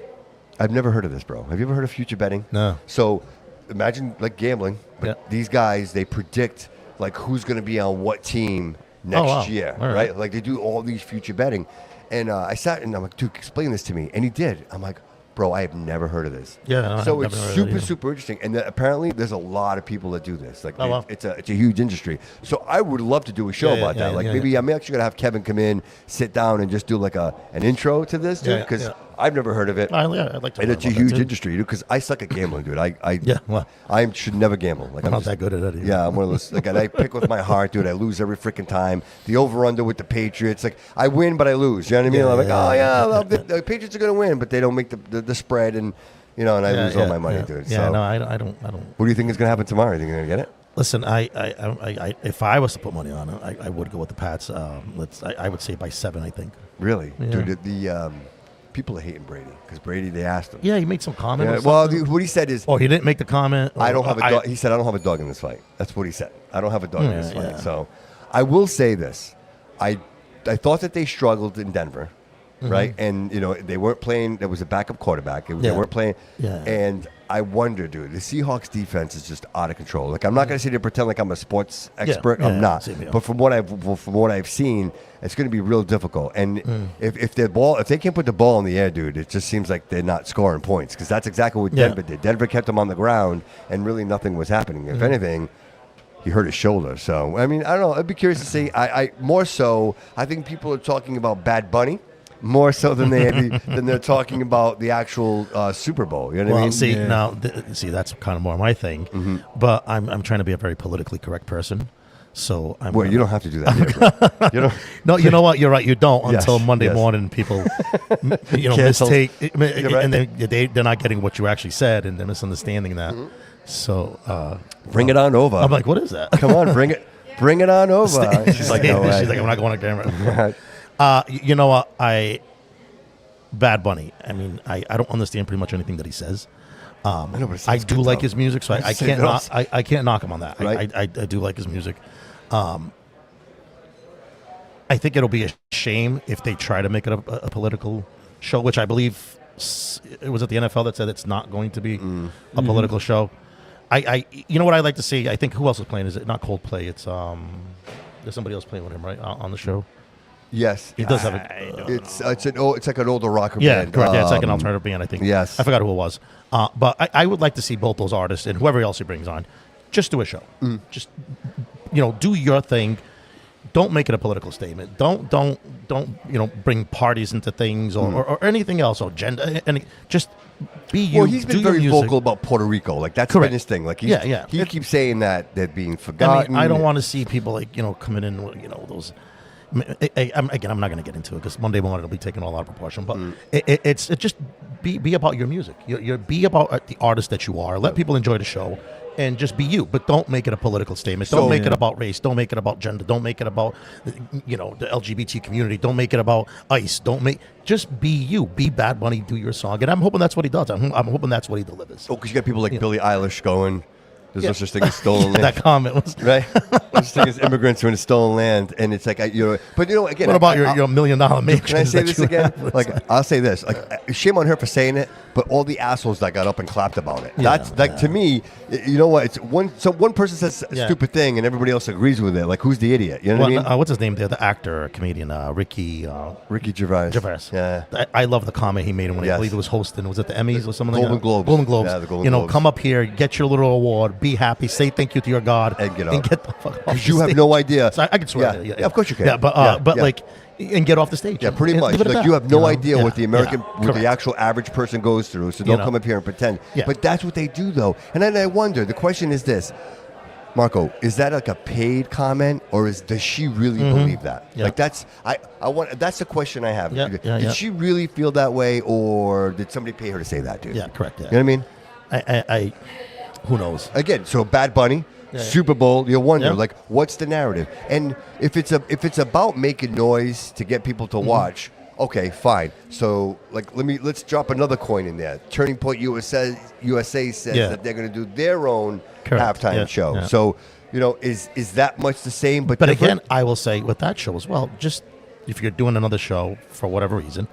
I've never heard of this, bro. Have you ever heard of future betting? No. So imagine like gambling, but these guys, they predict like who's going to be on what team next year, right? Like they do all these future betting. And I sat and I'm like, dude, explain this to me. And he did. I'm like, bro, I have never heard of this. Yeah. No, so it's super interesting. And apparently there's a lot of people that do this. Like it's a huge industry. So I would love to do a show about that. Maybe I'm actually going to have Kevin come in, sit down and just do like an intro to this, dude. Because I've never heard of it. I'd like to. And learn it's a about that huge too. industry, because I suck at gambling, dude. Well, I should never gamble. Like I'm not just- that good at it either. Yeah, I'm one of those. Like, and I pick with my heart, dude. I lose every freaking time. The over/under with the Patriots. Like, I win, but I lose. You know what I mean? I'm like, oh yeah, well, the Patriots are gonna win, but they don't make the spread, and and I lose all my money, dude. Yeah, So, no, I don't. what do you think is gonna happen tomorrow? You think you're gonna get it? Listen, I if I was to put money on it, I would go with the Pats. I would say by 7. I think. Really, Yeah. dude? The people are hating Brady because Brady. They asked him. Yeah, he made some comment. Yeah, or well, something. what he said is, Oh, he didn't make the comment. I don't have a I- dog. He said, I don't have a dog in this fight. That's what he said. I don't have a dog in this Yeah, fight. yeah. So I will say this. I thought that they struggled in Denver, right? And, they weren't playing. There was a backup quarterback. They Yeah. weren't playing. Yeah. And I wonder, dude, the Seahawks defense is just out of control. Like, I'm not going to sit here and pretend like I'm a sports expert. Yeah, I'm not. same here. But from what I've seen, it's going to be real difficult. And if they can't put the ball in the air, dude, it just seems like they're not scoring points, because that's exactly what Yeah. Denver did. Denver kept them on the ground, and really nothing was happening. If anything, he hurt his shoulder. So, I mean, I don't know. I'd be curious to see. I more so, I think people are talking about Bad Bunny more so than than they're talking about the actual Super Bowl. You know what I Well, mean? see now, that's kind of more my thing. But I'm trying to be a very politically correct person. So I'm. Well, you don't have to do that here, bro. You don't. No, you know what? You're right. You don't Yes, until Monday yes. morning. People, Cancel. mistake, You're right. and they're not getting what you actually said, and they're misunderstanding that. So Bring it on over. I'm like, what is that? Come on, bring it on over. She's like, no way. She's like, I'm not going on camera. You know what? Bad Bunny. I mean, I don't understand pretty much anything that he says. know, but it I sounds do good, like though. his music, so I Say can't those. I can't knock him on that. Right. I do like his music. I think it'll be a shame if they try to make it a political show, which I believe it was at the NFL that said it's not going to be a political show. You know what I'd like to see? I think who else is playing? Is it not Coldplay? It's there's somebody else playing with him, right, on the show. Yes, He does have It's like an older rocker Yeah, band. correct. Yeah, it's like an alternative band, I think. yes. I forgot who it was. But I would like to see both those artists and whoever else he brings on just do a show. Just, do your thing. Don't make it a political statement. Don't bring parties into things or anything else or gender. Just be you. Well, he's been do your very music. vocal about Puerto Rico. Like, that's Correct. been his thing. Like, Yeah. He keeps saying that they're being I forgotten. mean, I don't want to see people coming in with those. Again, I'm not going to get into it because Monday morning it'll be taken all out of proportion. But it's just be about your music. Be about the artist that you are. Let people enjoy the show, and just be you. But don't make it a political statement. Don't make it about race. Don't make it about gender. Don't make it about the LGBT community. Don't make it about ICE. Just be you. Be Bad Bunny. Do your song, and I'm hoping that's what he does. I'm hoping that's what he delivers. Oh, because you got people like Billie Eilish going, there's no such thing as stolen land. That comment was. Right? There's such thing as immigrants who are in stolen land. And it's like, but again. What about your $1 million mansion? Can I say that this you again? have? Like, I'll say this. Like, shame on her for saying it, but all the assholes that got up and clapped about it. Yeah, That's like, to me, you know what? It's one person says a Yeah. stupid thing and everybody else agrees with it. Like, who's the idiot? You know what I mean? What's his name there? The actor, comedian, Ricky Ricky Gervais. Gervais. Yeah. I love the comment he made when Yes. I believe it was hosting. Was it the Emmys or something like Golden that? Globes. Golden Globes. Yeah, the Golden Globes. Come up here, get your little award, be happy, say thank you to your God, And get and out. get the fuck off. Because the you have stage. no idea. So I can swear. Yeah, of course you can. Yeah, but Yeah. and get off the stage. Yeah, pretty And much. leave it at Like, that, you have no idea Yeah, what the American, yeah, what the correct. actual average person goes through. So don't come up here and pretend. Yeah. But that's what they do, though. And then I wonder. The question is this, Marco: is that like a paid comment, or does she really believe that? Yeah. Like, that's That's the question I have. Yeah, Did she really feel that way, or did somebody pay her to say that, dude? Yeah, correct. Yeah. You know what I mean? I who knows? Again, so Bad Bunny, Yeah. Super Bowl, you wonder, Yeah. like, what's the narrative? And if it's about making noise to get people to Mm-hmm. watch, okay, fine. So, like, let's drop another coin in there. Turning Point USA says Yeah. that they're going to do their own Correct. halftime Yeah, show. yeah. So, is that much the same? But But different? again, I will say with that show as well, just if you're doing another show for whatever reason,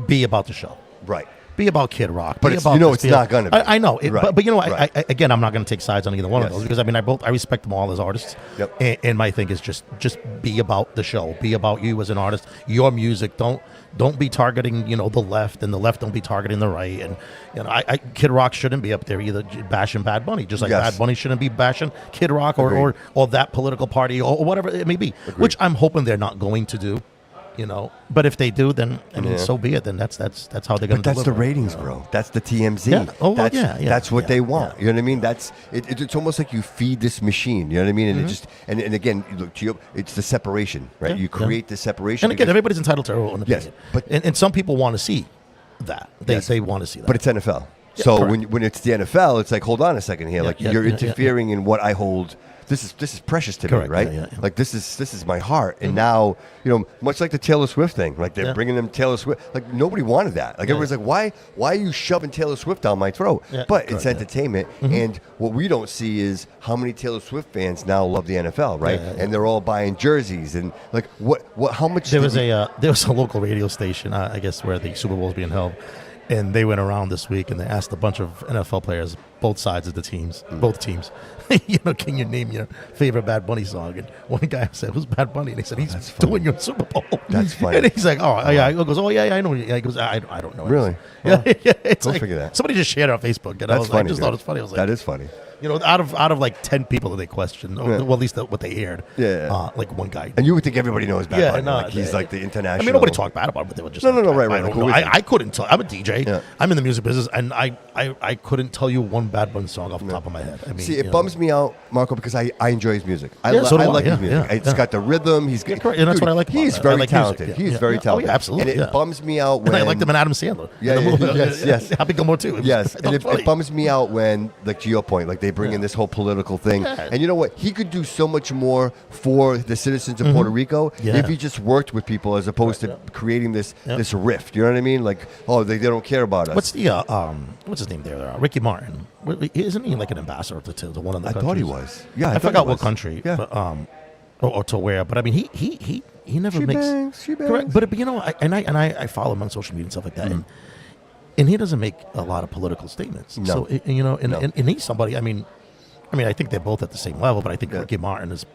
be about the show. right. Be about Kid Rock. But Be it's- about you know this, it's not gonna be. I know, Right. but you know, Right. again, I'm not going to take sides on either one of Yes. those because I respect them all as artists. Yep. And my thing is just be about the show. Be about you as an artist. Your music. Don't be targeting the left, and the left don't be targeting the right. And Kid Rock shouldn't be up there either bashing Bad Bunny, just like Yes. Bad Bunny shouldn't be bashing Kid Rock or that political party or whatever it may be. Which I'm hoping they're not going to do. You know, but if they do, then I mean, so be it. Then that's how they're going to. But that's deliver, the ratings, you know? bro. That's the TMZ. Yeah. Oh, that's, that's what they want. Yeah. You know what I mean? That's it's almost like you feed this machine. You know what I mean? And it just and again, look, it's the separation, right? You create the separation. And again, everybody's entitled to their own opinion. Yes, but and some people want to see that. They want to see that. But it's NFL. Yeah, so correct. when it's the NFL, it's like, hold on a second here. Like you're interfering in what I hold. This is precious to me, right? Yeah. Like this is my heart. And now, much like the Taylor Swift thing, like they're bringing them Taylor Swift. Like nobody wanted that. Like everybody's like, why are you shoving Taylor Swift down my throat? Yeah, but it's entertainment. And what we don't see is how many Taylor Swift fans now love the NFL, right? And they're all buying jerseys and like what how much there was a local radio station, I guess, where the Super Bowl is being held. And they went around this week and they asked a bunch of NFL players, both sides of the teams, both teams, can you name your favorite Bad Bunny song? And one guy said, "Who's Bad Bunny?" And they said, "He's doing your Super Bowl." That's funny. And he's like, "Oh yeah." He goes, "Oh yeah, I know." He goes, "I don't know." Really? Yeah, it's Go like figure that. somebody just shared it on Facebook. And I Funny, just thought it was funny. I was like, that is funny. out of like 10 people that they questioned, or well, at least what they heard, like one guy. And you would think everybody knows Bad Bunny. no, Like he's like the international. I mean, nobody talked bad about him, but they were just No, like, right. I don't Like, know. who is I couldn't tell. I'm a DJ. Yeah. I'm in the music business, and I couldn't tell you one Bad Bunny song off the top of my head. I mean, See, it bums me out, Marco, because I enjoy his music. I So do I. like his Yeah, music. yeah, It's got the rhythm. He's correct. And that's what I like about He's it. I very like talented. music. He's Yeah. very Oh, yeah, talented. absolutely, And it yeah. bums me out when I liked him in Adam Sandler. Yes. Happy Gilmore too. Yes, I and thought it funny. bums me out when, like to your point, like they bring in this whole political thing. Yeah. And you know what? He could do so much more for the citizens of Puerto Rico if he just worked with people as opposed to creating this rift. You know what I mean? Like, oh, they don't care about us. What's the what's his name there? Ricky Martin. Isn't he like an ambassador to one of the I countries? thought he was. Yeah, I forgot what country. Yeah. But, or to where. But I mean, he never She makes bangs, she correct. bangs. But I follow him on social media and stuff like that, and he doesn't make a lot of political statements. No. So and he's somebody. I mean, I think they're both at the same level, but I think Ricky Martin is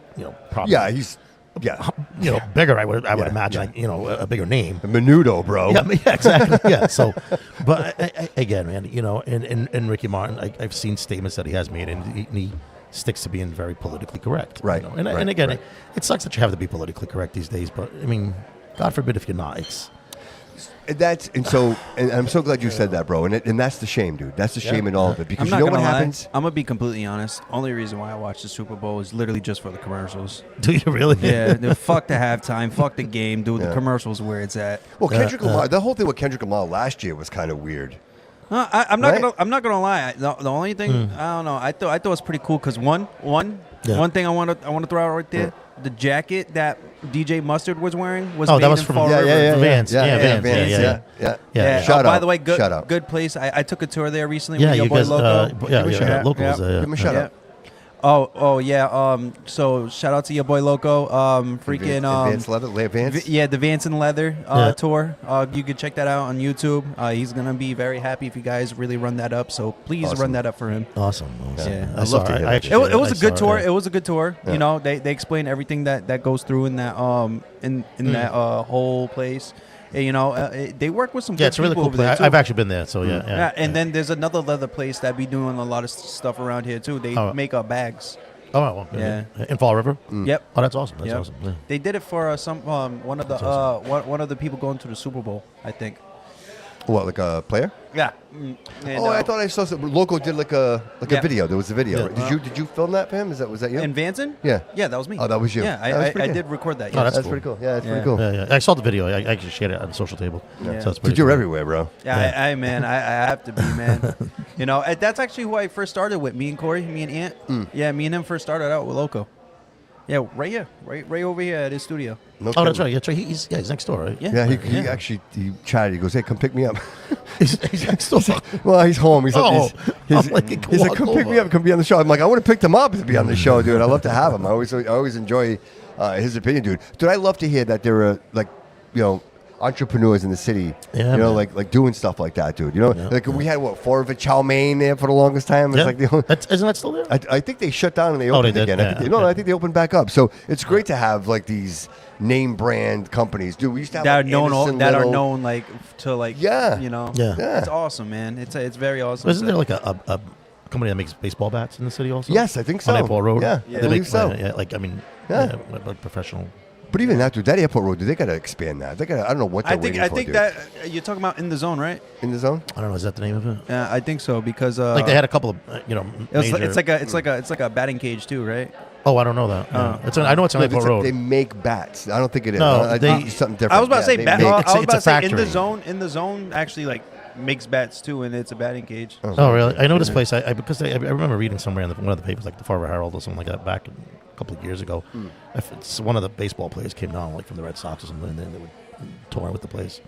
probably he's bigger. I would imagine a bigger name. Menudo, bro. Yeah, exactly. Yeah. So, but again, man, and Ricky Martin, I've seen statements that he has made, and he sticks to being very politically correct. Right. And again, it sucks that you have to be politically correct these days, but I mean, God forbid if you're not. And I'm so glad you said that, bro. And that's the shame, dude. That's the shame in all of it, because I'm you not know what gonna lie. happens. I'm gonna be completely honest. Only reason why I watch the Super Bowl is literally just for the commercials. Do you really? Yeah, fuck the halftime, fuck the game, dude. The commercials where it's at. Well, Kendrick Lamar, the whole thing with Kendrick Lamar last year was kind of weird. I'm not Right? gonna. I'm not gonna lie. The only thing I don't know. I thought it was pretty cool because one thing I want to throw out right there. The jacket that DJ Mustard was wearing was made that was in from Fall River. Vans. Yeah. Shout By out. the way, Shout out. good place. I took a tour there recently Yeah, with your you boy guys. Loco. Locals. Give him a shout out. Oh yeah. So shout out to your boy Loco. Freaking Advanced leather, Advanced. the Vance and Leather tour. You can check that out on YouTube. He's gonna be very happy if you guys really run that up. So please Awesome. run that up for him. Awesome. Yeah. I love to hear that. It was a good tour. Yeah. It was a good tour. Yeah. You know, they explain everything that goes through in that in that whole place. They work with some good Yeah, it's a really people cool over there place. too. I've actually been there, so yeah. Yeah, and then there's another leather place that be doing a lot of stuff around here too. They make bags. Oh, well, Yeah. In Fall River. Yep. Oh, that's awesome. That's Yep. awesome. Yeah. They did it for some one of the one of the people going to the Super Bowl, I think. What, like a player? Yeah. And, I thought I saw some. Loco did like a Yeah. video. There was a video. Yeah. Did you film that for him? Was that you? And Vanson? Yeah. Yeah, that was me. Oh, that was you. Yeah, That was I pretty good. did record that. Oh, Yeah. that's That's cool. pretty cool. Yeah, that's Yeah. pretty cool. Yeah. I saw the video. I actually shared it on the social table. Yeah. So it's pretty Dude, you're cool. everywhere, bro. Yeah, man, I have to be, man. That's actually who I first started with. Me and Corey, me and Ant. Yeah, me and him first started out with Loco. Yeah, right here, right over here at his studio. No Oh, that's kidding. right. That's right. He's next door, right? Yeah, Yeah, he actually chatted. He goes, "Hey, come pick me up." He's next door. Well, he's home. He's Oh, he's I'm like, go like, walk "Come pick me over." up. Come be on the show." I'm like, "I would have picked him up to be on the show, dude. I love to have him. I always enjoy his opinion, dude. Dude, I love to hear that there are entrepreneurs in the city, Yeah, man. like doing stuff like that, dude. Like we had four of a chow mein there for the longest time. It's Yeah. like the Isn't that still there? I think they shut down and they Oh, opened they did? again. Yeah. I think they opened back up. So it's great to have like these name brand companies, dude. We used to have that like, Anderson are Little. known like to like Yeah. Yeah. Yeah. It's awesome, man. It's very awesome. Isn't there like a company that makes baseball bats in the city also? Yes, I think so. On April Road. Yeah, They I believe make, so. like Yeah. like professional But even that, dude, that airport road, dude, they got to expand that. They got. I don't know what they're waiting for, think dude. that you're talking about in the zone, right? In the zone. I don't know. Is that the name of it? Yeah, I think so because Like they had a couple of it's like a batting cage too, right? Oh, I don't know that. Yeah. I know it's on No, Airport Road. they make bats. I don't think it is. No, I they- think it's something different. I was about to say they bat. make- I was it's about a to say factory. in the zone actually like makes bats too, and it's a batting cage. Oh, really? I know this place. Because I remember reading somewhere in one of the papers, like the Farver Herald or something like that, back a couple of years ago. If it's one of the baseball players came down, like from the Red Sox or something, and then they would tour with the place.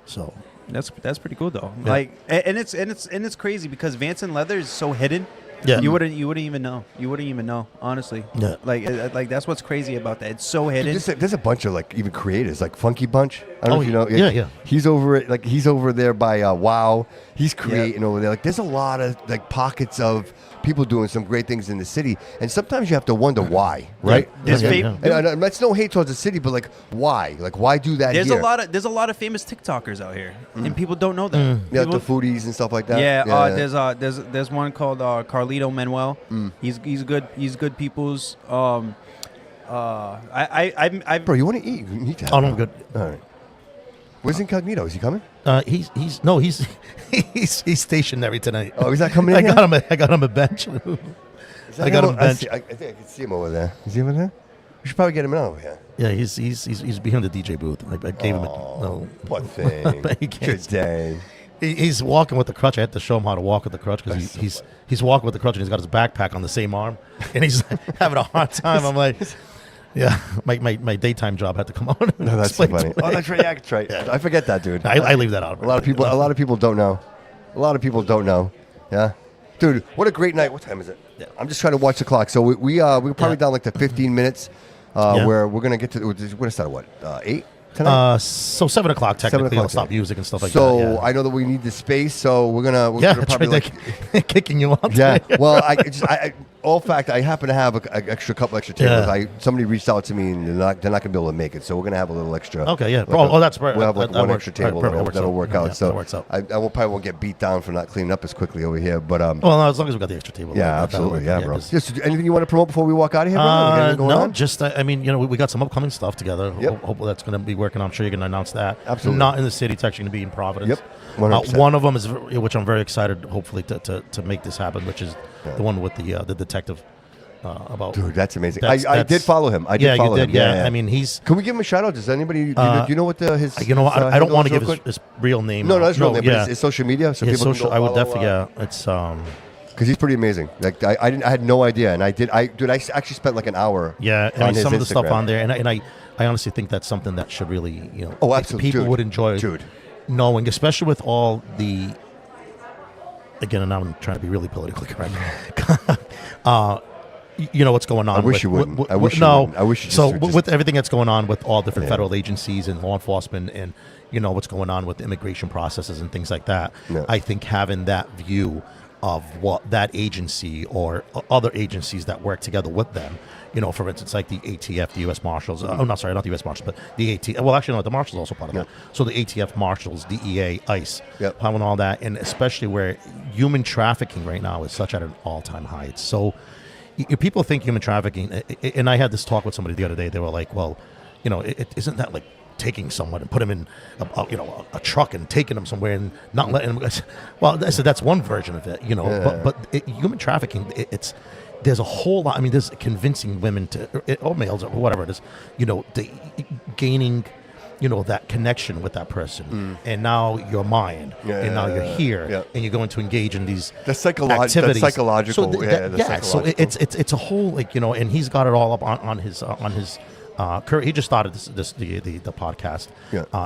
So That's pretty cool though. Yeah. Like and it's crazy because Vance and Leather is so hidden. Yeah. You wouldn't even know. You wouldn't even know, honestly. Yeah. Like that's what's crazy about that. It's so hidden. There's a bunch of like even creators like Funky Bunch. I don't know if you know. yeah. He's over it. Like he's over there by Wow. He's creating over there. Like there's a lot of like pockets of people doing some great things in the city, and sometimes you have to wonder why, right? There's And that's no hate towards the city, but like why? Like why do that? There's here? a lot of famous TikTokers out here, and people don't know that. Yeah, People- the foodies and stuff like that. There's one called Carlito Manuel. He's good. He's good people's. Bro, you want to eat? You need to have Oh, no, one. I'm good. All right. Where's Incognito? Is he coming? He's stationary tonight. Oh, he's not coming in I here? got him a bench. Is that I got him? him bench. I think I can see him over there. Is he over there? We should probably get him in over here. Yeah, he's behind the DJ booth. I gave him a no. Poor thing. But he can't. Good day. He's walking with the crutch. I had to show him how to walk with the crutch because That's so he's walking with the crutch and he's got his backpack on the same arm and he's having a hard time. I'm like, yeah, my daytime job had to come on. No, that's so funny. Oh, that's right. Yeah, that's right. I forget that, dude. I leave that out. A lot of people don't know. A lot of people don't know. Yeah, dude. What a great night. What time is it? Yeah. I'm just trying to watch the clock. So we're probably down like to 15 minutes. Yeah. Where we're gonna get to. We're gonna start at what? 8 tonight. So 7 o'clock technically. 7 o'clock I'll stop tonight. music and stuff like So that. Yeah. I know that we need the space. So we're gonna That's probably right. like. They're kicking you out. Yeah. today. Well, all fact, I happen to have a couple extra tables. Yeah. Somebody reached out to me, and they're not gonna be able to make it. So we're gonna have a little extra. Okay, yeah. like That's right. We'll have like That one works. extra table. Right, perfect. That'll work out. Yeah, so that works out. I probably won't get beat down for not cleaning up as quickly over here. But Well, no, as long as we got the extra table. yeah, that'll absolutely, work. yeah, bro. 'cause- Just anything you want to promote before we walk out of here, bro? Like, anything going no, on? just I mean, we got some upcoming stuff together. Yep. Hopefully that's going to be working. I'm sure you're going to announce that. Absolutely. Not in the city. It's actually going to be in Providence. Yep. 100%. One of them is, which I'm very excited, hopefully, to make this happen, which is the one with the detective about. Dude, that's amazing. That's- I did follow him. I did Yeah, follow you him. did. Yeah. I mean, he's. Can we give him a shout out? Does anybody? Do you know what his? You know what? I don't handle want to is give real his quick? real name. No, out. no, his real name. Yeah. But his social media, so His people social. can I go would follow, definitely. Yeah. It's because he's pretty amazing. Like I had no idea, and I actually spent like an hour. Yeah, I on mean, his some of the stuff Instagram. on there, and I honestly think that's something that should really, Oh, absolutely. people Dude. would enjoy Dude. knowing, especially with all the. Again, and now I'm trying to be really politically correct. You know what's going on. I wish with, you wouldn't. with- I wish you no. wouldn't. I wish you just so would just- with everything that's going on with all different Yeah. federal agencies and law enforcement, and what's going on with immigration processes and things like that, Yeah. I think having that view of what that agency or other agencies that work together with them, for instance, like the ATF, the U.S. Marshals. Oh, no, sorry, not the U.S. Marshals, but the ATF. Well, actually, no, the Marshals are also part of that. So the ATF, Marshals, DEA, ICE, Yep. having all that, and especially where human trafficking right now is such at an all-time high. It's so people think human trafficking, and I had this talk with somebody the other day. They were like, "Well, isn't that like taking someone and put him in a truck and taking them somewhere and not letting them?" Well, I said that's one version of it, But human trafficking, there's a whole lot. I mean, there's convincing women or males or whatever it is, gaining. That connection with that person, and now you're mine, and now you're here, and you're going to engage in these activities. That's psychological. So so it's a whole and he's got it all up on his he just started the podcast,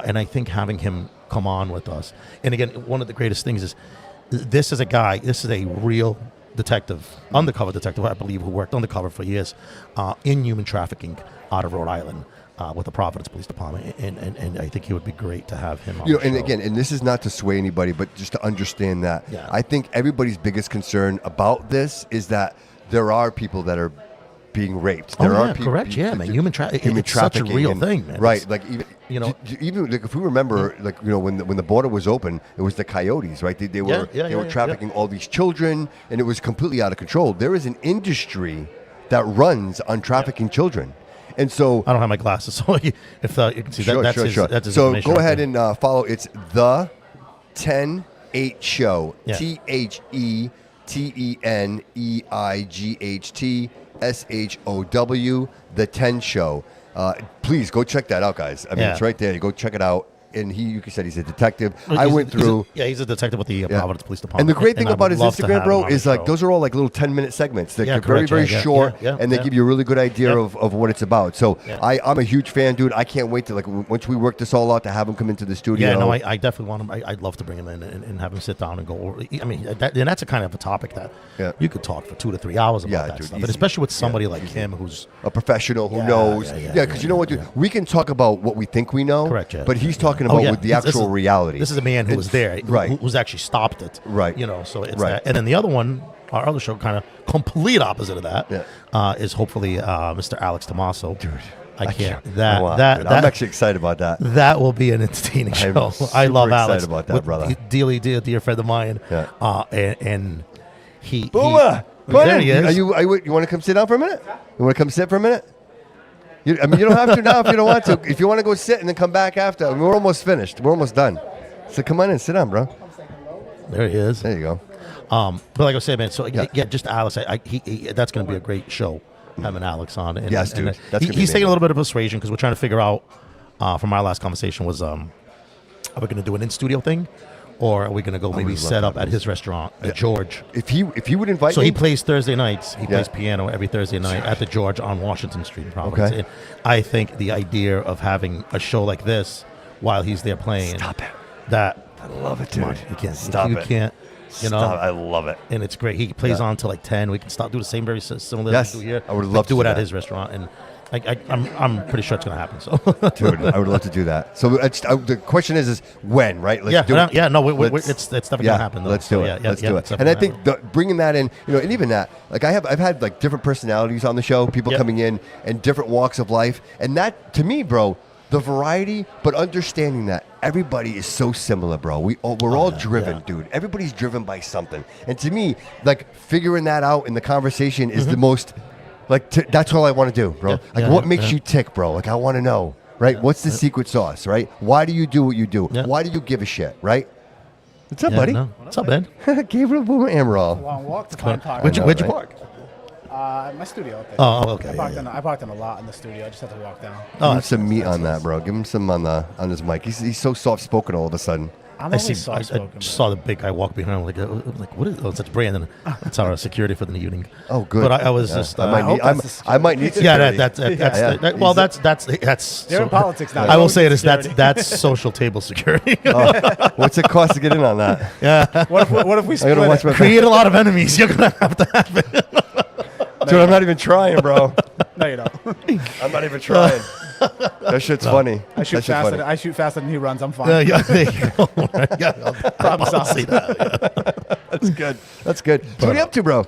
and I think having him come on with us, and again, one of the greatest things is this is a real detective, undercover detective, I believe, who worked undercover for years in human trafficking out of Rhode Island. With the Providence Police Department, and I think he would be great to have him on the and show. again, and this is not to sway anybody, but just to understand that. Yeah. I think everybody's biggest concern about this is that there are people that are being raped. There are people, correct. Yeah, man. Human trafficking. human It's such a trafficking real and- thing, man. Right, It's- like even like if we remember, like when the border was open, it was the coyotes, right? They were trafficking all these children, and it was completely out of control. There is an industry that runs on trafficking children. And so I don't have my glasses, so if you can see that's his So information go right ahead there. and follow. It's the 10-8 show. Yeah. TheTeneightshow. The 10 show. Please go check that out, guys. I mean, Yeah. it's right there. You go check it out. And you said he's a detective. I went through. He's a detective with the Providence Police Department. And the great thing I about would his love to Instagram, have him bro, on is the like show. those are all like little 10-minute segments. They're very, correct, very yeah, short, yeah, and they yeah. give you a really good idea of what it's about. So Yeah. I'm a huge fan, dude. I can't wait to like once we work this all out to have him come into the studio. Yeah, no, I definitely want him. I'd love to bring him in and have him sit down and go over. I mean, that's a kind of a topic that you could talk for 2 to 3 hours about that dude, stuff. easy. And especially with somebody like him who's a professional who Yeah, knows. yeah, Because you know what, dude? We can talk about what we think we know. Correct, yeah. But he's talking Oh, about yeah. with the This actual is- reality. This is a man who was there, right? who's actually stopped it, Right. You know, so it's Right. that. And then the other one, our other show, kind of complete opposite of that, is hopefully Mr. Alex Tomaso. Dude, I can't. Dude, I'm actually excited about that. That will be an entertaining I'm show. super I love excited Alex. about that, brother. Dear friend of mine. Yeah. And he. Boomer, he, come on there in. he is. You want to come sit down for a minute? You want to come sit for a minute? You don't have to now if you don't want to. If you want to go sit and then come back after, I mean, we're almost finished. We're almost done. So come on in, sit down, bro. There he is. There you go. But like I said, man. So just Alex. That's going to be a great show. Having Alex on. And, Yes, dude. That's gonna be he's taking amazing. a little bit of persuasion because we're trying to figure out. From our last conversation was, are we going to do an in studio thing, or are we going to go maybe would love set up that. at his restaurant at George? If he would invite So me, he plays Thursday nights. He plays piano every Thursday night at the George on Washington Street in Providence. Okay. And I think the idea of having a show like this while he's there playing, Stop it. that I love it, come on, dude. you can't Stop you it. can't, you know. Stop. I love it. And it's great. He plays on till like 10. We can stop do the same very similar Yes, to do here. I would Like, love to do do it at that. his restaurant, and I'm pretty sure it's going to happen. So Dude, I would love to do that. So the question is when, right? Let's do it. it's definitely going to happen. Though. Let's do it. Let's do it. it's And I definitely think bringing that in, and even that, like I've had like different personalities on the show, people coming in and different walks of life, and that to me, bro, the variety, but understanding that everybody is so similar, bro. We're all driven, dude. Everybody's driven by something, and to me, like figuring that out in the conversation is the most. Like, that's all I want to do, bro. What makes you tick, bro? Like, I want to know, right? What's the secret sauce, right? Why do you do what you do? Yeah. Why do you give a shit, right? What's up, buddy? No. What's up, man? Gabriel Boomer Amaral. Long walk to find park. Where'd you right? park? My studio up there. Oh, okay. I parked in a lot in the studio. I just have to walk down. Give him some meat on that, bro. Give him some on his mic. He's so soft spoken all of a sudden. I'm I always I soft-spoken. just saw the big guy walk behind. Like what is? Oh, it's Brandon. That's our security for the evening. Oh, good. But I was Yeah. just. I might hope need. that's the I might need. Yeah, security. that's. They're in politics now. I will say this. Security. That's social table security. What's it cost to get in on that? Yeah, What if we I split gotta watch it? my. create a lot of enemies. You're gonna have to have it. Dude, I'm not even trying, bro. No, you don't. I'm not even trying. That shit's funny. I shoot That shit's faster. funny. I shoot faster than he runs. I'm fine. Yeah, there you go. Yeah, Problem I'll see solved. that. That's good. That's good. So what are you up to, bro?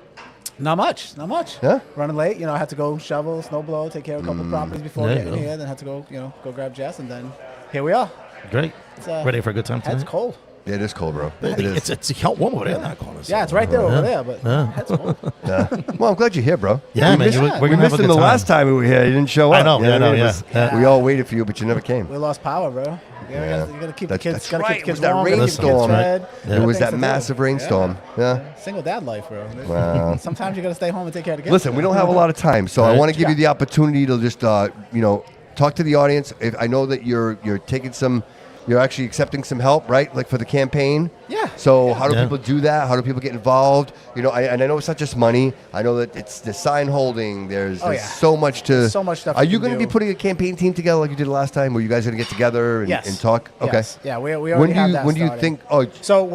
Not much. Not much. Yeah? Running late. I had to go shovel, snow blow, take care of a couple properties before There you getting go. here. Then had to go grab Jess, and then here we are. Great. It's, Ready for a good time Head's tonight? cold. Yeah, it is cold, bro. It is. It's a warm over there in that corner. Yeah, it's right there over there, but head's cold. Yeah. Well, I'm glad you're here, bro. Yeah, we man. Missed, We're we gonna have missed a him good the time. last time we were here. You didn't show up. I know, You what yeah, I know, It yeah, was- yeah. We all waited for you, but you never came. We lost power, bro. You gotta keep the kids. That's Gotta right. keep the It was kids that warm. gotta keep the kids rainstorm. fed. Yeah. It was Things that to do. massive rainstorm. Yeah. Single dad life, bro. Wow. Sometimes you gotta stay home and take care of the kids. Listen, we don't have a lot of time, so I Right. want to give you the opportunity to just, talk to the audience. I know that you're taking some, you're actually accepting some help, right? Like for the campaign. Yeah. So how do Yeah. people do that? How do people get involved? And I know it's not just money. I know that it's the sign holding. There's yeah. so much to. There's so much stuff Are you you can going to be do. putting a campaign team together like you did last time? Were you guys going to get together and, Yes. and talk? Okay. Yes. Yeah, we already When do have you that when do you started. think? Oh, So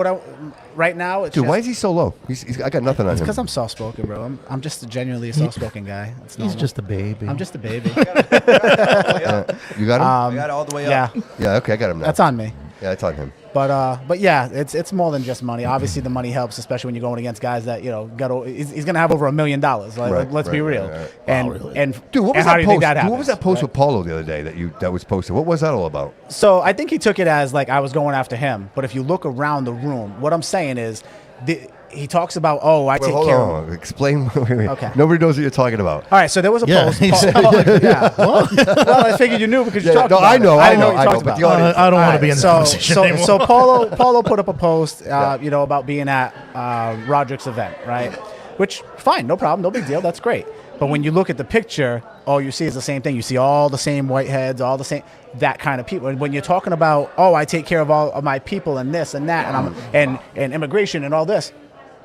right now it's dude, just, why is he so low? I got nothing on him. because I'm soft-spoken, bro. I'm just a genuinely soft-spoken guy. It's He's normal. just a baby. I'm just a baby. You got him? I got it all the way up. Yeah, Yeah. Okay, I got him now. that's on me. Yeah, it's on him. But yeah, it's more than just money. Obviously, the money helps, especially when you're going against guys that he's gonna have over $1 million. Like, Right, let's be right, real. right, right. And Wow, really? and Dude, what was and how that do you post? think that Dude, happens? what was that post right? with Paulo the other day that was posted? What was that all about? So I think he took it as like I was going after him. But if you look around the room, what I'm saying is, he talks about, oh, I take hold care on. of. Explain. Wait. Okay. Nobody knows what you're talking about. All right, so there was a post. Well, I figured you knew because you talked about I know. it. I didn't know. what you talked But about. the audience, I don't want to All be in right, this so, conversation so, anymore. so Paulo put up a post, about being at Roderick's event, right? Which, fine, no problem, no big deal, that's great. But when you look at the picture, all you see is the same thing. You see all the same white heads, all the same, that kind of people. And when you're talking about, oh, I take care of all of my people and this and that, and immigration and all this,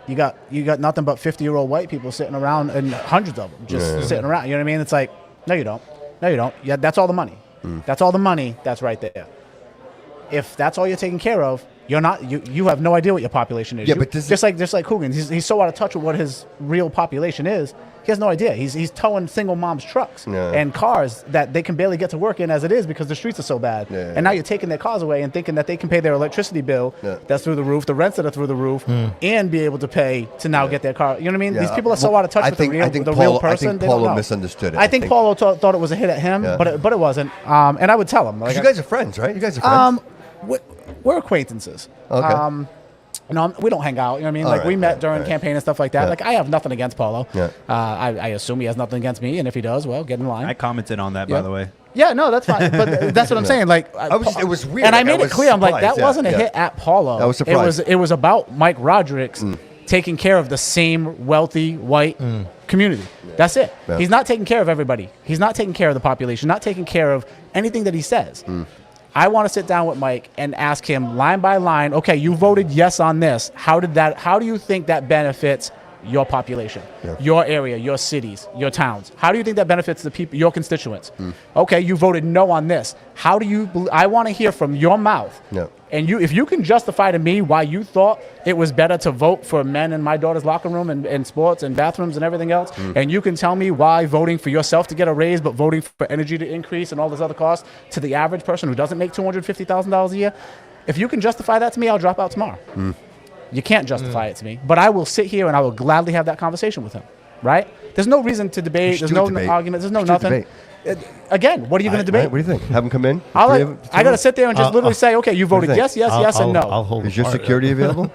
you got nothing but 50-year-old white people sitting around, and hundreds of them just sitting around. You know what I mean? It's like, no, you don't. No, you don't. Yeah, that's all the money. That's all the money that's right there. If that's all you're taking care of, you're not. You have no idea what your population is. Yeah, but this just like Coogan, he's so out of touch with what his real population is. He has no idea. He's towing single moms' trucks and cars that they can barely get to work in as it is because the streets are so bad. Yeah. And now you're taking their cars away and thinking that they can pay their electricity bill that's through the roof, the rents that are through the roof, and be able to pay to now get their car. You know what I mean? Yeah. These people are so out of touch with the real person. I think they don't Paulo know. misunderstood it. I think Paulo thought it was a hit at him, but it wasn't. And I would tell him. Like, you guys are friends, right? You guys are friends. we're acquaintances. Okay. No, we don't hang out. You know what I mean? Like, we met during campaign and stuff like that. Yeah. Like, I have nothing against Paulo. Yeah. I assume he has nothing against me, and if he does, well, get in line. I commented on that, by the way. Yeah, no, that's fine. But that's what I'm saying. Like, it was weird. and I Like, made I it clear. I'm like, that surprised. wasn't a hit at Paulo. I was surprised. It was about Mike Roderick's taking care of the same wealthy white community. That's it. Yeah. He's not taking care of everybody. He's not taking care of the population. Not taking care of anything that he says. I want to sit down with Mike and ask him line by line, okay, you voted yes on this. How do you think that benefits your population, your area, your cities, your towns? How do you think that benefits the people, your constituents? Okay, you voted no on this. How do you, I want to hear from your mouth. Yeah. And if you can justify to me why you thought it was better to vote for men in my daughter's locker room and sports and bathrooms and everything else, and you can tell me why voting for yourself to get a raise but voting for energy to increase and all this other costs to the average person who doesn't make $250,000 a year, if you can justify that to me, I'll drop out tomorrow. You can't justify it to me, but I will sit here and I will gladly have that conversation with him, right? There's no reason to debate. There's no argument. There's no nothing. Again, what are you going to debate? Right, what do you think? Have them come in? I got to sit there and just literally say, okay, you voted yes, and no. I'll hold Is your apart. security available?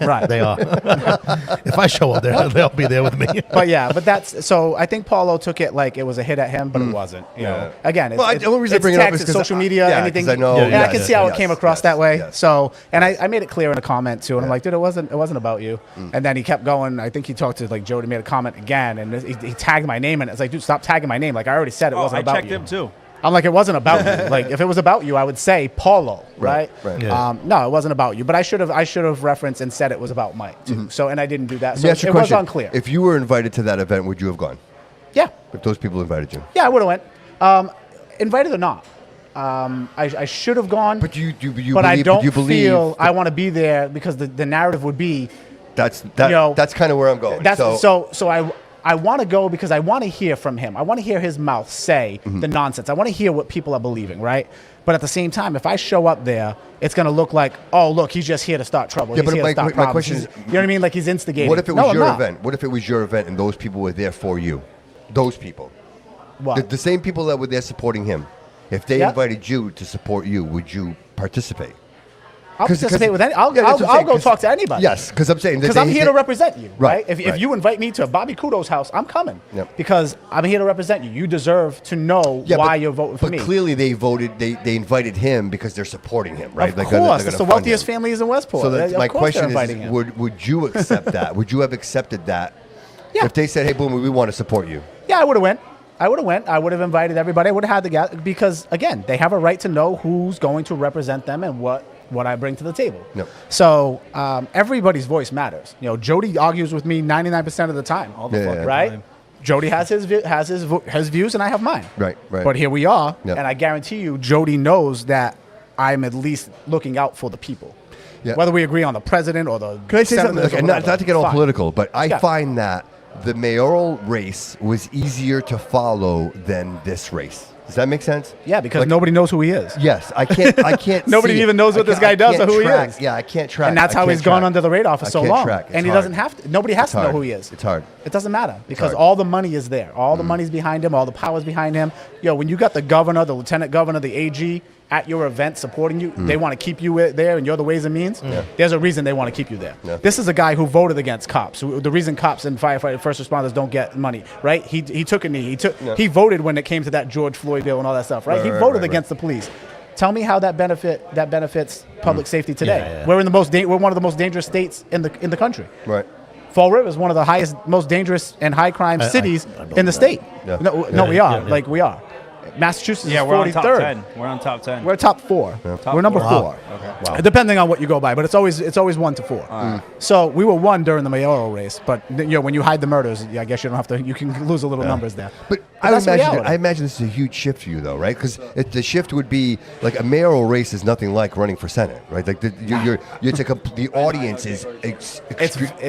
Right. They are. If I show up there, they'll be there with me. But that's so. I think Paulo took it like it was a hit at him, but it wasn't. You know, again, Well, the only reason I bring it up is 'cause social media, anything. 'cause I know. and I can yes, see how it yes, came across yes, that way. yes. So, and I made it clear in a comment too, and I'm like, dude, it wasn't about you. And then he kept going. I think he talked to like Jody, made a comment again, and he tagged my name, and it's like, dude, stop tagging my name. Like, I already said it wasn't I about checked you. him too. I'm like, it wasn't about you. Like, if it was about you, I would say Paulo, right? Right. Yeah. No, it wasn't about you. But I should have referenced and said it was about Mike too. So, and I didn't do that. So Let me ask you it a was question. unclear. If you were invited to that event, would you have gone? Yeah, If those people invited you? yeah, I would have went. Invited or not, I should have gone. But you but I believe, don't you believe feel I want to be there because the narrative would be that's kind of where I'm going. that's so I want to go because I want to hear from him. I want to hear his mouth say the nonsense. I want to hear what people are believing, right? But at the same time, if I show up there, it's going to look like, oh, look, he's just here to start trouble. Yeah, He's but here to start my problems. question is, you know what I mean? Like he's instigating. What if it No, was I'm your not. event? What if it was your event and those people were there for you? Those people. What? The same people that were there supporting him. If they invited you to support you, would you participate? I'll participate with any. I'll that's what I'm go saying, talk to anybody. Yes, because I'm saying Because I'm here to represent you, right? Right, If right. you invite me to Bobby Kudo's house, I'm coming. Yep. Because I'm here to represent you. You deserve to know why you're voting for me. But clearly they voted. They invited him because they're supporting him, right? Of They're course, gonna it's the fund wealthiest him. families in Westport. So Of my course question they're is, inviting him. would you accept that? Would you have accepted that? Yeah. If they said, "Hey, Boom, we want to support you," Yeah, I would have went. I would have invited everybody. I would have had the guy because again, they have a right to know who's going to represent them and what I bring to the table. Yep. So everybody's voice matters. You know, Jody argues with me 99% of the time. All the fucking Right? time. Jody has his views and I have mine. Right. But here we are, Yep. and I guarantee you, Jody knows that I'm at least looking out for the people. Yeah. Whether we agree on the president or the Can I say something? senators or Look, whatever, not to get all fine. political, but I Yeah. find that the mayoral race was easier to follow than this race. Does that make sense? Yeah, because Like, nobody knows who he is. Yes, I can't. Nobody see it. even knows what I this can't- guy I does or can't who he track. is. Yeah, I can't track. And that's I how can't he's gone track. under the radar for I so can't long. track. It's And he hard. doesn't have to. Nobody has It's to know hard. who he is. It's hard. It doesn't matter because hard. all the money is there. All the money's behind him. All the power's behind him. Yo, when you got the governor, the lieutenant governor, the AG, at your event supporting you, they want to keep you there, and you're the Ways and Means, there's a reason they want to keep you there. Yeah. This is a guy who voted against cops. The reason cops and firefighters, first responders don't get money, right? He took a knee. He voted when it came to that George Floyd bill and all that stuff, right? He voted against the police. Tell me how that benefits public safety today. Yeah. We're one of the most dangerous states in the country. Right. Fall River is one of the most dangerous and high crime cities in the state. Yeah. No, we are. Like, we are. Massachusetts is we're on 43rd. top 10. We're on top 10. We're top 4. We're number 4. Wow. Wow. Depending on what you go by, but it's always 1 to 4. So we were 1 during the mayoral race, but when you hide the murders, I guess you don't have to. You can lose a little numbers there. But that's reality. I imagine this is a huge shift for you, though, right? Because the shift would be like a mayoral race is nothing like running for Senate, right? Like the audience is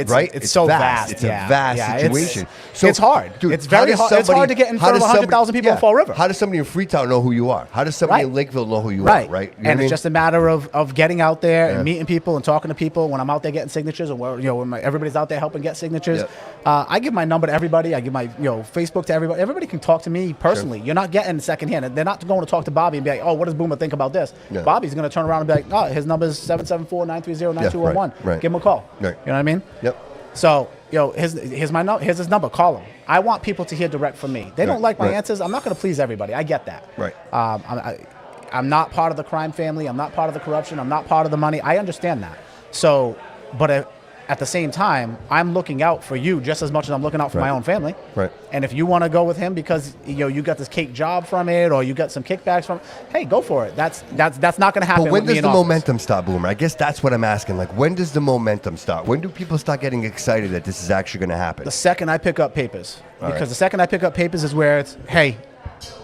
right. It's so vast. It's a vast situation. It's hard. Dude, it's very hard. It's hard to get in front of 100,000 people in Fall River. How does somebody in Freetown know who you are? How does somebody in Lakeville know who you are? Right. You know and it's just a matter of getting out there and meeting people and talking to people. When I'm out there getting signatures, or when everybody's out there helping get signatures, I give my number to everybody. I give my Facebook to everybody. Everybody can talk to me personally. You're not getting secondhand. They're not going to talk to Bobby and be like, oh, what does Boomer think about this? Yeah. Bobby's going to turn around and be like, oh, his number is 774-930-9211. Right. Give him a call. Right. You know what I mean? Yep. So, here's his number. Call him. I want people to hear direct from me. They don't like my answers. I'm not going to please everybody. I get that. Right. I'm not part of the crime family. I'm not part of the corruption. I'm not part of the money. I understand that. So, but at the same time, I'm looking out for you just as much as I'm looking out for my own family. Right. And if you want to go with him because you got this cake job from it, or you got some kickbacks from, hey, go for it. That's not going to happen. But when with me does in the office. momentum start, Boomer? I guess that's what I'm asking. Like, when does the momentum start? When do people start getting excited that this is actually going to happen? The second I pick up papers. The second I pick up papers is where it's, hey,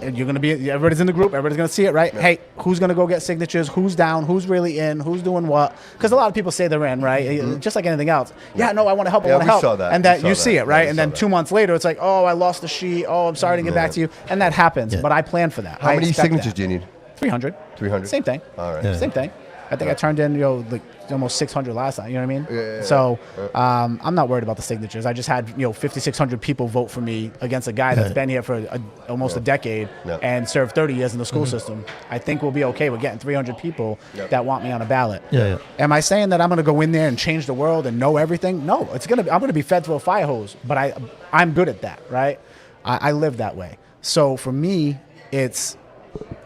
you're going to be, everybody's in the group, everybody's going to see it, right? Yeah. Hey, who's going to go get signatures? Who's down? Who's really in? Who's doing what? Because a lot of people say they're in, right? Mm-hmm. Just like anything else. Yeah, no, I want to help. I want to help. Saw that. And that you see it, right? And then 2 months later, it's like, oh, I lost the sheet. Oh, I'm sorry to get back to you. And that happens. But I plan for that. How many signatures do you need? 300. 300. Same thing. All right. Same thing. I think I turned in, like almost 600 last time. You know what I mean? Yeah. So I'm not worried about the signatures. I just had 5,600 people vote for me against a guy that's been here for almost a decade and served 30 years in the school system. I think we'll be okay with getting 300 people that want me on a ballot. Yeah. Am I saying that I'm going to go in there and change the world and know everything? No, I'm going to be fed through a fire hose. But I'm good at that, right? I live that way. So for me,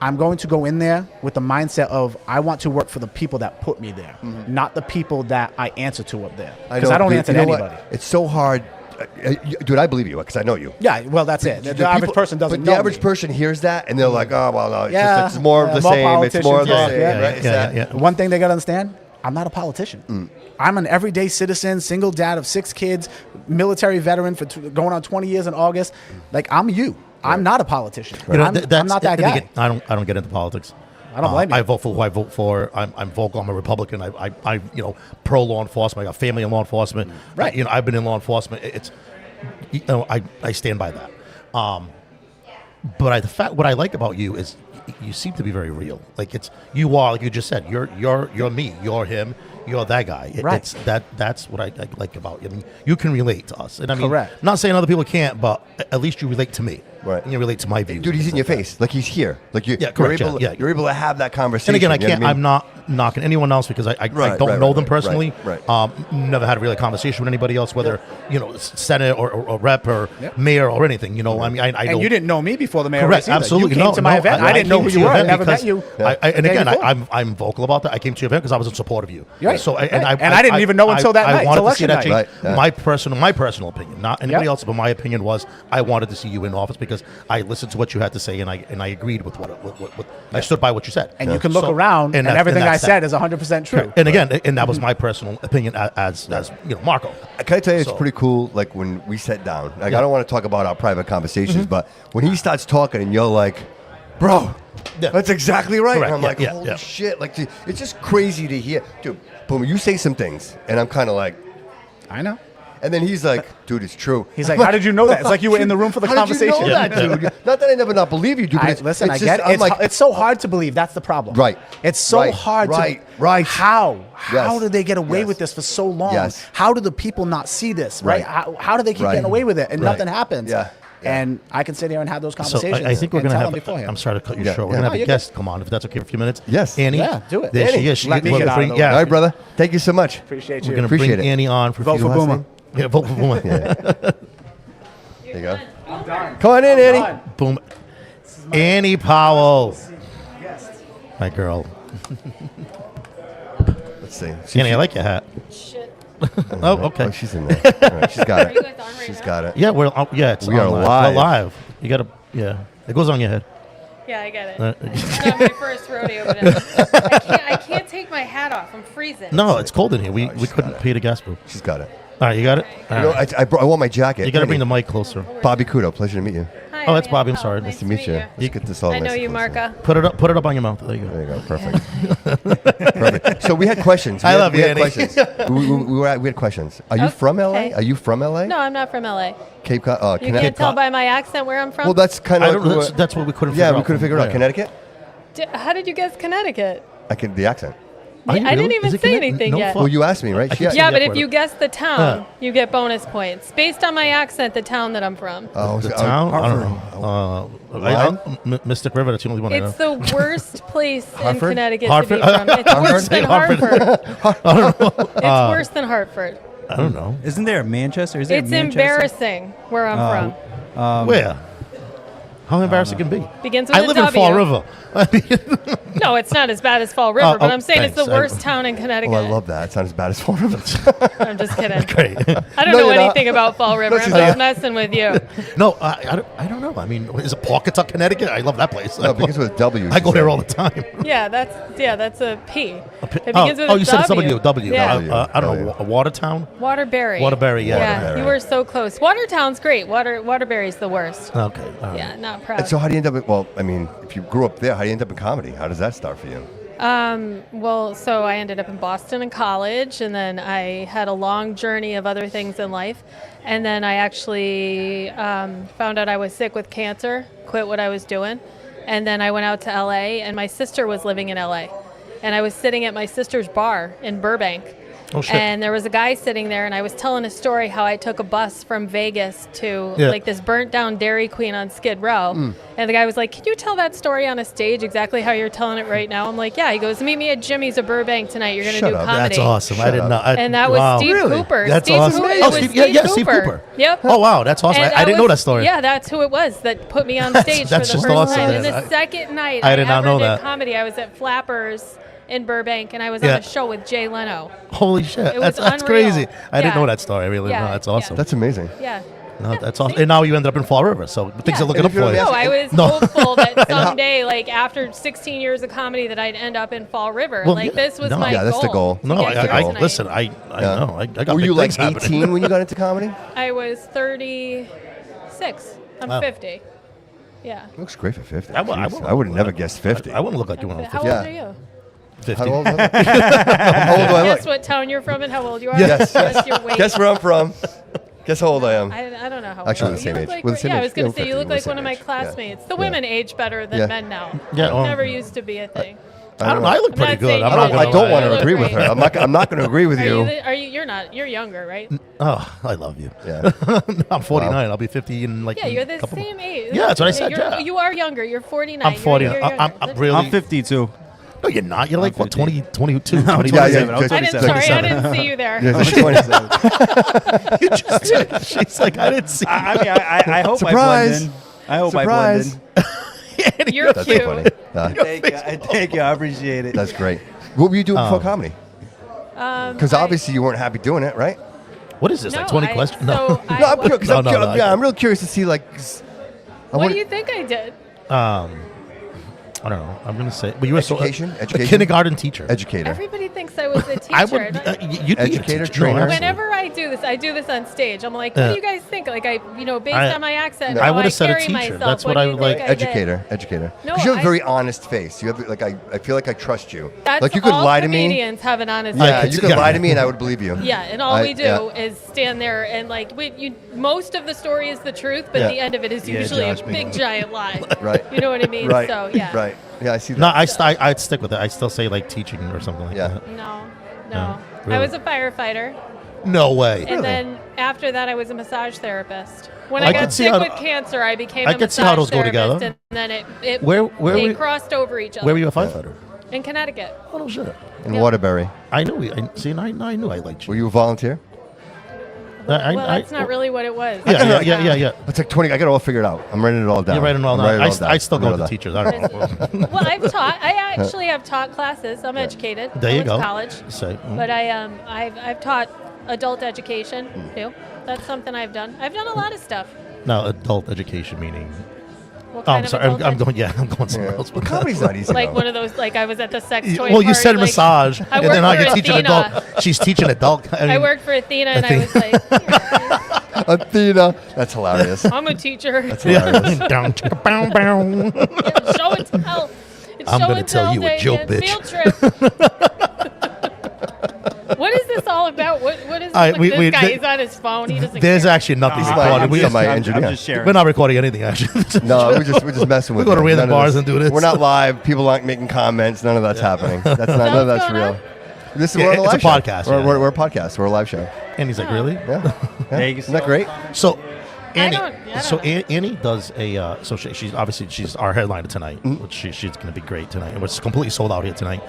I'm going to go in there with the mindset of I want to work for the people that put me there, not the people that I answer to up there. Because I don't answer to anybody. It's so hard. Dude, I believe you because I know you. Yeah, well, that's it. The average person doesn't know. But the average person hears that and they're like, oh, well, no, it's more of the same. It's more of the same. Yeah. One thing they got to understand, I'm not a politician. I'm an everyday citizen, single dad of 6 kids, military veteran for going on 20 years in August. Like, I'm you. I'm not a politician. I'm not that guy. Again, I don't get into politics. I don't blame you. I vote for who I vote for. I'm vocal. I'm a Republican. I pro law enforcement. I got family in law enforcement. Right. I've been in law enforcement. It's I stand by that. But the fact what I like about you is you seem to be very real. Like you are, like you just said. You're me. You're him. You're that guy. Right. That's what I like about you. I mean, you can relate to us. And I mean, correct. Not saying other people can't, but at least you relate to me. Right. And you relate to my views. Dude, he's in your face. Like he's here. Like you're able to have that conversation. And again, I'm not knocking anyone else because I don't know them personally. Right. Never had a really conversation with anybody else, whether Senate or rep or mayor or anything. I mean, I and don't. You didn't know me before the mayor. Correct. Absolutely. You came to my event. I didn't know who you were. I never met you. And again, I'm vocal about that. I came to your event because I was in support of you. Right. So and I didn't even know until that night. I wanted to see that change. Right. My personal opinion, not anybody else, but my opinion was I wanted to see you in office because I listened to what you had to say and I agreed with what I stood by what you said. And you can look around and everything I said is 100% true. And again, and that was my personal opinion as Marco. Can I tell you, it's pretty cool. Like when we sat down, I don't want to talk about our private conversations, but when he starts talking and you're like, bro, that's exactly right. Correct. And I'm like, holy shit. Like, it's just crazy to hear. Dude, boom, you say some things and I'm kind of like, I know. And then he's like, dude, it's true. He's like, how did you know that? It's like you were in the room for the conversation. How did you know that, dude? Not that I never not believe you, dude. Listen, I get it. It's so hard to believe. That's the problem. Right. It's so hard to... Right. How did they get away with this for so long? Yes. How do the people not see this, right? How do they keep getting away with it and nothing happens? Yeah. and I can sit here and have those So conversations. I think we're and going to tell have. them beforehand. I'm sorry to cut you Yeah, short. We're yeah. going to have No, a you're guest come on if that's okay for a few minutes. Yes. Annie. Yeah, do it. There Annie, she is. She let me we're get gonna out bring- of the yeah, All right, brother. Thank you so much. Appreciate we're you. going to Appreciate bring it. Annie on for Vote for last Boomer. name. Yeah, vote for Boomer. There you go. Come on in, Annie. Boom. Annie Powell. My girl. Let's see. Annie, I like your hat. Shit. Oh, okay. Oh, she's in there. All right, she's got Are you it. guys on right She's now? got it. Yeah, it's We are on live. We're live. You got to, yeah. It goes on your head. Yeah, I get it. Uh, It's not my first rodeo, but I can't take my hat off. I'm freezing. No, it's cold in here. We couldn't pay the gas bill. She's got it. All right, you got it? Okay. All You know, right. I wore my jacket. You got to Annie. bring the mic closer. Bobby Kudo. Pleasure to meet you. Hi, Oh, that's Annie. Bobby. I'm sorry. Nice to meet you. Let's get this all I know nice you, and close here. Marco. Put it up on your mouth. There you go. There you go. Perfect. Perfect. So we had questions. I love we you, had Annie. questions. we had questions. Are you from LA? Okay. Are you from LA? No, I'm not from LA. Cape Cod. You Connecticut. can't tell by my accent where I'm from? Well, that's kind I of don't, like that's what we couldn't figure yeah, out. we couldn't figure it out. Yeah. Connecticut. How did you guess Connecticut? The accent. Are you I didn't really? even Is it say Connecticut? anything No yet. fuck. Well, you asked me, right? I keep She- Yeah, Yeah, but if whatever. you guess the town, Huh. you get bonus points. Based on my accent, the town that I'm from. Oh, The so- town? I don't Hartford. know. Lime? Mystic River, that's the only one I know. It's the worst place in Hartford? Connecticut Hartford? to be from. It's worse than Hartford. Hartford. It's worse than Hartford. I don't know. Isn't there a Manchester? Is there It's a Manchester? embarrassing where I'm from. Where? How embarrassing can it be? Begins with I a live in W. Fall River. I mean, No, it's not as bad as Fall River, but I'm saying it's thanks. the worst town in Connecticut. Oh, I love that. It's not as bad as Fall River. I'm just kidding. great. I don't No, know you're not. anything about Fall River. I'm she's just not. messing with you. No, I don't know. I mean, is it Pawcatuck, Connecticut? I love that place. No, because with W. I go there all the time. Yeah, that's a P. It Oh, begins with a you said it's W. W. Yeah. I don't know. Watertown? Waterbury. Waterbury, yeah. Yeah, you were so close. Watertown's great. Waterbury's the worst. Okay. All right. Yeah, not proud. And so how do you end up? Well, I mean, if you grew up there, how do you end up in comedy? How does that start for you? Well, so I ended up in Boston in college, and then I had a long journey of other things in life. And then I actually found out I was sick with cancer, quit what I was doing. And then I went out to LA, and my sister was living in LA. And I was sitting at my sister's bar in Burbank. Oh, shit. And there was a guy sitting there, and I was telling a story how I took a bus from Vegas to Yeah. like this burnt down Dairy Queen on Skid Row. And the guy was like, "Can you tell that story on a stage exactly how you're telling it right now?" I'm like, "Yeah." He goes, "Meet me at Jimmy's of Burbank tonight. You're going to Shut do up. comedy." That's awesome. I Shut didn't up. know. And that was wow. Steve Really? Cooper. That's Steve awesome. Cooper. Oh, It was Steve, yeah, Steve Cooper. Yep. Oh, wow. That's awesome. And I didn't know that story. Yeah, that's who it was that put me on stage That's for the just first awesome, time. man. And the I- second night I did not ever know did that. comedy, I was at Flappers in Burbank, and I was Yeah. on a show with Jay Leno. Holy shit. It was That's unreal. crazy. I didn't Yeah. know that story. Really. Yeah, No, that's yeah. awesome. That's amazing. Yeah. No, Yeah, that's awesome. see? And now you ended up in Fall River, so things Yeah. are looking And up if you for don't you. No, I was No. hopeful that how- someday, like after 16 years of comedy, that I'd end up in Fall River. Well, like yeah. this was No. my Yeah, that's the goal. to No, get here I tonight. listen. I know. I got Were big you like things 18 happening. when you got into comedy? I was 36. I'm Wow. 50. Yeah. Looks great for 50. I would- I Jeez, would- I would have never guessed 50. I wouldn't look like you when I was How 50. old Yeah. are you? 50. How old am I? How old do I look? Guess what town you're from and how old you are. Yes. Guess your weight. Guess where I'm from. Guess how old I am. I don't know how. Actually, old. we're the same You age. look Like, We're the same yeah, age. I was gonna Yeah, say you we're look the like same one of my age. Yeah. classmates. The Yeah. women age better than Yeah. men now. Yeah, It well- never used to be a thing. I don't know. I look I'm pretty not good. saying I'm you not don't. I gonna don't lie. want You to look agree with great. her. I'm not going to agree with you. Are you? You're not. You're younger, right? Oh, I love you. Yeah. I'm 49. I'll be 50 in like. Yeah, you're the a couple same age. Yeah, that's what I said, You're- yeah. You are younger. You're 49. I'm 40. You're I'm younger. really. I'm 52. No, you're not. You're like I'm what? 20, 50. 22, I'm 22. Yeah, 27. yeah, I'm just- I didn't. 27. Sorry, I didn't see you there. Yeah, just 20. You just did. She's like, I didn't see. I mean, I hope Surprise. I blend in. I hope Surprise. I blend in. You're That's cute. so funny. Thank you. I appreciate it. That's great. What were you doing before comedy? Because I- obviously you weren't happy doing it, right? What is this? No, like 20 I- questions? so No. I No, I'm was- curious. No, I- I'm real curious to see like. 'cause I What wanna- do you think I did? I don't know. I'm gonna say, but you were Education? a Education? kindergarten teacher. Educator. Everybody thinks I was a teacher. I would. You'd be a Educator, teacher. trainer. No, absolutely. Whenever I do this on stage. I'm like, what Yeah. do you guys think? Like based I- on my accent, No. I how would've said a carry teacher. myself, That's what do I you would think like. I did? Educator. No, Because you have a I- very honest face. You have like I feel like I trust you. That's like you could all lie to me. comedians have an honest Yeah, face. you could yeah. lie to me and I would believe you. Yeah, and all we do yeah. is stand there and like most of the story is the truth, but Yeah. the end of it is Yeah, usually a Josh, me. big giant lie. Right. You know what I mean? Right. So yeah. Right. Yeah, I see that. No, I'd stick with it. I still say like teaching or something like Yeah. that. No. No, I really? was a firefighter, No way. and then after that, I was a massage therapist. When I I could got see sick how- with cancer, I became I a could see how massage those go therapist, together. and then it Where they we- crossed over each other. Where were you a firefighter? In Connecticut. Oh no shit. In Yep. Waterbury. I knew. I knew I liked you. Were you a volunteer? Well, that's not really what it was. Yeah. It's like 20. I got it all figured out. I'm writing it all down. You're writing it all I'm down. writing it all I still go I'm to writing the it all down. teachers. I don't know. Well, I actually have taught classes. I'm educated. There I you went go. to college. Say, But I've taught adult education too. That's something I've done. I've done a lot of stuff. now adult education meaning. What Oh, kind I'm of sorry. adult I'm going. Yeah, I'm going somewhere Yeah. else. Well, comedy's not easy. like though. one of those, like I was at the sex toy Well, you party, said like, massage, I and then now worked you're for teaching Athena. adult. She's teaching adult. I worked for Athena, and I was like, Athena. That's hilarious. I'm a teacher. That's hilarious. Down, chicka, bow, bow. Yeah, show and tell. It's I'm show gonna and tell tell you a day joke, again. bitch. Field trip. What is this all about? What is this? All right, Look, we- this we- guy, th- he's on his phone. He doesn't There's care. actually nothing He's recorded. my- We, he's my I'm engineer. just sharing. we're not recording anything actually. No, we're just messing with. We go to you. random None of bars this- and do this. We're not live. People aren't making comments. None of that's happening. That's not. None of that's What's going real. This is Yeah, we're on a it's a live show. podcast, yeah. We're a podcast. We're a live show. And he's like, really? Yeah. There you Isn't that go. great? So, I Annie. don't So know. Annie does a. So she's obviously she's our headliner tonight, which she's going to be great tonight, and it's completely sold out here tonight.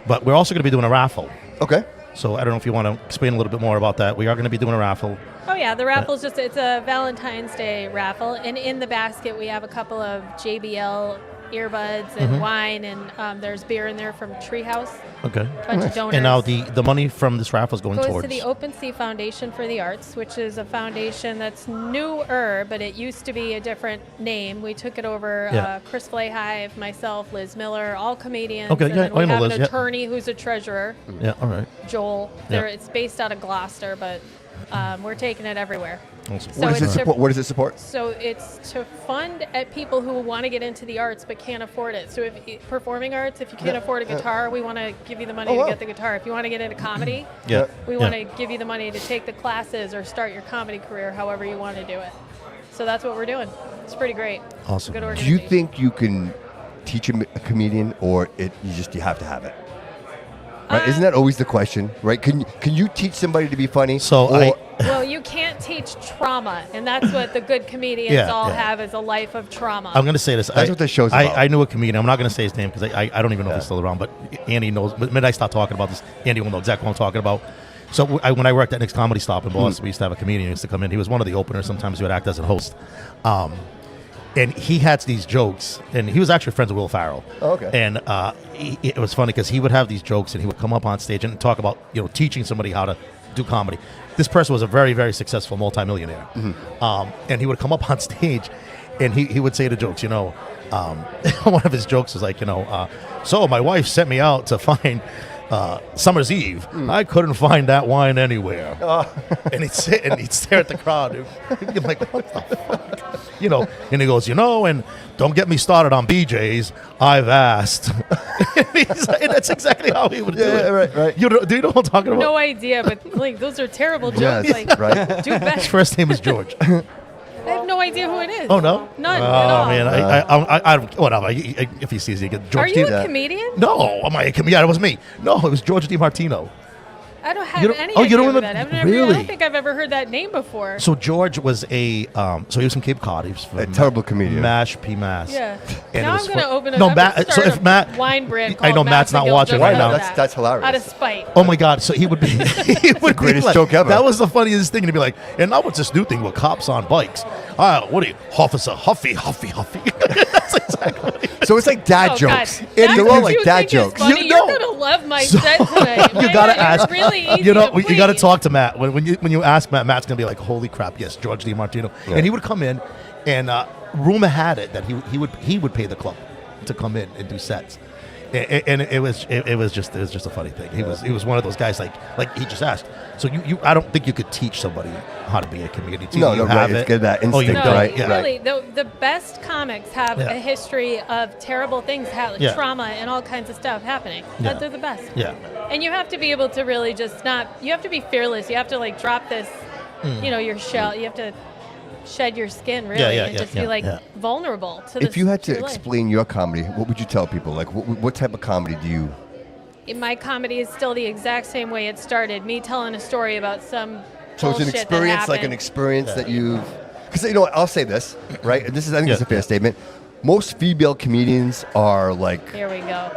But we're also going to be doing a raffle. Okay. So I don't know if you want to explain a little bit more about that. We are going to be doing a raffle. Oh yeah, the raffle's it's a Valentine's Day raffle, and in the basket we have a couple of JBL earbuds and wine, and there's beer in there from Treehouse. Okay. Bunch of donors. And now the money from this raffle is going goes towards. to the Open Sea Foundation for the Arts, which is a foundation that's newer, but it used to be a different name. We took it over. Yeah. Chris Flayhive, myself, Liz Miller, all comedians. Okay, and yeah, then we I know have Liz, an yeah. attorney who's a treasurer, Yeah. All right. Joel. Yeah. It's based out of Gloucester, but we're taking it everywhere. Awesome. So What does it it's support? What does it support? So it's to fund at people who want to get into the arts but can't afford it. So if performing arts, if you can't afford a guitar, we want to give you the money Oh, to wow. get the guitar. If you want to get into comedy, Yeah. we yeah. want to give you the money to take the classes or start your comedy career, however you want to do it. So that's what we're doing. It's pretty great. Awesome. Good Do organization. you think you can teach a comedian, or you have to have it? Right? Isn't that always the question? Right? Can you teach somebody to be funny? So or, Well, you can't teach trauma, and that's what the good comedians Yeah, all yeah. have is a life of trauma. I'm going to say this. That's what this show's about. I knew a comedian. I'm not going to say his name because I don't even know if he's still around. But Andy knows. But when I start talking about this, Andy will know exactly what I'm talking about. So when I worked at Nick's Comedy Stop in Boston, we used to have a comedian who used to come in. He was one of the openers. Sometimes he would act as a host. And he had these jokes, and he was actually friends with Will Ferrell. Oh, okay. And it was funny because he would have these jokes, and he would come up on stage and talk about teaching somebody how to do comedy. This person was a very, very successful multimillionaire, and he would come up on stage, and he would say the jokes. One of his jokes was like, so my wife sent me out to find Summer's Eve. I couldn't find that wine anywhere. And he'd sit and he'd stare at the crowd. He'd be like, what the fuck? And he goes, and don't get me started on BJ's. I've asked. And that's exactly how he would do it. right. Do you know what I'm talking about? no idea, but like those are terrible jokes. Yes, like, right. do better. His first name is George. I have no idea who it is. Oh, no? None Oh, at all. man. I whatever. If he sees it, George Are you D. a comedian? No. Am I a comedian? Yeah, it was me. No, it was George DiMartino. I don't have You don't- any oh, you idea don't who remember- that. I really? don't think I've ever heard that name before. So George was he was from Cape Cod. He was from A terrible comedian. Mash P. Mass. Yeah. And Now it was I'm going to fun- open it No, up. Matt. and So start if a Matt, wine brand I know called Matt's not Matt watching McGill right just now. for That's that. hilarious. Out of spite. Oh my God! So he would be. He would be greatest like, joke ever. That was the funniest thing. And he'd be like, and now what's this new thing with cops on bikes? What are you, Officer Huffy? That's exactly what he So it's like dad Oh, jokes. God. And That's they're all what like you dad think is jokes. funny. You You're know. going to love my So- set tonight. You gotta It's ask. really easy You got to please. talk to Matt when you ask Matt. Matt's gonna be like, "Holy crap! Yes, George DiMartino." Yeah. And he would come in, and rumor had it that he would pay the club to come in and do sets. And it was just a funny thing. He was one of those guys like he just asked. So I don't think you could teach somebody how to be a comedian. It's No, either you right, have it's it- get that Oh, you instinct, don't. right? Yeah. Really, the best comics have Yeah. a history of terrible things, Yeah. trauma and all kinds of stuff happening. Yeah. They're the best. Yeah. And you have to be able to really just you have to be fearless. You have to like drop this, your shell. You have to shed your skin really Yeah, and just yeah, be like yeah. vulnerable to this. If you had to your life. explain your comedy, what would you tell people? Like, what type of comedy do you? My comedy is still the exact same way it started. Me telling a story about some So it's an bullshit that experience, like an happened. experience that you've. Because you know what? I'll say this, right? And this is, I think, Yeah, it's a fair yeah. statement. Most female comedians are like Here we go.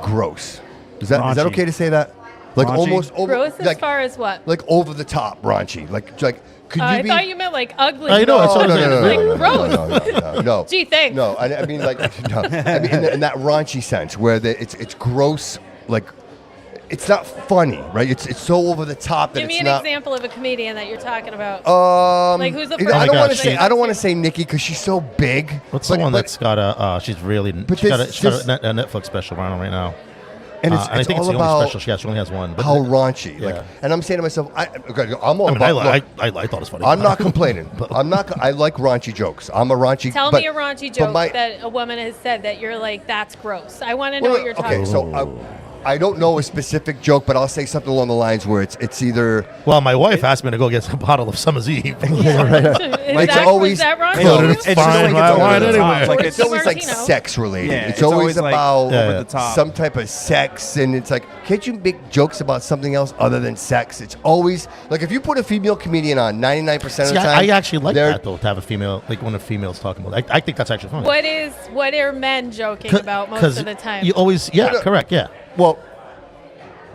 gross. Is that Raunchy. okay to say that? Like Raunchy? almost over, Gross as like, far as what? like over the top raunchy. Like could you I be? thought you meant like ugly. I know, it's Oh, what no, I'm no, no, saying. no, Like, no, gross. no, no, no, no. Gee, thanks. No, I mean like no. I mean in that raunchy sense where it's gross, like it's not funny, right? It's so over the top that Give me it's an not. example of a comedian that you're talking about. Like who's the you know, first I don't one want to that say you I don't want to say Nikki because she's so big. What's but, the one but- that's got a? She's really. But She's got, this- she's got a Netflix special running right now. and it's, And I it's think all it's the about only special she has. She only has one. But how raunchy. Like, Yeah. and I'm saying to myself, I'm all I mean, about. I look, thought it was funny. I'm not complaining. I'm not. I like raunchy jokes. I'm a raunchy. Tell but, me a raunchy but joke my- that a woman has said that you're like, that's gross. I want to know Well, what you're okay, talking so about. I don't know a specific joke, but I'll say something along the lines where it's either Well, my wife asked me to go get a bottle of Summer's Eve. It's Is always- that wrong? Well, with it's you? fine. I want over the anyway. top. Like it's always like Martino. sex related. Yeah, it's always like about over Yeah. the top. some type of sex, and it's like, can't you make jokes about something else other than sex? It's always like if you put a female comedian on 99% of See, the time. I actually like they're- that though, to have a female, like when a female's talking about. I think that's actually funny. What are men joking about most of the time? You always, yeah, No. correct, yeah. Well,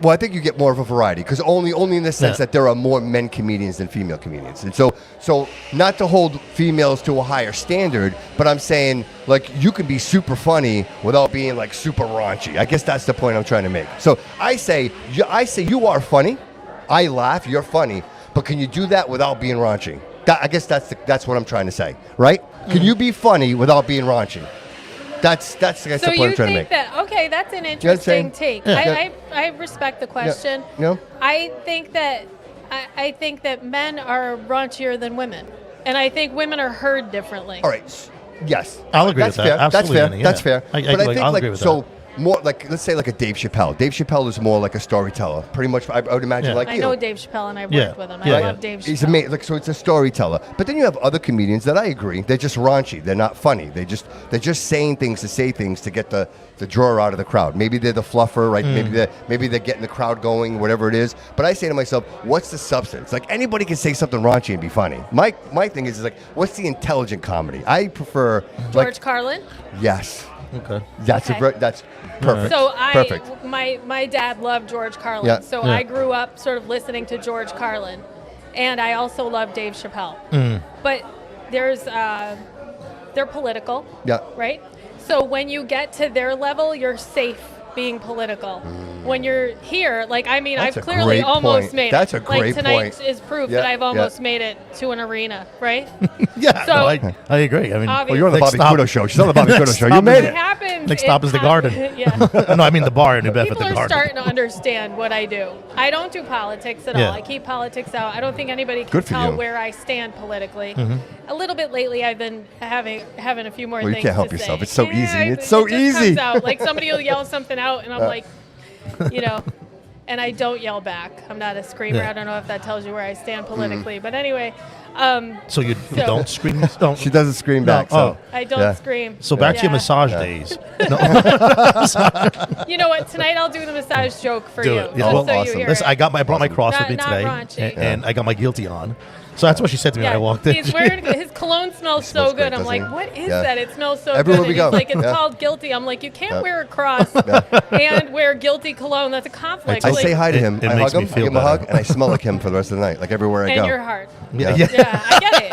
I think you get more of a variety because only in the sense Yeah. that there are more men comedians than female comedians, and so not to hold females to a higher standard, but I'm saying like you can be super funny without being like super raunchy. I guess that's the point I'm trying to make. So I say you are funny, I laugh, you're funny, but can you do that without being raunchy? I guess that's what I'm trying to say, right? Can you be funny without being raunchy? That's I guess so the point you I'm trying to think make. that okay? That's an what I'm interesting saying? take. Yeah. I respect the question. No? I think that men are raunchier than women, and I think women are heard differently. All right. Yes. I'll agree That's with that. fair. That's Absolutely, fair. Annie, That's yeah. fair. I But I think I'll like agree with so that. more like let's say like a Dave Chappelle. Dave Chappelle is more like a storyteller. Pretty much I would imagine Yeah. like I you. know Dave Chappelle, and I've Yeah. worked with him. Yeah, I yeah. love Dave Chappelle. He's amazing. Like so, it's a storyteller. But then you have other comedians that I agree they're just raunchy. They're not funny. They're just saying things to say things to get the drawer out of the crowd. Maybe they're the fluffer, right? Maybe they're getting the crowd going, whatever it is. But I say to myself, what's the substance? Like anybody can say something raunchy and be funny. My thing is like, what's the intelligent comedy? I prefer George Carlin. Yes. Okay. That's Okay. that's perfect. So perfect. my dad loved George Carlin. Yeah. So Yeah. I grew up sort of listening to George Carlin, and I also love Dave Chappelle. But there's they're political. Yeah. Right. So when you get to their level, you're safe being political. When you're here, like I mean, That's I've a clearly great almost point. made That's it. a great like tonight point. is proof Yeah, that I've yeah. almost made it to an arena, right? Yeah, So- no, I agree. I mean, Obviously. Well, you're on the Next Bobby stop- Kudo show. She's on the Bobby Kudo show. You stop made is- It it. happens. Next stop is the garden. Yeah. no, I mean the bar in New Bedford. People The are garden. starting to understand what I do. I don't do politics at Yeah. all. I keep politics out. I don't think anybody can Good for tell you. where I stand politically. Mm-hmm. A little bit lately, I've been having a few more Well, you things can't help to yourself. say. It's so Yeah, easy. It's it so just easy. Comes out. Like somebody will yell something out, and I'm like, you know, and I don't yell back. I'm not a screamer. Yeah. I don't know if that tells you where I stand Mm-hmm. politically, but anyway, So you So- don't scream. Don't. She doesn't scream No, back. So. I don't Yeah. scream. So back to your Yeah. massage days. You know what? Tonight I'll do the massage joke for Do you. it. Yeah. Just Well, so you awesome. hear Listen, it. I brought my cross with me Not today, raunchy. and I got my guilty on. So that's what she said to me when I walked in. He's wearing his cologne smells so smells great, good. I'm like, doesn't he? what is Yeah. that? It smells so Everywhere good. we And go. he's like, it's Yeah. called guilty. I'm like, you can't Yeah. wear a cross and wear guilty cologne. That's a conflict. I Like, say hi to him. It I makes hug me him. I feel give him a hug, better. and I smell like him for the rest of the night. Like everywhere I and go. your heart. Yeah. Yeah, I get it.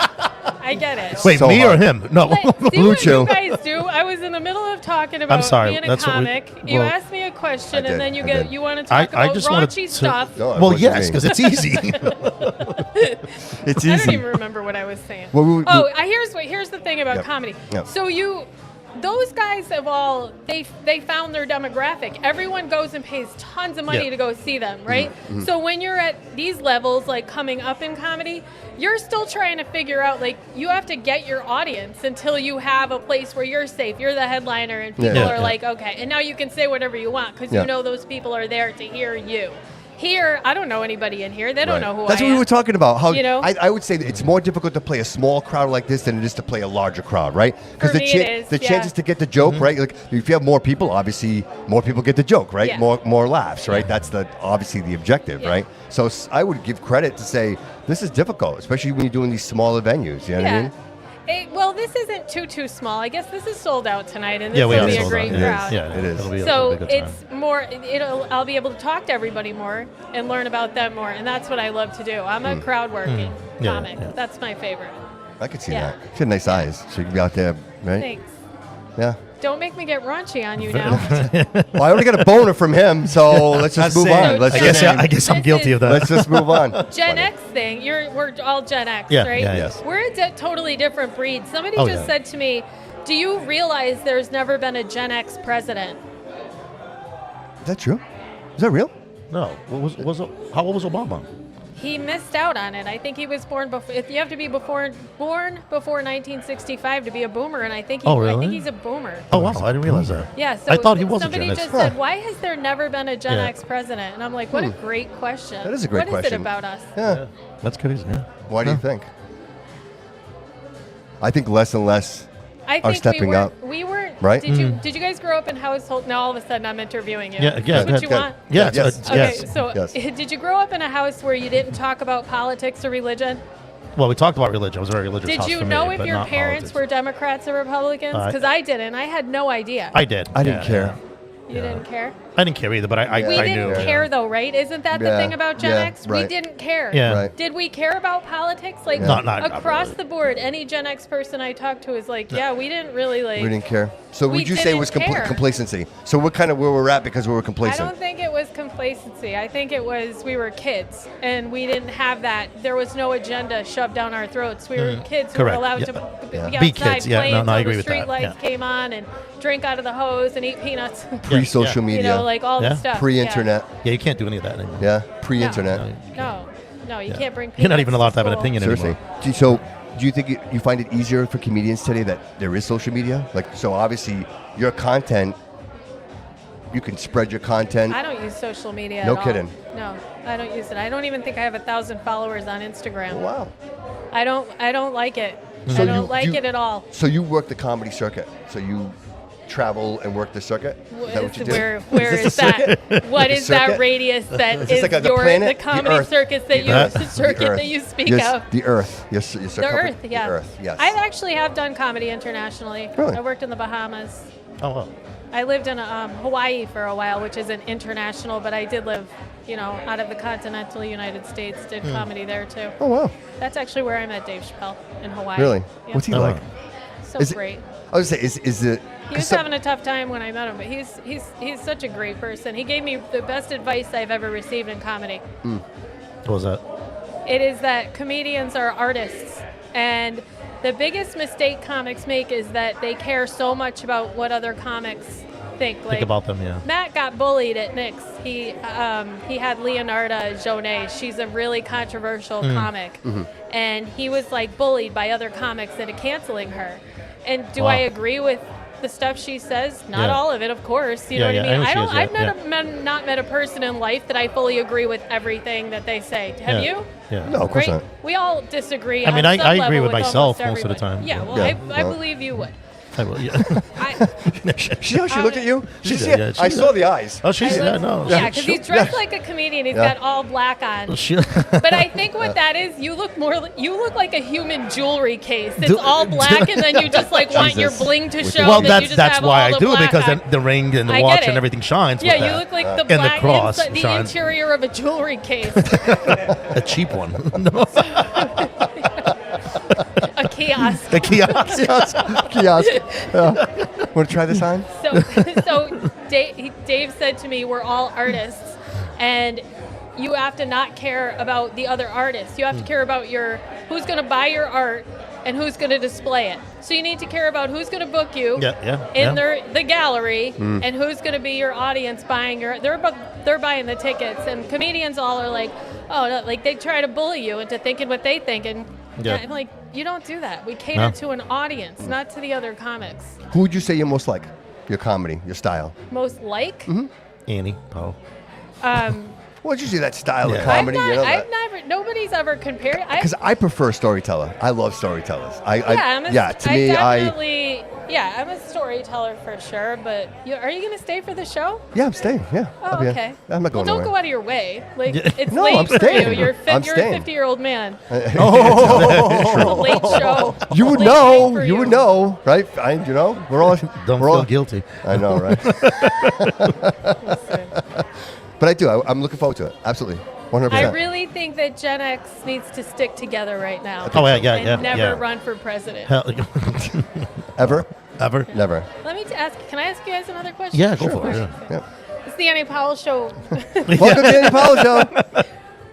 I get it. Wait, So me hard. or him? No. But see Blue what Chew. you guys do? I was in the middle of talking about sorry, being a that's what we- comic. You well, asked me a question, I did, and then I did. you want to I talk about just wanted raunchy to- stuff. No, it Well, wasn't yes, me. because it's easy. It's I don't easy. even remember what I was saying. Well, Here's the thing about Yep. comedy. Yep. So those guys have all they found their demographic. Everyone goes and pays tons of money Yeah. to go see them, right? Mm-hmm. So when you're at these levels, like coming up in comedy, you're still trying to figure out, like, you have to get your audience until you have a place where you're safe. You're the headliner, and people Yeah. are Yeah. like, okay, and now you can say whatever you want because Yeah. you know those people are there to hear you. Here, I don't know anybody in here. They don't know who That's I what am. we were talking about. How You know? I would say that it's more difficult to play a small crowd like this than it is to play a larger crowd, right? Because For me, it is, the yeah. chances to get the joke, right? Like if you have more people, obviously more people get the joke, right? Yeah. More laughs, right? That's obviously the objective, Yeah. right? So I would give credit to say this is difficult, especially when you're doing these smaller venues. You know what I mean? Well, this isn't too small. I guess this is sold out tonight, and this Yeah, we will are be a sold great out. crowd. Yeah, It is. It'll be So a good time. it's more. I'll be able to talk to everybody more and learn about them more, and that's what I love to do. I'm a crowd working Yeah, comic. yeah. That's my favorite. I could see Yeah. that. She had nice eyes, so you can be out there, right? Thanks. Yeah. Don't make me get raunchy on you now. Well, I already got a boner from him, so let's just move saying. on. Let's I just, guess I'm This guilty is- of that. let's just move on. Gen X thing. We're all Gen X, Yeah, right? yeah, yeah. Yes. We're a totally different breed. Somebody Oh, just yeah. said to me, "Do you realize there's never been a Gen X president?" Is that true? Is that real? No, how old was Obama? He missed out on it. I think he was born before. If you have to be born before 1965 to be a boomer, and I think Oh, I really? think he's a boomer. Oh wow, I didn't realize that. Yeah, so I thought he was a somebody Gen X. just said, "Why has there never been a Gen Yeah. X president?" And I'm like, "What a great question. That is a great What is question. it about us?" Yeah. That's crazy. Yeah. Why do you think? I think less and less I are think stepping we weren't, up. We weren't. Right? Did you guys grow up in household? Now all of a sudden I'm interviewing you. Yeah, yeah, That's go what you ahead. want. Yeah, Yes. it's- Okay, yes. so Yes. did you grow up in a house where you didn't talk about politics or religion? Well, we talked about religion. It was a very religious Did house you for know me, if but your not parents politics. were Democrats or Republicans? Because I didn't. I had no idea. I did. I didn't Yeah, care. You didn't care? I didn't care either, but I We I didn't knew. care though, right? Isn't that the Yeah, thing about Gen yeah, X? We right. didn't care. Yeah. Right. Did we care about politics? Like Not across really. the board, any Gen X person I talked to is like, yeah, we didn't really like. We didn't care. So We would you say it was didn't care. complacency? So we're kind of where we're at because we were I complacent. don't think it was complacency. I think it was we were kids and we didn't have that. There was no agenda shoved down our throats. We were kids who were Correct. allowed Yeah. to be Yeah. outside Be kids. Yeah, playing no, I until agree the with street that. lights Yeah. came on and drink out of the hose and eat peanuts. Pre-social Yeah. media. You know, like all Yeah. the stuff. Pre-internet. Yeah, you can't do any of that anymore. Yeah. Pre-internet. No, you can't bring. You're not peanuts even allowed to have an school. opinion Seriously. anymore. Do you think you find it easier for comedians today that there is social media? Like, so obviously your content, you can spread your content. I don't use social media. No at all. kidding. No, I don't use it. I don't even think I have 1,000 followers on Instagram. Wow. I don't like it. So I don't you- like you- it at all. So you work the comedy circuit. So you travel and work the circuit? Is that what you do? Where is that? What The is that circuit? radius that Is this is like the your planet? the The comedy Earth? circus that you That- the circuit The Earth. that you speak Yes, of? the Earth. Yes, yes. The Earth, yeah. The Earth, yes. I actually have done comedy internationally. Really? I worked in the Bahamas. Oh, well. I lived in Hawaii for a while, which isn't international, but I did live, out of the continental United States. Did comedy there too. Oh, wow. That's actually where I met Dave Chappelle in Hawaii. Really? Yeah. What's he Oh, like? wow. So Is it- great. I was gonna say, is it? He was having a tough time when I met him, but he's such a great person. He gave me the best advice I've ever received in comedy. What was that? It is that comedians are artists, and the biggest mistake comics make is that they care so much about what other comics think. Think about them, yeah. Matt got bullied at Nick's. He had Leonarda Jonet. She's a really controversial comic, and he was like bullied by other comics into canceling her. And do Wow. I agree with the stuff she says? Not Yeah. all of it, of course. You Yeah, know what yeah, I I mean? know she is, yeah, I've not met a person in life that I fully agree with everything that they say. Have Yeah. you? Yeah. No, of course Right? not. We all disagree. I mean, on I some agree level with myself almost most of the everybody. time. Yeah, well, Yeah, I well. believe you would. I will, yeah. I, See how she looked at you? She Did you did, see it? yeah, she I did. saw the eyes. Oh, she's, yeah, no. yeah, because she- he's dressed like a comedian. He's Yeah. got all black on. she- But I think what that is, you look like a human jewelry case. It's all black, and then you just like want your Jesus. bling to show. well, and then you just that's have why all I the do it, black because on. then the ring and the I get watch it. and everything shines Yeah, with you that. look like the And the black cross inside, the shines. interior of a jewelry case, A cheap one. No. a kiosk. A kiosk. Kiosk. Want to try this on? So Dave said to me, we're all artists, and you have to not care about the other artists. You have to care about who's going to buy your art and who's going to display it. So you need to care about who's going to book you in the gallery and who's going to be your audience buying they're buying the tickets. And comedians all are like, oh, no, like they try to bully you into thinking what they think. And I'm like, you don't do that. We cater to an audience, not to the other comics. Who would you say you're most like? Your comedy, your style. Most like? Annie, Powell. Well, it's usually that style of Yeah. comedy. I've You know I've that. never. Nobody's ever compared. Because I prefer storyteller. I love storytellers. To me, I'm a storyteller for sure. But are you going to stay for the show? Yeah, I'm staying. Yeah. Oh, I'll be here. okay. I'm not Well, going don't nowhere. go out of your way. Like Yeah. it's No, late I'm for staying. you. You're I'm you're staying. a 50-year-old man. True. It's a late show. You would Late know. night for You would know, right? We're all. Don't we're all, feel guilty. I know, right? Listen, But I do. I'm looking forward to it. Absolutely. 100%. I really think that Gen X needs to stick together right now. Oh, yeah, and yeah, never yeah. run for president. Hell, Ever? ever? Never. Let me ask. Can I ask you guys another question? Yeah, go for it. Yeah. Yeah. It's the Annie Powell Show. Welcome to the Andy Powell Show.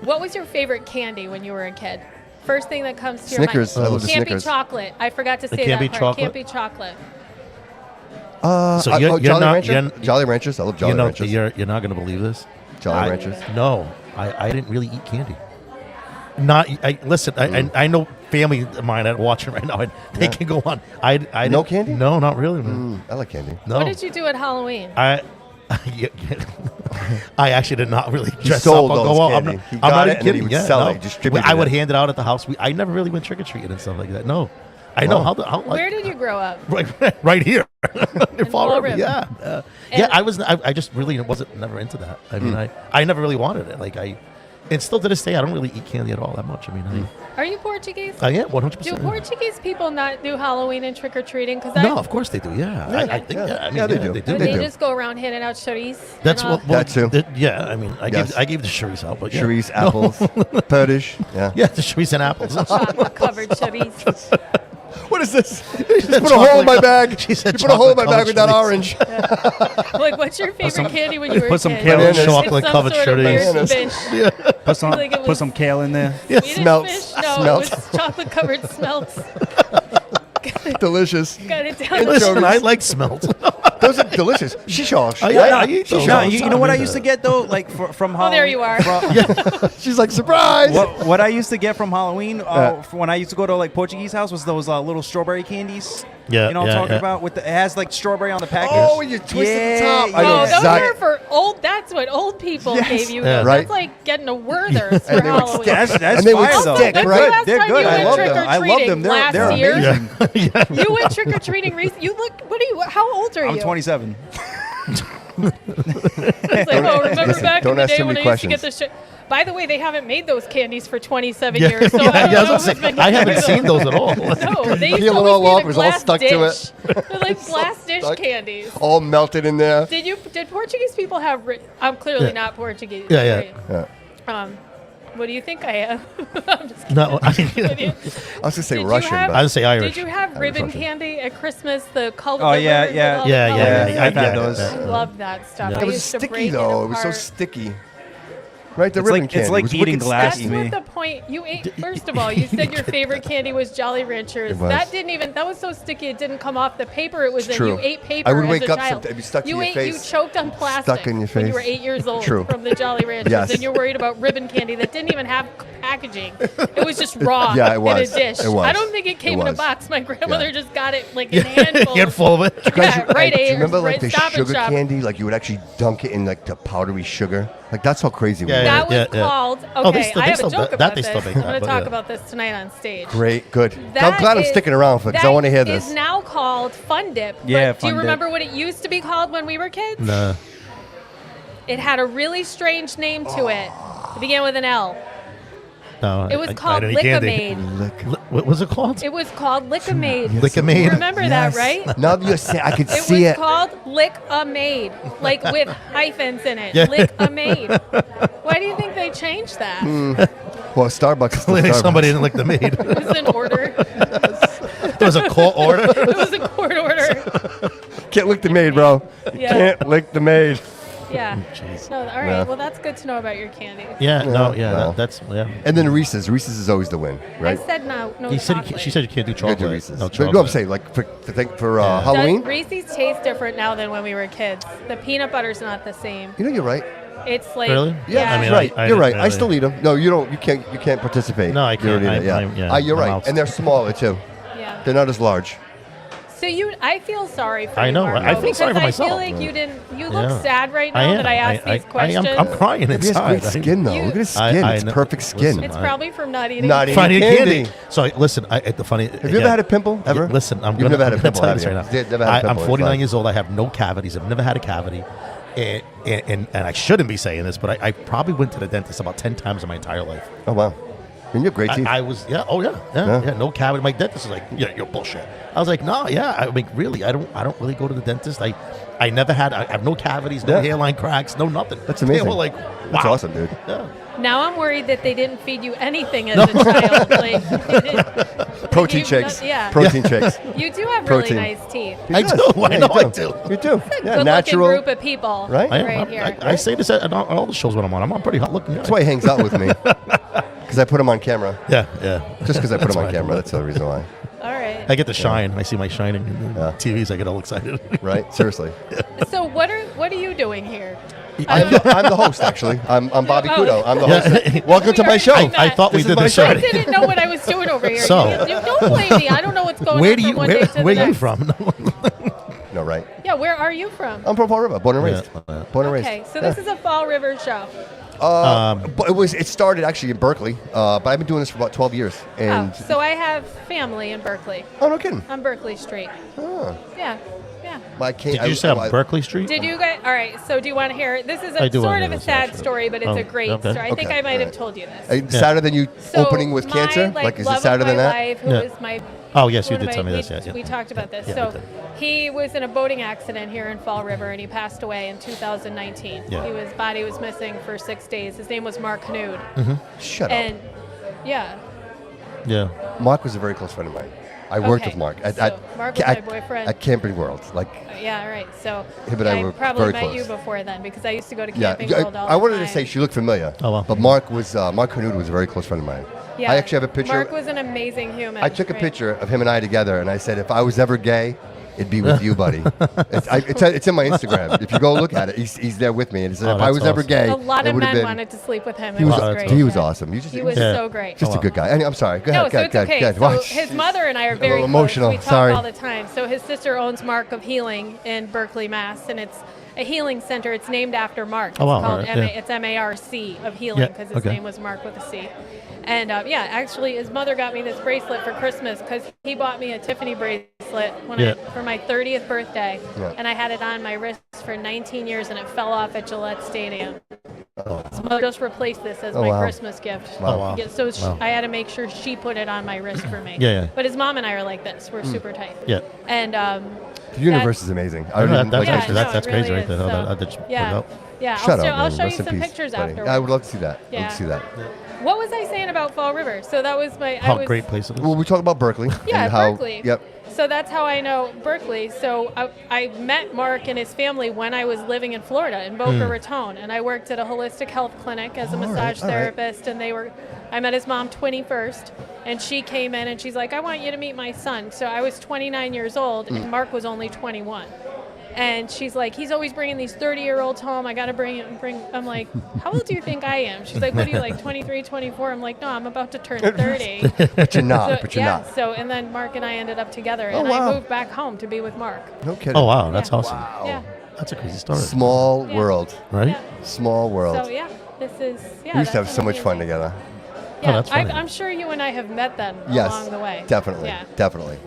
What was your favorite candy when you were a kid? First thing that comes to Snickers. your I mind. love the Can't Snickers. be chocolate. I forgot to say can't that be part. chocolate? Can't be chocolate. So you're Jolly not- Rancher? you're- Jolly Ranchers. I love Jolly You know, Ranchers. you're not going to believe this. Jolly Ranchers. No, I didn't really eat candy. Not listen. I know family of mine that are watching right now, and they Yeah. can go on. I No didn't- candy? No, not really, man. I like candy. No, What did you do at Halloween? I I actually did not really dress sold up or all go his out. candy. He I'm got not it, even and then he kidding. would Yeah, sell no. it, distributed I would it. hand it out at the house. I never really went trick or treating and stuff like that. No, I know Wow. how. Where did you grow up? right here in Fall Fall River. River. Yeah, And- yeah. I just really wasn't never into that. I mean, I never really wanted it. And still to this day, I don't really eat candy at all that much. I mean, Are you Portuguese? I am Do 100%. Portuguese people not do Halloween and trick or treating? Because No, of course they do. Yeah, I think. yeah. Yeah, I mean, Yeah, they do. They They do. they do. just go around handing out chorizo. That's and all? what. Well, That too. Yeah, I mean, I Yes. gave the chorizo out, but yeah. Cerise, apples, Purdish. Yeah. Yeah, the chorizo and apples. Chocolate covered chorizo. What is this? She Just said put a hole in my chocolate- bag. She said You put a hole in my chocolate bag with that covered orange. Like, what's your favorite candy when you were a put some kid? kale in Bananas. there. Chocolate It's some covered sort of weird chorizo. fish. Like it Put was some kale in there. Yeah, Swedish smelts. fish? No, Smelts. it was chocolate covered smelts. Delicious. Got it down. Listen, I like smelt. Those are delicious. Shishosh. I right? eat those No, all the you time, know what I yeah. used to get though, like from Halloween. Oh, there you are. She's like, surprise. What I used to get from Halloween, when I used to go to like Portuguese house, was those little strawberry candies. Yeah, you know what yeah, I'm talking yeah. about. It has like strawberry on the package. Oh, you twisted the top. I know Oh, those exactly. are for old. That's what old people Yes. gave you. Yeah. Right. That's like getting a Werther's for And they would Halloween. That's And they would fire though. stick, When's the right? last They're time good. you I went love trick them. or I love treating? them. They're Last year? amazing. You went trick or treating recently. You look. What are you? How old are you? I'm 27. It's like, oh, remember Listen, back don't in the ask day too when many I used to get questions. the shit. By the way, they haven't made those candies for 27 Yeah, years. So yeah, I don't yeah, know I was who's gonna been say, I haven't getting seen them. those at all. No, they used Peel to it all always off, be it was the all glass stuck dish. to it. They're like glass dish Stuck. candies. All melted in there. Did Portuguese people have? I'm clearly Yeah. not Portuguese. Yeah, yeah. right? Yeah. What do you think I am? I'm just kidding. No, I What do you- I was going to say Did you Russian, have- I'd say Irish. Did you have ribbon Russian. candy at Christmas? The color. Oh, the yeah, ribbons yeah. with all the Yeah, yeah, colors? yeah, I've had yeah, those. I love that stuff. Yeah. I It was used to sticky, break though. It It was so apart. sticky. Right? The It's ribbon like- candy. it's like was eating wicked glass sticky. to That's me. what the point. You ate. First of all, you said your favorite candy was Jolly Ranchers. It was. That didn't even. That was so sticky. It didn't come off the paper. It was It's in. true. You ate paper I would as wake a up child. sometime, it'd be stuck to you your ate. face. You choked on plastic Stuck in your when you were face. 8 years old True. from the Jolly Ranchers, Yes. and you're worried about ribbon candy that didn't even have packaging. It was just raw Yeah, it in was. a dish. It was. I don't think it came It in a was. box. My grandmother Yeah. just got it like in a handful. Handful of it. Yeah, right. Do you remember right, like the Stop and sugar Shop. candy? Like you would actually dunk it in like the powdery sugar. Like that's how crazy we Yeah, were. yeah. That was called. Oh, they Okay, still- I they have a still- joke that about they this. still make I'm that, going to but talk yeah. about this tonight on stage. Great, good. That I'm glad I'm is- sticking around for because I want to hear That this. is now called Fun Dip. Yeah, but do you Fun Dip. remember what it used to be called when we were kids? Nah. It had a really strange name to it. It began with an L. No, It was I called didn't eat candy. Lick-a-Made. What was it called? It was called Lick-a-Made. Lick-a-Made? You remember Yes. that, right? Now that you're saying, I could It see was it. called Lick-a-Made, like with hyphens in it. Yeah. Lick-a-Made. Why do you think they changed that? Well, Starbucks is still Clearly Starbucks. somebody didn't lick the maid. It was an order. There was a court order. It was a court order. Can't lick the maid, bro. You Yeah. can't lick the maid. Yeah. No, all right. Yeah. Well, that's good to know about your candy. Yeah, no, yeah, well. that's yeah. And then Reese's. Reese's is always the win, right? I said no. No He said chocolate. she said you can't do Good chocolate. to Reese's. No But chocolate. no, I'm saying like for Yeah. Halloween. Reese's taste different now than when we were kids. The peanut butter's not the same. You know, you're right. It's like Really? Yeah, I mean, right. I you're didn't right. I really- still eat them. No, you don't. You can't participate. No, I You don't can't. eat it, yeah. yeah, You're my right. mouth's- And they're smaller too. yeah. They're not as large. So I feel sorry for I you, know, Marco, I feel sorry for because myself. I feel like you look Yeah. sad right I now am. that I asked these questions. I'm crying He has inside. great skin, though. You- Look at his skin. I It's know. perfect skin. Listen, It's probably from not eating. Not eating Friday candy. candy. So listen, the funny. Have you ever had a pimple ever? Listen, You've never had a pimple, tell have you you? this right now. You've never had a I'm pimple, it's 49 like- years old. I have no cavities. I've never had a cavity. And I shouldn't be saying this, but I probably went to the dentist about 10 times in my entire life. Oh, wow. And you have great teeth. I was, no cavity. My dentist was like, yeah, you're bullshit. I was like, no, yeah. I mean, really, I don't really go to the dentist. I never had. I have no cavities, no Yeah. hairline cracks, no nothing. That's amazing. They were like, That's wow. awesome, dude. Yeah. Now I'm worried that they didn't feed you anything as a child. Protein you- shakes. yeah. Protein shakes. You do have Protein. really nice teeth. I Yes. do. I Yeah, know you I do. You do. Yeah, Good natural. looking group of people. Right? I am. Right here. I say this at all the shows when I'm on. I'm pretty hot looking. That's why he hangs out with me. Because I put him on camera. Yeah. Just because I put him on why I camera. do. That's the reason why. All right. I get to shine. I see my shining in the Yeah. TVs. I get all excited. Right? Seriously. So what are you doing here? I'm the host, actually. I'm Bobby Oh. Kudo. I'm the Yeah. host. Welcome to my show. I thought we This is did my this show. I already. didn't know what I was doing over here. So- you don't blame me. I don't know what's going Where on do from you one day to the where are you next. from? No, right? Yeah, where are you from? I'm from Fall River. Born and raised. Yeah. Born and Okay, raised. so this is a Fall River show. But it started actually in Berkeley, but I've been doing this for about 12 years. And Oh, so I have family in Berkeley, oh, no kidding. on Berkeley Street. Oh. Yeah. I can't, Did you say on Berkeley Street? Did you guys? All right. So do you want to hear? This is I a do sort wanna of hear a this, sad actually. story, but it's Oh, a great okay. story. I think Okay, I might have alright. told you this. Sadder than you So opening with cancer? My, Like, is love it sadder of than my that? life, who Yeah. is my Oh, yes, you one of did tell me this. Yeah, we talked about this. Yeah, So we did. he was in a boating accident here in Fall River, and he passed away in 2019. Yeah. His body was missing for 6 days. His name was Mark Andrade. Shut up. And yeah, Yeah. Mark was a very close friend of mine. I worked Okay, with Mark so Mark was my boyfriend. at Camping World. Like, yeah, all right. So Him and I were probably very met close. you before then because I used to go to yeah, Camping World all the I wanted time. to say she looked familiar. Oh, well. But Mark Canood was a very close friend of mine. Yeah. I actually have a picture. Mark was an amazing human. I took a Right. picture of him and I together, and I said, if I was ever gay, it'd be with you, buddy. It's in my Instagram. If you go look at it, he's there with me. And he said, Oh, if I was that's ever awesome. gay, A lot it of would have men been. wanted to sleep with him. He It was, was that's great. he was Yeah. awesome. He was Yeah. so great. Just a good guy. I'm sorry. Go No, ahead. so Go it's ahead. okay. Go ahead. So Watch. his mother and I are a very little close. emotional. We talk Sorry. all the time. So his sister owns Mark of Healing in Berkeley, Mass, and it's a healing center. It's named after Mark. It's Oh, wow, called alright, yeah. It's MARC of Healing Yeah, because his okay. name was Mark with a C. And actually, his mother got me this bracelet for Christmas because he bought me a Tiffany bracelet for my 30th birthday, Yeah. and I had it on my wrist for 19 years, and it fell off at Gillette Stadium. His mother just replaced this as Oh, my wow. Christmas gift. Oh, wow. So Wow. I had to make sure she put it on my wrist for me. Yeah, yeah. But his mom and I are like this. We're super tight. Yeah. And The universe is amazing. I don't even, That's, like, actually, no, that's it crazy really right there. is, How so- that just worked yeah, out. yeah. Shut up, I'll man. show Rest you in some peace, pictures buddy. afterwards. I would love to see that. I'd love Yeah. to see that. What was I saying about Fall River? So that was my. I How was, great place it is. Well, we talk about Berkeley. Yeah, and how, Berkeley. Yep. So that's how I know Berkeley. So I met Mark and his family when I was living in Florida in Boca Raton, and I worked at a holistic health clinic as a All right, massage all right. therapist. And I met his mom 21st, and she came in and she's like, "I want you to meet my son." So I was 29 years old, and Mark was only 21. And she's like, he's always bringing these 30-year-olds home. I got to bring. I'm like, how old do you think I am? She's like, what are you, like 23, 24? I'm like, no, I'm about to turn 30. But you're not. So, but you're yeah, not. so and then Mark and I ended up together, Oh, and wow. I moved back home to be with Mark. No kidding. Oh, wow. That's Yeah. awesome. Yeah. That's a crazy story. Small Yeah. world. Right? Yeah. Small world. So yeah, this is. Yeah, we used to have that's so much fun amazing. together. Yeah, that's funny. I'm sure you and I have met them Yes. along the way. Definitely. Yeah. Definitely.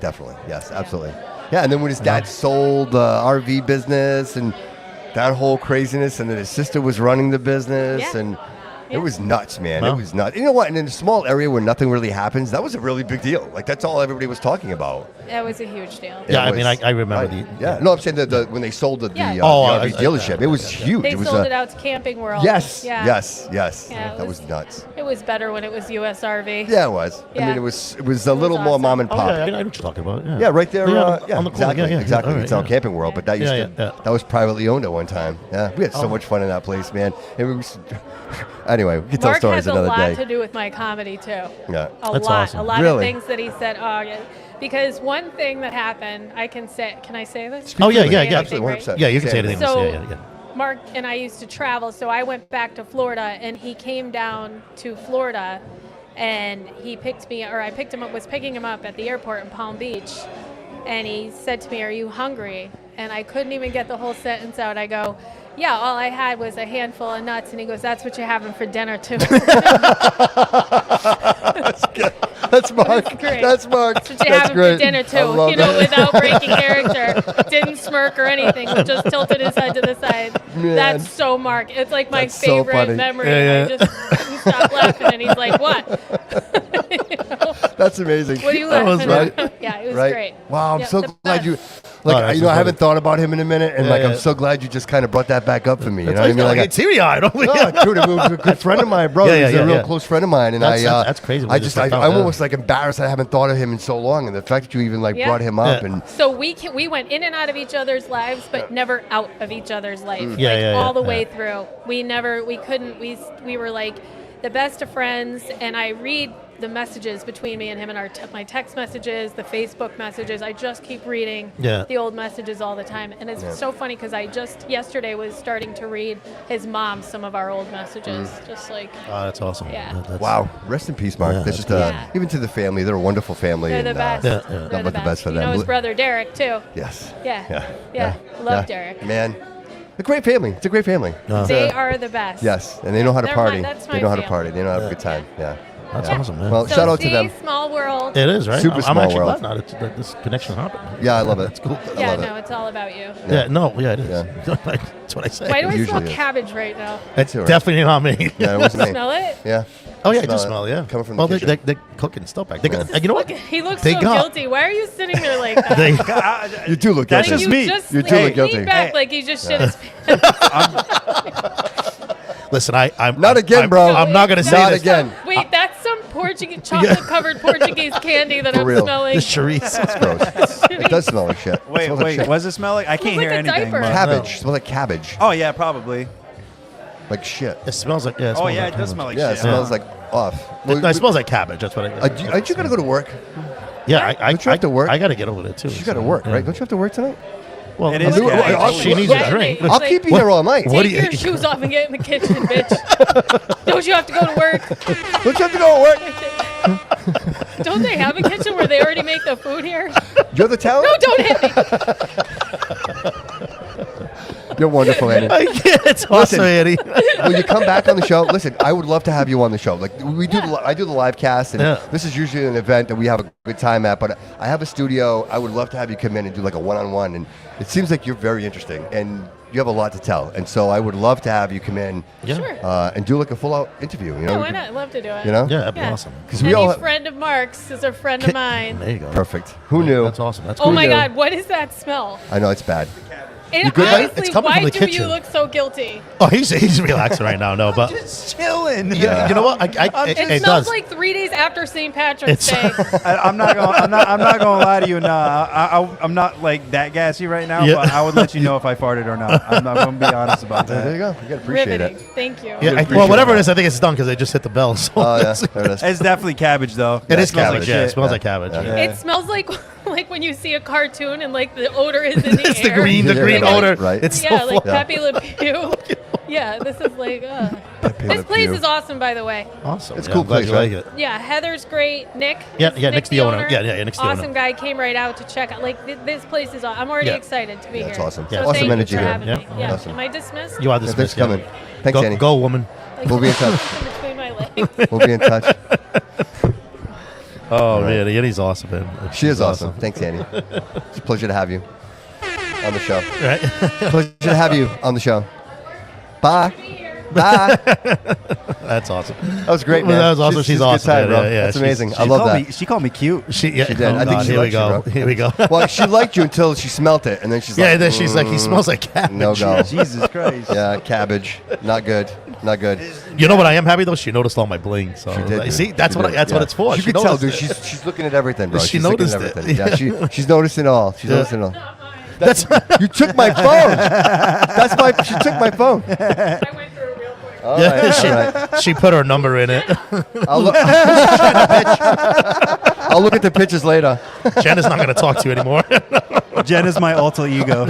Yes, absolutely. Yeah, and then when his dad sold the RV business and that whole craziness, and then his sister was running the business, Yeah. and Yeah. it was nuts, man. Wow. It was nuts. You know what? And in a small area where nothing really happens, that was a really big deal. Like, that's all everybody was talking about. That was a huge deal. Yeah, It I mean, was- I remember right. the. Yeah. No, I'm saying that when they sold the Yeah. RV dealership, it was huge. They it was sold it out to Camping World. Yes. Yeah. Yes. Yeah, it that was- was nuts. It was better when it was USRV. Yeah, it was. I Yeah. mean, it was a little more awesome. mom and Oh, pop. yeah, I know what you're talking about. Yeah, Yeah, right there. Yeah, Yeah, on the corner. exactly. Yeah, yeah. Exactly. All right, It's on yeah. Camping World, but that used Yeah, to yeah. that was privately owned at one time. Yeah, we had so much fun in that place, man. And we was, anyway, we can tell Mark stories has a another lot day. to do with my comedy too. Yeah. A That's lot. awesome. A lot Really? of things that he said. Oh, yeah. Because one thing that happened, I can say. Can I say this? Oh, yeah, Freely. yeah, yeah. Absolutely, 100%. Yeah, you can say anything. So- Yeah, yeah. Mark and I used to travel, so I went back to Florida, and he came down to Florida, and he picked me, or I picked him up, was picking him up at the airport in Palm Beach, And he said to me, "Are you hungry?" And I couldn't even get the whole sentence out. I go, "Yeah, all I had was a handful of nuts." And he goes, "That's what you're having for dinner too." That's Mark. That's great. That's Mark. That's what you're That's having great. for dinner I too. love You know, that. without breaking character. Didn't smirk or anything. Just tilted his head to the side. Man. That's so Mark. It's like my That's so favorite funny. memory. Yeah, And I just couldn't stop laughing. And he's like, "What?" You know? That's amazing. What are you That was laughing right. at? Yeah, it was Right? great. Wow, I'm Yep, so the glad you. best. Like, that's you know, I funny. haven't thought about him in a minute, and Yeah, like, I'm yeah. so glad you just kind of brought that back up for me. You know That's what I mean? like, Like, get teary-eyed. no, dude, he was a good friend of mine, bro. Yeah, yeah, He's yeah, a real yeah. close friend of mine, and That's crazy when I you just, just found out, I'm yeah. almost like embarrassed that I haven't thought of him in so long, and the fact that you even like Yeah. brought him up, Yeah. and So we went in and out of each other's lives, but never out of each other's life. Yeah, like yeah, all yeah, the way yeah. through. We were like the best of friends, and I read the messages between me and him, and my text messages, the Facebook messages. I just keep reading Yeah. the old messages all the time, and it's so funny because I just yesterday was starting to read his mom some of our old messages, just like Oh, that's awesome. Yeah. That's, wow, rest in peace, Mark. Yeah, That's that's just good. Yeah. even to the family, they're a wonderful family. they're the and, best. Yeah, yeah. They're Nothing but the best for You them. know his brother Derek too. Yes. Yeah. Yeah. Love Derek. Man, a great family. It's a great family. Yeah. They are the best. Yes, and they know how to They're party. that's They my know how to family. party. They know how to have a good time. Yeah. That's Yeah. awesome, man. Well, So shout out to see, them. small world. It is, right? Super I'm small actually world. glad now that this connection happened. Yeah, I love it. That's cool. I Yeah, love no, it. it's all about you. Yeah, no, yeah, it is. Yeah. That's what I say. Why do I usually smell is. cabbage right now? It's all right. definitely not me. Yeah, it wasn't me. Smell it? Yeah. Oh, yeah, I Smell do it. smell, yeah. Coming from well, the kitchen. they're cooking stuff back. They got, Yeah. you know what? He looks They so got- guilty. Why are you sitting there like that? They, You do look That's guilty. just me. You do look guilty. Lean back Hey. like he just shit his pants. listen, I'm Not again, bro. I'm not gonna say Not this. again. Wait, that's some Portuguese chocolate-covered Portuguese candy that For I'm real. smelling. The chorizo. It's gross. It does smell like shit. It Wait, smells like wait. shit. What does it smell like? I can't like hear a anything. diaper. but- Cabbage. It smells like cabbage. Oh yeah, probably. Like shit. It smells like Oh yeah, it does smell like Yeah, it shit. smells like off. Well, It smells like cabbage. That's what I. aren't you gonna go to work? Yeah, Don't you have to work? I got to get over there too. You got to work, right? Don't you have to work tonight? Well, It is well, cabbage. well, she needs a drink. It's I'll like, keep you here all night. What Take do you- your shoes off and get in the kitchen, bitch. Don't you have to go to work? Don't you have to go to work? Don't they have a kitchen where they already make the food here? You're the talent? No, don't hit me. You're wonderful, Annie. I can't. It's awesome, Eddie. Will you come back on the show? Listen, I would love to have you on the show. Like we do, I do the live cast, and Yeah. this is usually an event that we have a good time at. But I have a studio. I would love to have you come in and do like a one-on-one. And it seems like you're very interesting, and you have a lot to tell. And so I would love to have you come in Yeah. Sure. and do like a full-out interview. You know, Yeah, why not? I'd love to do it. You know, Yeah, that'd be Yeah. awesome. because we Any all friend of Mark's is a friend of mine. There you go. perfect. Who knew? That's awesome. That's Oh cool. my knew? God, what is that smell? I know it's bad. And You good, man? honestly, It's coming why from the do kitchen. you look so guilty? Oh, he's relaxing right now. No, but Just chilling. you know what? It It smells does. like 3 days after St. Patrick's It's- Day. I'm not gonna lie to you. Nah, I'm not like that gassy right now. Yeah. But I would let you know if I farted or not. I'm not gonna be honest about There you that. go. You gotta appreciate Riveting. it. Thank you. Yeah, appreciate well, whatever that. it is, I think it's done because they just hit the bell. So Oh yeah, there it is. It's definitely cabbage though. it Yeah, is smells like cabbage. yeah, it smells Yeah. like cabbage. Yeah. Yeah. It smells like when you see a cartoon and like the odor is in the It's the air. green Yeah, yeah. odor. Right. It's Yeah, so like full. Pepe Le Pew. Yeah, this is like. Pepe This Le place Pew. is awesome, by the way. Awesome. It's Yeah, cool I'm glad place, you right? like it. Yeah, Heather's great. Nick. Yeah, is yeah, Nick's the owner. Yeah, Nick's the awesome owner. guy came right out to check out. Like this place is. I'm already Yeah. excited to be Yeah, here. it's awesome. So Yeah, awesome thank you energy for here. having Yeah. me. Yeah. Awesome. Am I dismissed? You are Yeah, this. thanks for coming. Thanks, Go, Annie. go, woman. Like, We'll be in touch. in between my legs. We'll be in touch. Oh man, Annie's awesome, man. She is awesome. Thanks, Annie. It's a pleasure to have you on the show. Right? Pleasure to have you on the show. Bye. Bye. That's awesome. That was great, man. That was awesome. She's a good awesome, time, man. bro. Yeah, yeah, That's she's- amazing. I She love called that. me- She called me cute. She did. She did. I think she here we likes you, go. bro. Here we go. Well, she liked you until she smelt it, and then she's Yeah, like, and then she's like, he smells like cabbage. no go. Jesus Christ. Yeah, cabbage. Not good. Not good. You know what I am happy though? She noticed all my bling. So She did. like, dude. see, that's She what did, that's yeah. what it's for. You She can tell, noticed dude. it. She's looking at everything, bro. She She's looking at noticed it. everything. Yeah, she's noticing all. She's Yeah. noticing all. That's You took my phone. That's my. She took my phone. I went through it real quick. All yeah, right, she, all right. she put her number in it. I'll look. I'll look at the pictures later. Jen is not going to talk to you anymore. Jen is my alter ego.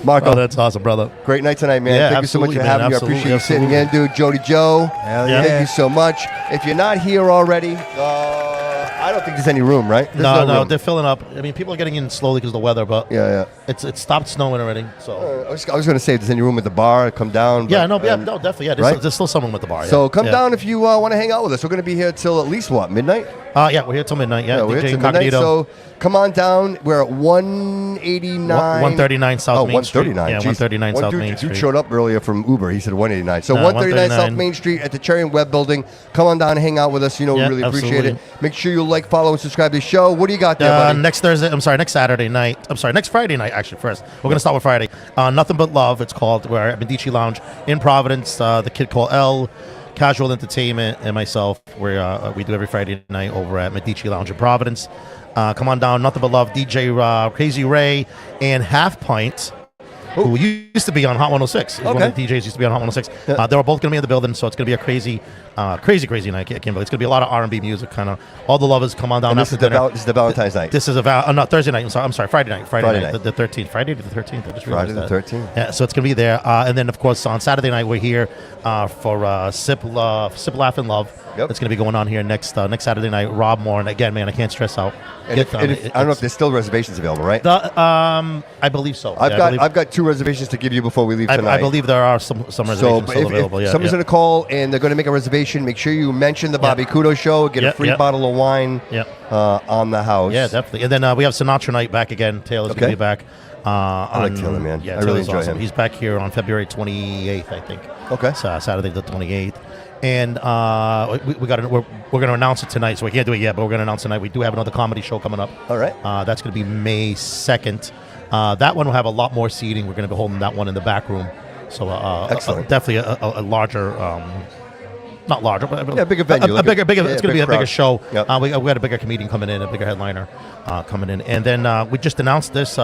Marco, Oh, that's awesome, brother. great night tonight, man. Yeah, Thank you so much for absolutely, having man. me. I appreciate you Absolutely, sitting in, dude. Jody Joe, Hell yeah. thank you so much. If you're not here already, I don't think there's any room, right? There's No, room. they're filling up. I mean, people are getting in slowly because of the weather, but Yeah. it stopped snowing already. So I was going to say, if there's any room at the bar, come down. yeah, but, no, definitely, yeah. right? There's still someone with the bar. So yeah. come Yeah. down if you want to hang out with us. We're going to be here till at least, what, midnight? Yeah, we're here till midnight. Yeah, we're DJ here till midnight. Incognito. So come on down. We're at 189. 139 South Main Street. 139. Yeah, Jeez. 139 One South dude, Main dude Street. showed up earlier from Uber. He said 189. So No, 139 South 139. Main Street at the Cherry and Web Building. Come on down and hang out with us. You know, we Yeah, really appreciate absolutely. it. Make sure you like, follow, and subscribe to the show. What do you got there, buddy? Next Saturday night. Next Friday night, actually, first. We're going to start with Friday. Nothing But Love, it's called. We're at Medici Lounge in Providence. The kid called L, Casual Entertainment, and myself. We do every Friday night over at Medici Lounge in Providence. Come on down. Nothing But Love, DJ Crazy Ray, and Half Pint, who used to be on Hot 106. One of the DJs used to be on Hot 106. They were both going to be in the building, so it's going to be a crazy night. I can't believe it's going to be a lot of R&B music. Kind of all the lovers come on down And after dinner. this is the Valentine's night. This is no, Thursday night. I'm sorry, Friday night. Friday night. The 13th. Friday the 13th. I just Friday realized the that. 13th. Yeah, so it's going to be there. And then, of course, on Saturday night, we're here for Sip, Laugh, and Love. Yep. It's going to be going on here next Saturday night. Rob Moore. And again, man, I can't stress out. And I don't know if there's still reservations available, right? I believe so. I've got 2 reservations to give you before we leave tonight. I believe there are some reservations So still available. if somebody's going to call and they're going to make a reservation, make sure you mention the Bobby Kudo Show, get a free bottle of wine on the house. Yeah, definitely. And then we have Sinatra night back again. Taylor's going to be back. I like Taylor, man. Yeah, I really Taylor's enjoy awesome. him. He's back here on February 28th, I think. Okay. So, Saturday the 28th. And we're going to announce it tonight, so we can't do it yet, but we're going to announce tonight. We do have another comedy show coming up. All right. That's going to be May 2nd. That one will have a lot more seating. We're going to be holding that one in the back room. So Excellent. definitely a larger, not larger, but bigger venue. It's going to be a crowd. bigger show. Yep. We got a bigger comedian coming in, a bigger headliner coming in, and then we just announced this.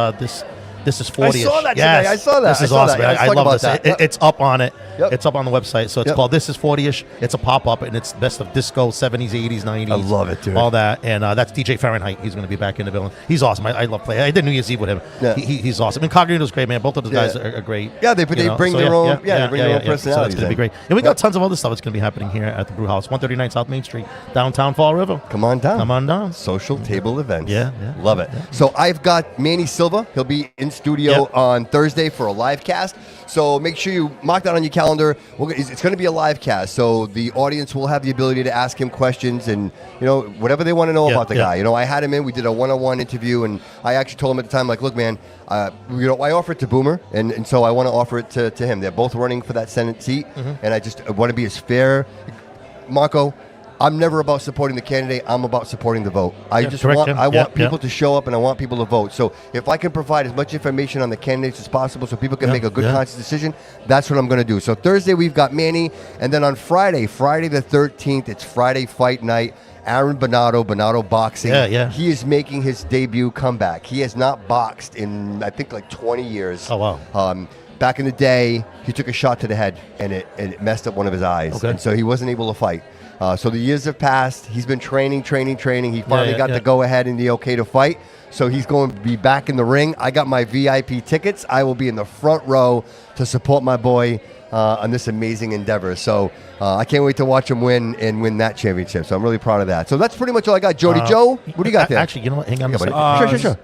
This is 40. I saw that yes. today. I saw that. This is I saw awesome. that. I Let's talk love about this. that. It's up on it. Yep. It's up on the website. So it's Yep. called This is 40ish. It's a pop up, and it's best of disco, 70s, 80s, 90s. I love it, dude. All that, and that's DJ Fahrenheit. He's going to be back in the building. He's awesome. I love playing. I did New Year's Eve with him. Yeah. He's awesome. Incognito's great, man. Both of those guys are great. Yeah, they bring their own. They bring their own So personalities. that's going to be great. And we got tons of other stuff that's going to be happening here at the Brewhouse, 139 South Main Street, downtown Fall River. Come on down. Come on down. Social table events. Yeah. Love it. So I've got Manny Silva. He'll be in studio on Thursday for a live cast. So make sure you mark that on your calendar. It's going to be a live cast, so the audience will have the ability to ask him questions and whatever they want to know about the guy. I had him in. We did a one-on-one interview, and I actually told him at the time, like, look, man, I offer it to Boomer, and so I want to offer it to him. They're both running for that Senate seat, and I want to be as fair. Marco, I'm never about supporting the candidate. I'm about supporting the vote. I want people to show up, and I want people to vote. So if I can provide as much information on the candidates as possible so people can make a good conscious decision, that's what I'm going to do. So Thursday we've got Manny, and then on Friday the 13th, it's Friday Fight Night. Aaron Bonato Boxing. Yeah. He is making his debut comeback. He has not boxed in, I think, like 20 years. Oh, wow. Back in the day, he took a shot to the head, and it messed up one of his eyes. Okay. And so he wasn't able to fight. So the years have passed. He's been training. He finally got the go-ahead and the okay to fight. So he's going to be back in the ring. I got my VIP tickets. I will be in the front row to support my boy on this amazing endeavor. So I can't wait to watch him win and win that championship. So I'm really proud of that. So that's pretty much all I got. Jody Joe, what do you got there? Actually, you know what? Hang on a second. buddy. Sure.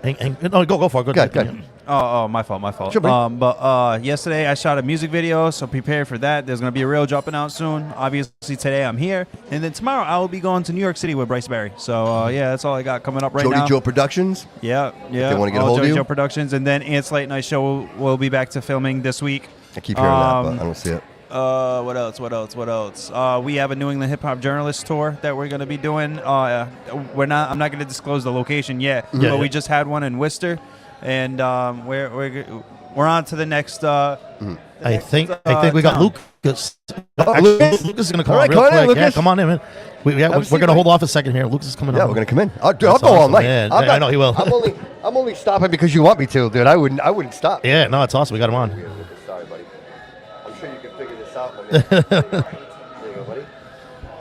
No, go for it. Go ahead. Oh, my fault. Sure, buddy. But yesterday I shot a music video, so prepare for that. There's going to be a reel dropping out soon. Obviously, today I'm here. And then tomorrow I will be going to New York City with Bryce Berry. So, that's all I got coming up right now. Jody Joe Productions. Yeah. They want to get a hold of Jody you? Joe Productions. And then Ant's Late Night Show will be back to filming this week. I keep hearing that, but I don't see it. What else? We have a New England Hip Hop Journalist tour that we're going to be doing. I'm not going to disclose the location yet, but we just had one in Worcester. And we're on to the next. I think we got Lucas. Lucas. Lucas is going to come All on right, real come on in, quick. Lucas. Yeah, come on in, man. We're going to hold off a second here. Lucas is coming Yeah, on. we're gonna come in. I'll That's go all awesome, night. man. I know he will. I'm only stopping because you want me to, dude. I wouldn't stop. Yeah, no, it's awesome. We got him on. Sorry, buddy. I'm sure you can figure this out. There you go, buddy.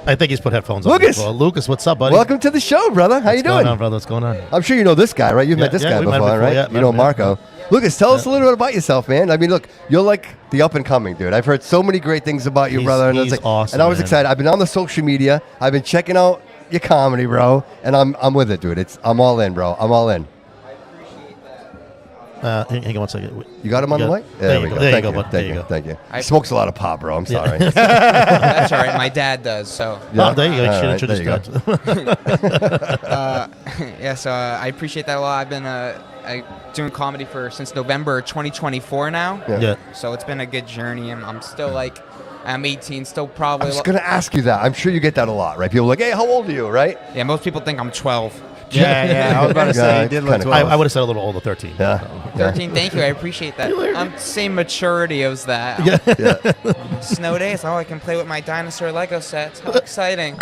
I think he's put headphones on. Lucas! Lucas, what's up, buddy? Welcome to the show, brother. How you What's going doing? on, brother? What's going on? I'm sure you know this guy, right? You've met this guy we met before, right? Yeah, you know Marco. Lucas, tell us a little bit about yourself, man. I mean, look, you're like the up and coming dude. I've heard so many great things about you, brother. And He's it's like, awesome, and I was man. excited. I've been on the social media. I've been checking out your comedy, bro, and I'm with it, dude. I'm all in, bro. I'm all in. Hang on one second. You got him on the mic? There you go. There you go, bud. Thank There you. you go. Thank you. I- He smokes a lot of pot, bro. I'm sorry. That's all right. My dad does. So, Oh, there you go. You All should right, introduce there you that. yeah. So I appreciate that a lot. I've been doing comedy since November 2024 now. Yeah. So it's been a good journey. I'm still I'm 18. Still I probably. was going to ask you that. I'm sure you get that a lot, right? People are like, hey, how old are you, right? Yeah. Most people think I'm 12. Yeah. I was about to say Yeah, he did it's look kinda 12. I would have said a little older, 13. Yeah. 13. Thank you. I appreciate that. I'm same maturity as that. Yeah. Snow days. Oh, I can play with my dinosaur Lego sets. How exciting.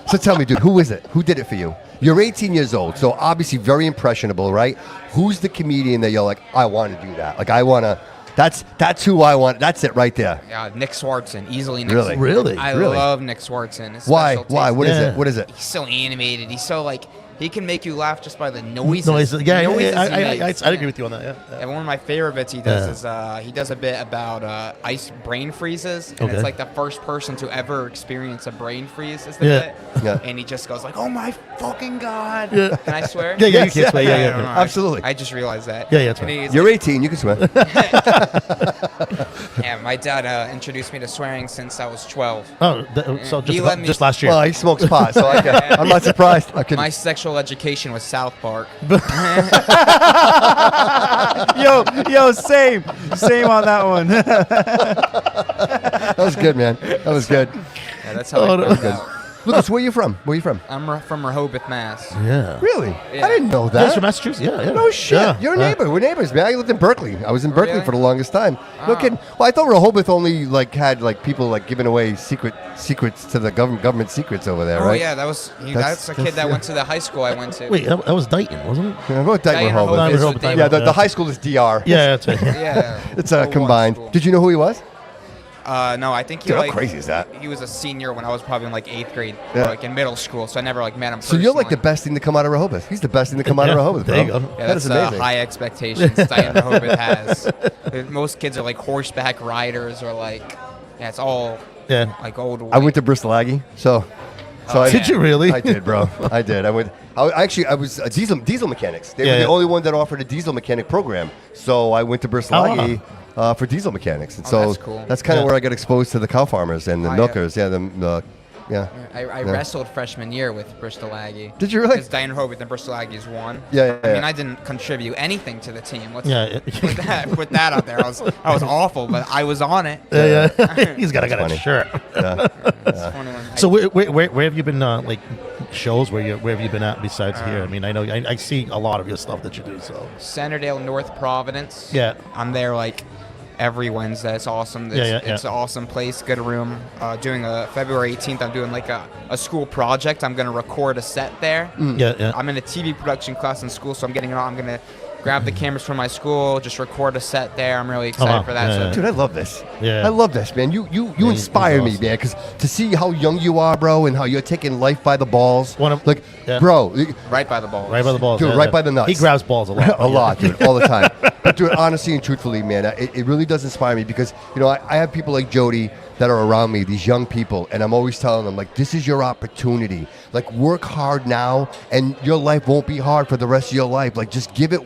So tell me, dude, who is it? Who did it for you? You're 18 years old, so obviously very impressionable, right? Who's the comedian that you're like, I want to do that? Like, I want to. That's who I want. That's it right there. Yeah, Nick Swartzen. Easily Nick Really? Swartzen. Really? I Really? love Nick Swartzen. His Why? special Why? taste. What is Yeah. it? What is it? He's so animated. He's so he can make you laugh just by the noises. Noises. Yeah, noises I he makes. agree with you on that. Yeah. And one of my favorite bits he does Yeah. is he does a bit about ice brain freezes, and Okay. it's like the first person to ever experience a brain freeze is the Yeah. bit. Yeah. And he just goes like, "Oh my fucking god!" Yeah. Can I swear? Yeah, you Yes, can swear. yeah, Yeah, I don't know. yeah. Absolutely. I just realized that. Yeah, that's And right. he's You're like, 18. You can swear. yeah, my dad introduced me to swearing since I was 12. Oh, so He let me- just last year. Well, he smokes pot, so I'm not surprised. I can. My sexual education was South Park. Yo, same on that one. That was good, man. That was good. Yeah, that's how Oh, I no. found out. Lucas, where you from? Where you from? I'm from Rehoboth, Mass. Yeah. Really? Yeah. I didn't know That's that. from Massachusetts. Yeah, yeah. No shit. Yeah. You're a neighbor. We're neighbors, man. I lived in Berkeley. I was in Berkeley Really? for the longest time. No Oh. kidding. Well, I thought Rehoboth only had people giving away secrets to the government secrets over there, Oh right? yeah, that's a kid that went to the high school I went to. Wait, that was Dayton, wasn't it? Yeah, go with Dayton, Diana Rehoboth. Hope is Rehoboth, what they Yeah, were. the high school is DR. Yeah, that's right. Yeah. It's All one combined. school. Did you know who he was? No, I think he Dude, how crazy is that? He was a senior when I was probably in 8th grade, Yeah. or in middle school. So I never met him. So you're like the personally. best thing to come out of Rehoboth. He's the best thing to come out of Yeah, Rehoboth, there bro. you go. Yeah, That that's is amazing. high expectations Diana Rehoboth has. Most kids are horseback riders or it's all Yeah. old. I went to Bristol Aggie, so I Did you really? I did, bro. I did. I was a diesel mechanics. They were Yeah, the yeah. only one that offered a diesel mechanic program. So I went to Bristol Oh, Aggie for diesel mechanics, and Oh, so that's cool. that's kind of Yeah. where I got exposed to the cow farmers and the Oh, yeah. milkers. Yeah, yeah. I wrestled freshman year with Bristol Aggie. Did you really? Because Diana Rehoboth and Bristol Aggies won. Yeah, I yeah. mean, I didn't contribute anything to the team. Let's Yeah. put that out there. I was awful, but I was on it. Yeah. He's got a funny. shirt. It's funny when So where have you been? Shows where have you been at besides here? I mean, I know I see a lot of your stuff that you do. So Centerdale, North Providence. Yeah. I'm there every Wednesday. It's awesome. It's an awesome place. Good room. Doing a February 18th. I'm doing a school project. I'm gonna record a set there. yeah. I'm in a TV production class in school, so I'm gonna grab the cameras from my school, just record a set there. I'm really excited wow. for that. Yeah, So yeah. Dude, I love this. Yeah. I love this, man. You he's inspire me, awesome. man, because to see how young you are, bro, and how you're taking life by the balls. Yeah. Bro, right by the ball. Right by the balls. Dude, yeah, right yeah. by the nuts. He grabs balls a lot. a lot, dude, all the time. But dude, honestly and truthfully, man, it really does inspire me because I have people like Jody that are around me, these young people, and I'm always telling them this is your opportunity. Work hard now, and your life won't be hard for the rest of your life. Just give it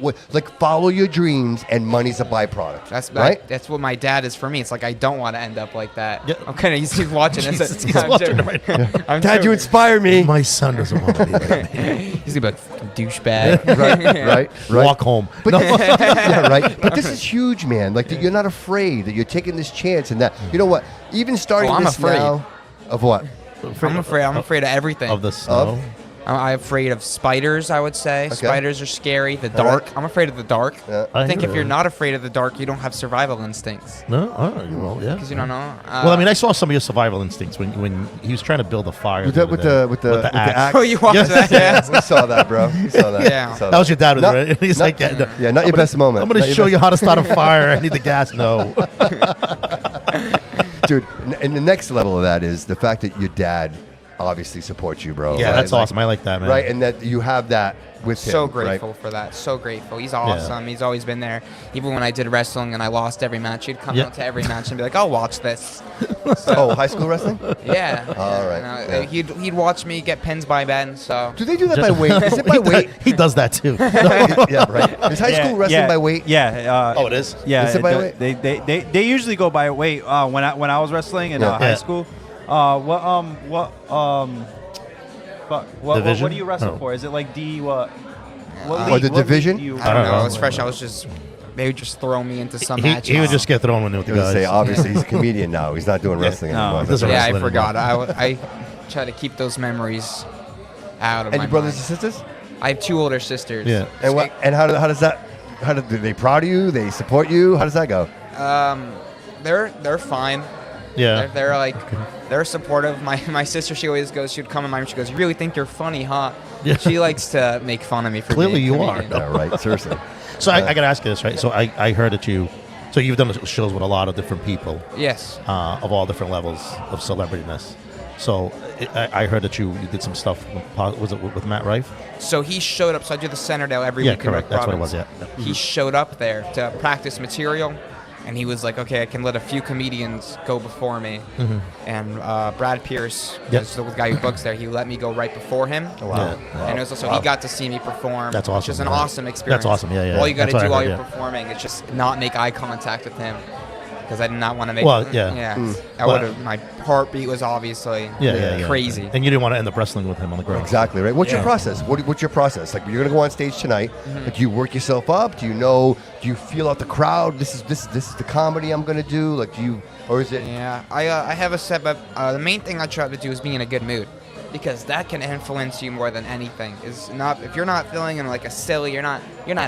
follow your dreams, and money's a byproduct. That's right. That's what my dad is for me. It's I don't want to end up like that. Yeah. I'm kind of he's watching Jesus, this. he's I'm watching joking. it right now. I'm Dad, you joking. inspire me. My son doesn't want to be like me. He's gonna be like fucking douchebag. right. Walk home. But yeah, right. But this is huge, man. That you're not afraid, that you're taking this chance, and that you know what? Even starting I'm this afraid. now, of what? I'm afraid. I'm afraid of everything. Of the snow. I'm afraid of spiders. I would say spiders are scary. The All right. dark. I'm afraid of the dark. Yeah. I think hear if you're that. not afraid of the dark, you don't have survival instincts. No? Oh, well, yeah. Because you don't know. Well, I mean, I saw some of your survival instincts when he was trying to build a fire. With other the day. axe. Oh, you watched Yes. that? Yeah. We saw that, bro. We saw that. Yeah. We saw That was your dad, No, right? He's no, like, yeah, yeah, not your best moment. I'm going Not to your show best- you how to start a fire. I need the gas. No. Dude, and the next level of that is the fact that your dad obviously supports you, bro. Yeah, right? that's awesome. I like that, man. Right, and that you have that with him. So grateful right? for that. So grateful. He's awesome. He's always been there. Even when I did wrestling and I lost every match, he'd come out to every match and be like, "I'll watch this." Oh, high school wrestling? Yeah. All right. Yeah. He'd watch me get pins by Ben. So. Do they do that by weight? Is it by weight? He does that too. Yeah, right. Is high school wrestling by weight? Yeah. Oh, it is? Yeah. Is it by weight? They usually go by weight. When I was wrestling in high school, what Division? do you wrestle Oh. for? Is it like D what? What Or the what league division? do you- I don't know. know. I was fresh. I was just. They would just throw me into some He matches. would just get thrown in with I the was gonna guys. say, obviously, he's a comedian now. He's not doing wrestling No, anymore. he doesn't Yeah, I wrestling forgot. I try to keep those memories out of And my your brothers mind. and sisters? I have 2 older sisters. Yeah. And what? And how does that? How do they proud of you? They support you? How does that go? They're fine. Yeah. They're like they're supportive. My sister, she would come in my room. She goes, "You really think you're funny, huh?" Yeah. She likes to make fun of me for Clearly being a you are. comedian. Yeah, right. Seriously. So I got to ask you this, right? So I heard that so you've done shows with a lot of different people Yes. of all different levels of celebrityness. So I heard that you did some stuff. Was it with Matt Rife? So he showed up. So I do the Centerdale every Yeah, week in correct. Rec That's what it was, Province. yeah. He showed up there to practice material, and he was like, "Okay, I can let a few comedians go before me." Mm-hmm. And Brad Pierce, Yep. is the guy who books there, he let me go right before him. Wow. And it was also he got to see me perform. That's Which is awesome, an yeah. awesome experience. That's awesome, yeah. All you got That's to what I do while heard, you're yeah. performing is just not make eye contact with him. Because I did not want to make. Well, yeah. Yeah. I Well- would have. My heartbeat was obviously Yeah. crazy. And you didn't want to end up wrestling with him on the ground. Exactly right. What's your process? What's your process? Like you're gonna go on stage tonight. Like you work yourself up. Do you know? Do you feel out the crowd? This is the comedy I'm gonna do. Like do you, or is it? Yeah, I have a set, but the main thing I try to do is be in a good mood, because that can influence you more than anything. Is not if you're not feeling in like a silly, you're not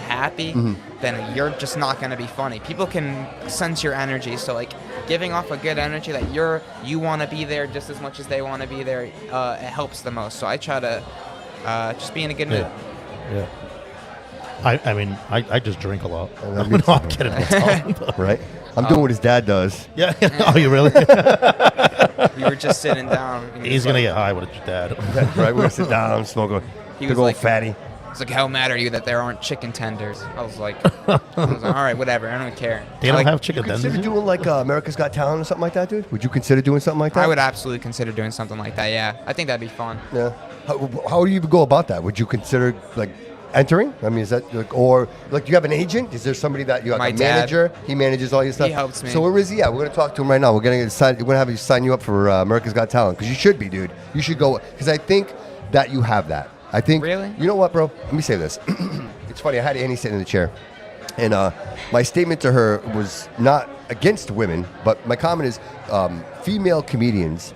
happy, then you're just not gonna be funny. People can sense your energy, so like giving off a good energy that you want to be there just as much as they want to be there, it helps the most. So I try to just be in a good mood. Yeah. I mean, I just drink a lot. I No, mean, I'm kidding. That's all. Right. I'm doing what his dad does. Yeah. Oh, you really? We were just sitting down. and He's like, gonna get high with your dad. Right. We're gonna sit down, smoke a He big was old like- fatty. It's like, how mad are you that there aren't chicken tenders? I was like, all right, whatever. I don't care. They don't Like, have chicken tenders. Consider doing like America's Got Talent or something like that, dude? Would you consider doing something like that? I would absolutely consider doing something like that. Yeah, I think that'd be fun. Yeah. How do you go about that? Would you consider like entering? I mean, is that like, or like, do you have an agent? Is there somebody that you have My a dad. manager? He manages all your stuff. He helps me. So where is he at? We're gonna talk to him right now. We're gonna have you sign you up for America's Got Talent because you should be, dude. You should go because I think that you have that. I think. Really? You know what, bro? Let me say this. It's funny. I had Annie sitting in the chair, and my statement to her was not against women, but my comment is female comedians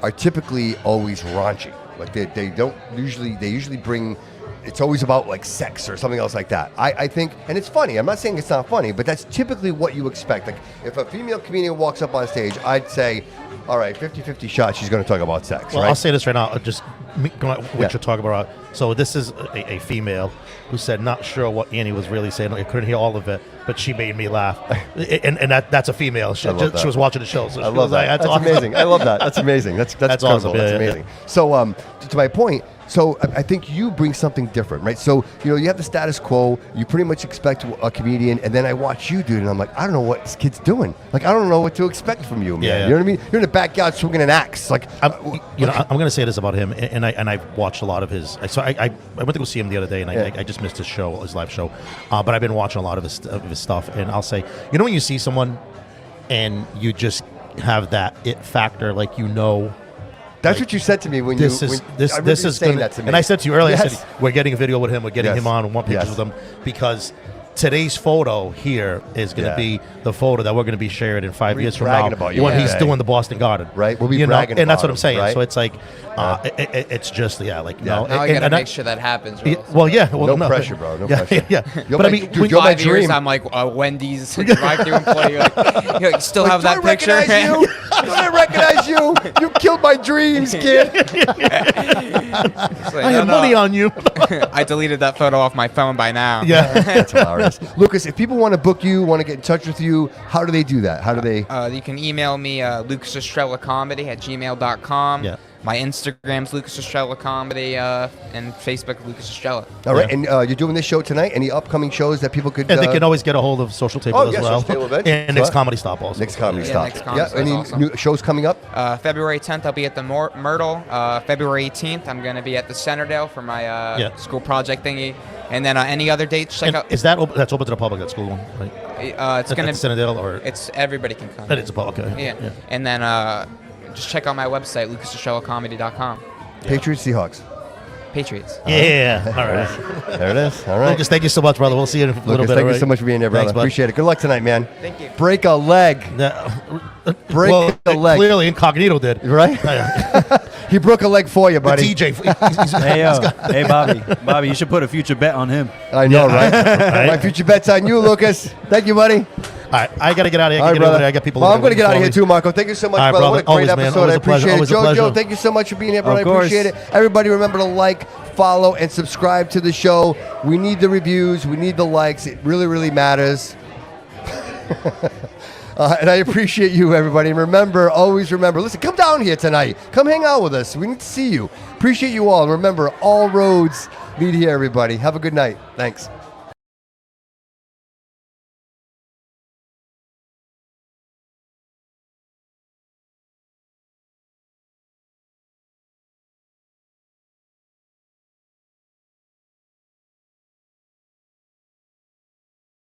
are typically always raunchy. Like they don't usually. They usually bring. It's always about like sex or something else like that. I think, and it's funny. I'm not saying it's not funny, but that's typically what you expect. Like if a female comedian walks up on stage, I'd say, all right, 50-50 shot, she's going to talk about sex, Well, right? I'll say this right now. Just what Yeah. you're talking about. So this is a female who said not sure what Annie was really saying. I couldn't hear all of it, but she made me laugh. and that's a female. She, I love that. she was watching the show. So I she love was that. like, That's awesome. amazing. I love that. That's amazing. That's That's incredible. awesome. Yeah, That's yeah, amazing. So to my point, so I think you bring something different, right? So you have the status quo. You pretty much expect a comedian, and then I watch you, dude, and I'm like, I don't know what this kid's doing. Like I don't know what to expect from you, man. Yeah, yeah. You know what I mean? You're in the backyard swinging an axe. Like I'm going to say this about him, and I've watched a lot of his. So I went to go see him the other day, and I just missed his show, his live show. But I've been watching a lot of his stuff, and I'll say, when you see someone, and you just have that it factor, like that's what you said to me when this you. is when, this I remember this you is saying gonna, that to me. and I said to you earlier, I Yes. said we're getting a video with him, we're getting Yes. him on, and want pictures Yes. with him because today's photo here is going to Yeah. be the photo that we're going to be shared in 5 We'll be years from bragging now about you when one he's day. doing the Boston Garden. Right, we'll be You know, bragging and that's about what I'm him, saying. right? So it's like it's just like Now I and gotta I- make sure that happens. Yeah, Rose. well, yeah, well, No pressure, bro. No yeah, pressure. Yeah, You're but my- I mean, dude, when- you're my 5 years, dream. I'm like Wendy's drive-through employee. Like, you still Like, have do I that picture? recognize you? I recognize you. You killed my dreams, kid. I have money on you. I deleted that photo off my phone by now. Yeah. That's hilarious. Lucas, if people want to book you, want to get in touch with you, how do they do that? How do they? You can email me lucasestrellacomedy@gmail.com. Yeah. My Instagram's Lucas Estrella Comedy, and Facebook Lucas Estrella. All right, Yeah. and you're doing this show tonight. Any upcoming shows that people could? And they can always get a hold of Social Table Oh, as yeah, well. Social Table events. And Nick's What? Comedy Stop also. Next Comedy Yeah, Stop. Next Comedy Stop Any is awesome. new shows coming up? February 10th, I'll be at the Myrtle. February 18th, I'm going to be at the Centerdale for my school project thingy. And then any other dates, check And out. is that that's open to the public at school one, right? It's going At to Centerdale or It's everybody can come. that is a public. Okay. Yeah. And then just check out my website, lucasestrellacomedy.com. Patriots, Seahawks. Patriots. Yeah. All right. There it is. All right. Lucas, thank you so much, brother. We'll see you in a little Lucas, bit. thank all you right? so much for being here, brother. Thanks, bud. Appreciate it. Good luck tonight, man. Thank you. Break a leg. Break a leg. Clearly, Incognito did. Right? He broke a leg for you, But buddy. TJ. Hey, Bobby, you should put a future bet on him. I know, right? My future bet's on you, Lucas. Thank you, buddy. All right, I got to get out of here. All right, brother. I got people. Well, I'm going to looking get out of for here me. too, Marco. Thank you so much, All right, brother. What a brother. great Always, man. episode. Always I a pleasure. appreciate it. Always a pleasure. Jojo, thank you so much for being here, brother. I Of course. appreciate it. Everybody, remember to like, follow, and subscribe to the show. We need the reviews. We need the likes. It really, really matters. And I appreciate you, everybody. And remember, always remember, listen, come down here tonight. Come hang out with us. We need to see you. Appreciate you all. And remember, all roads lead here, everybody. Have a good night. Thanks.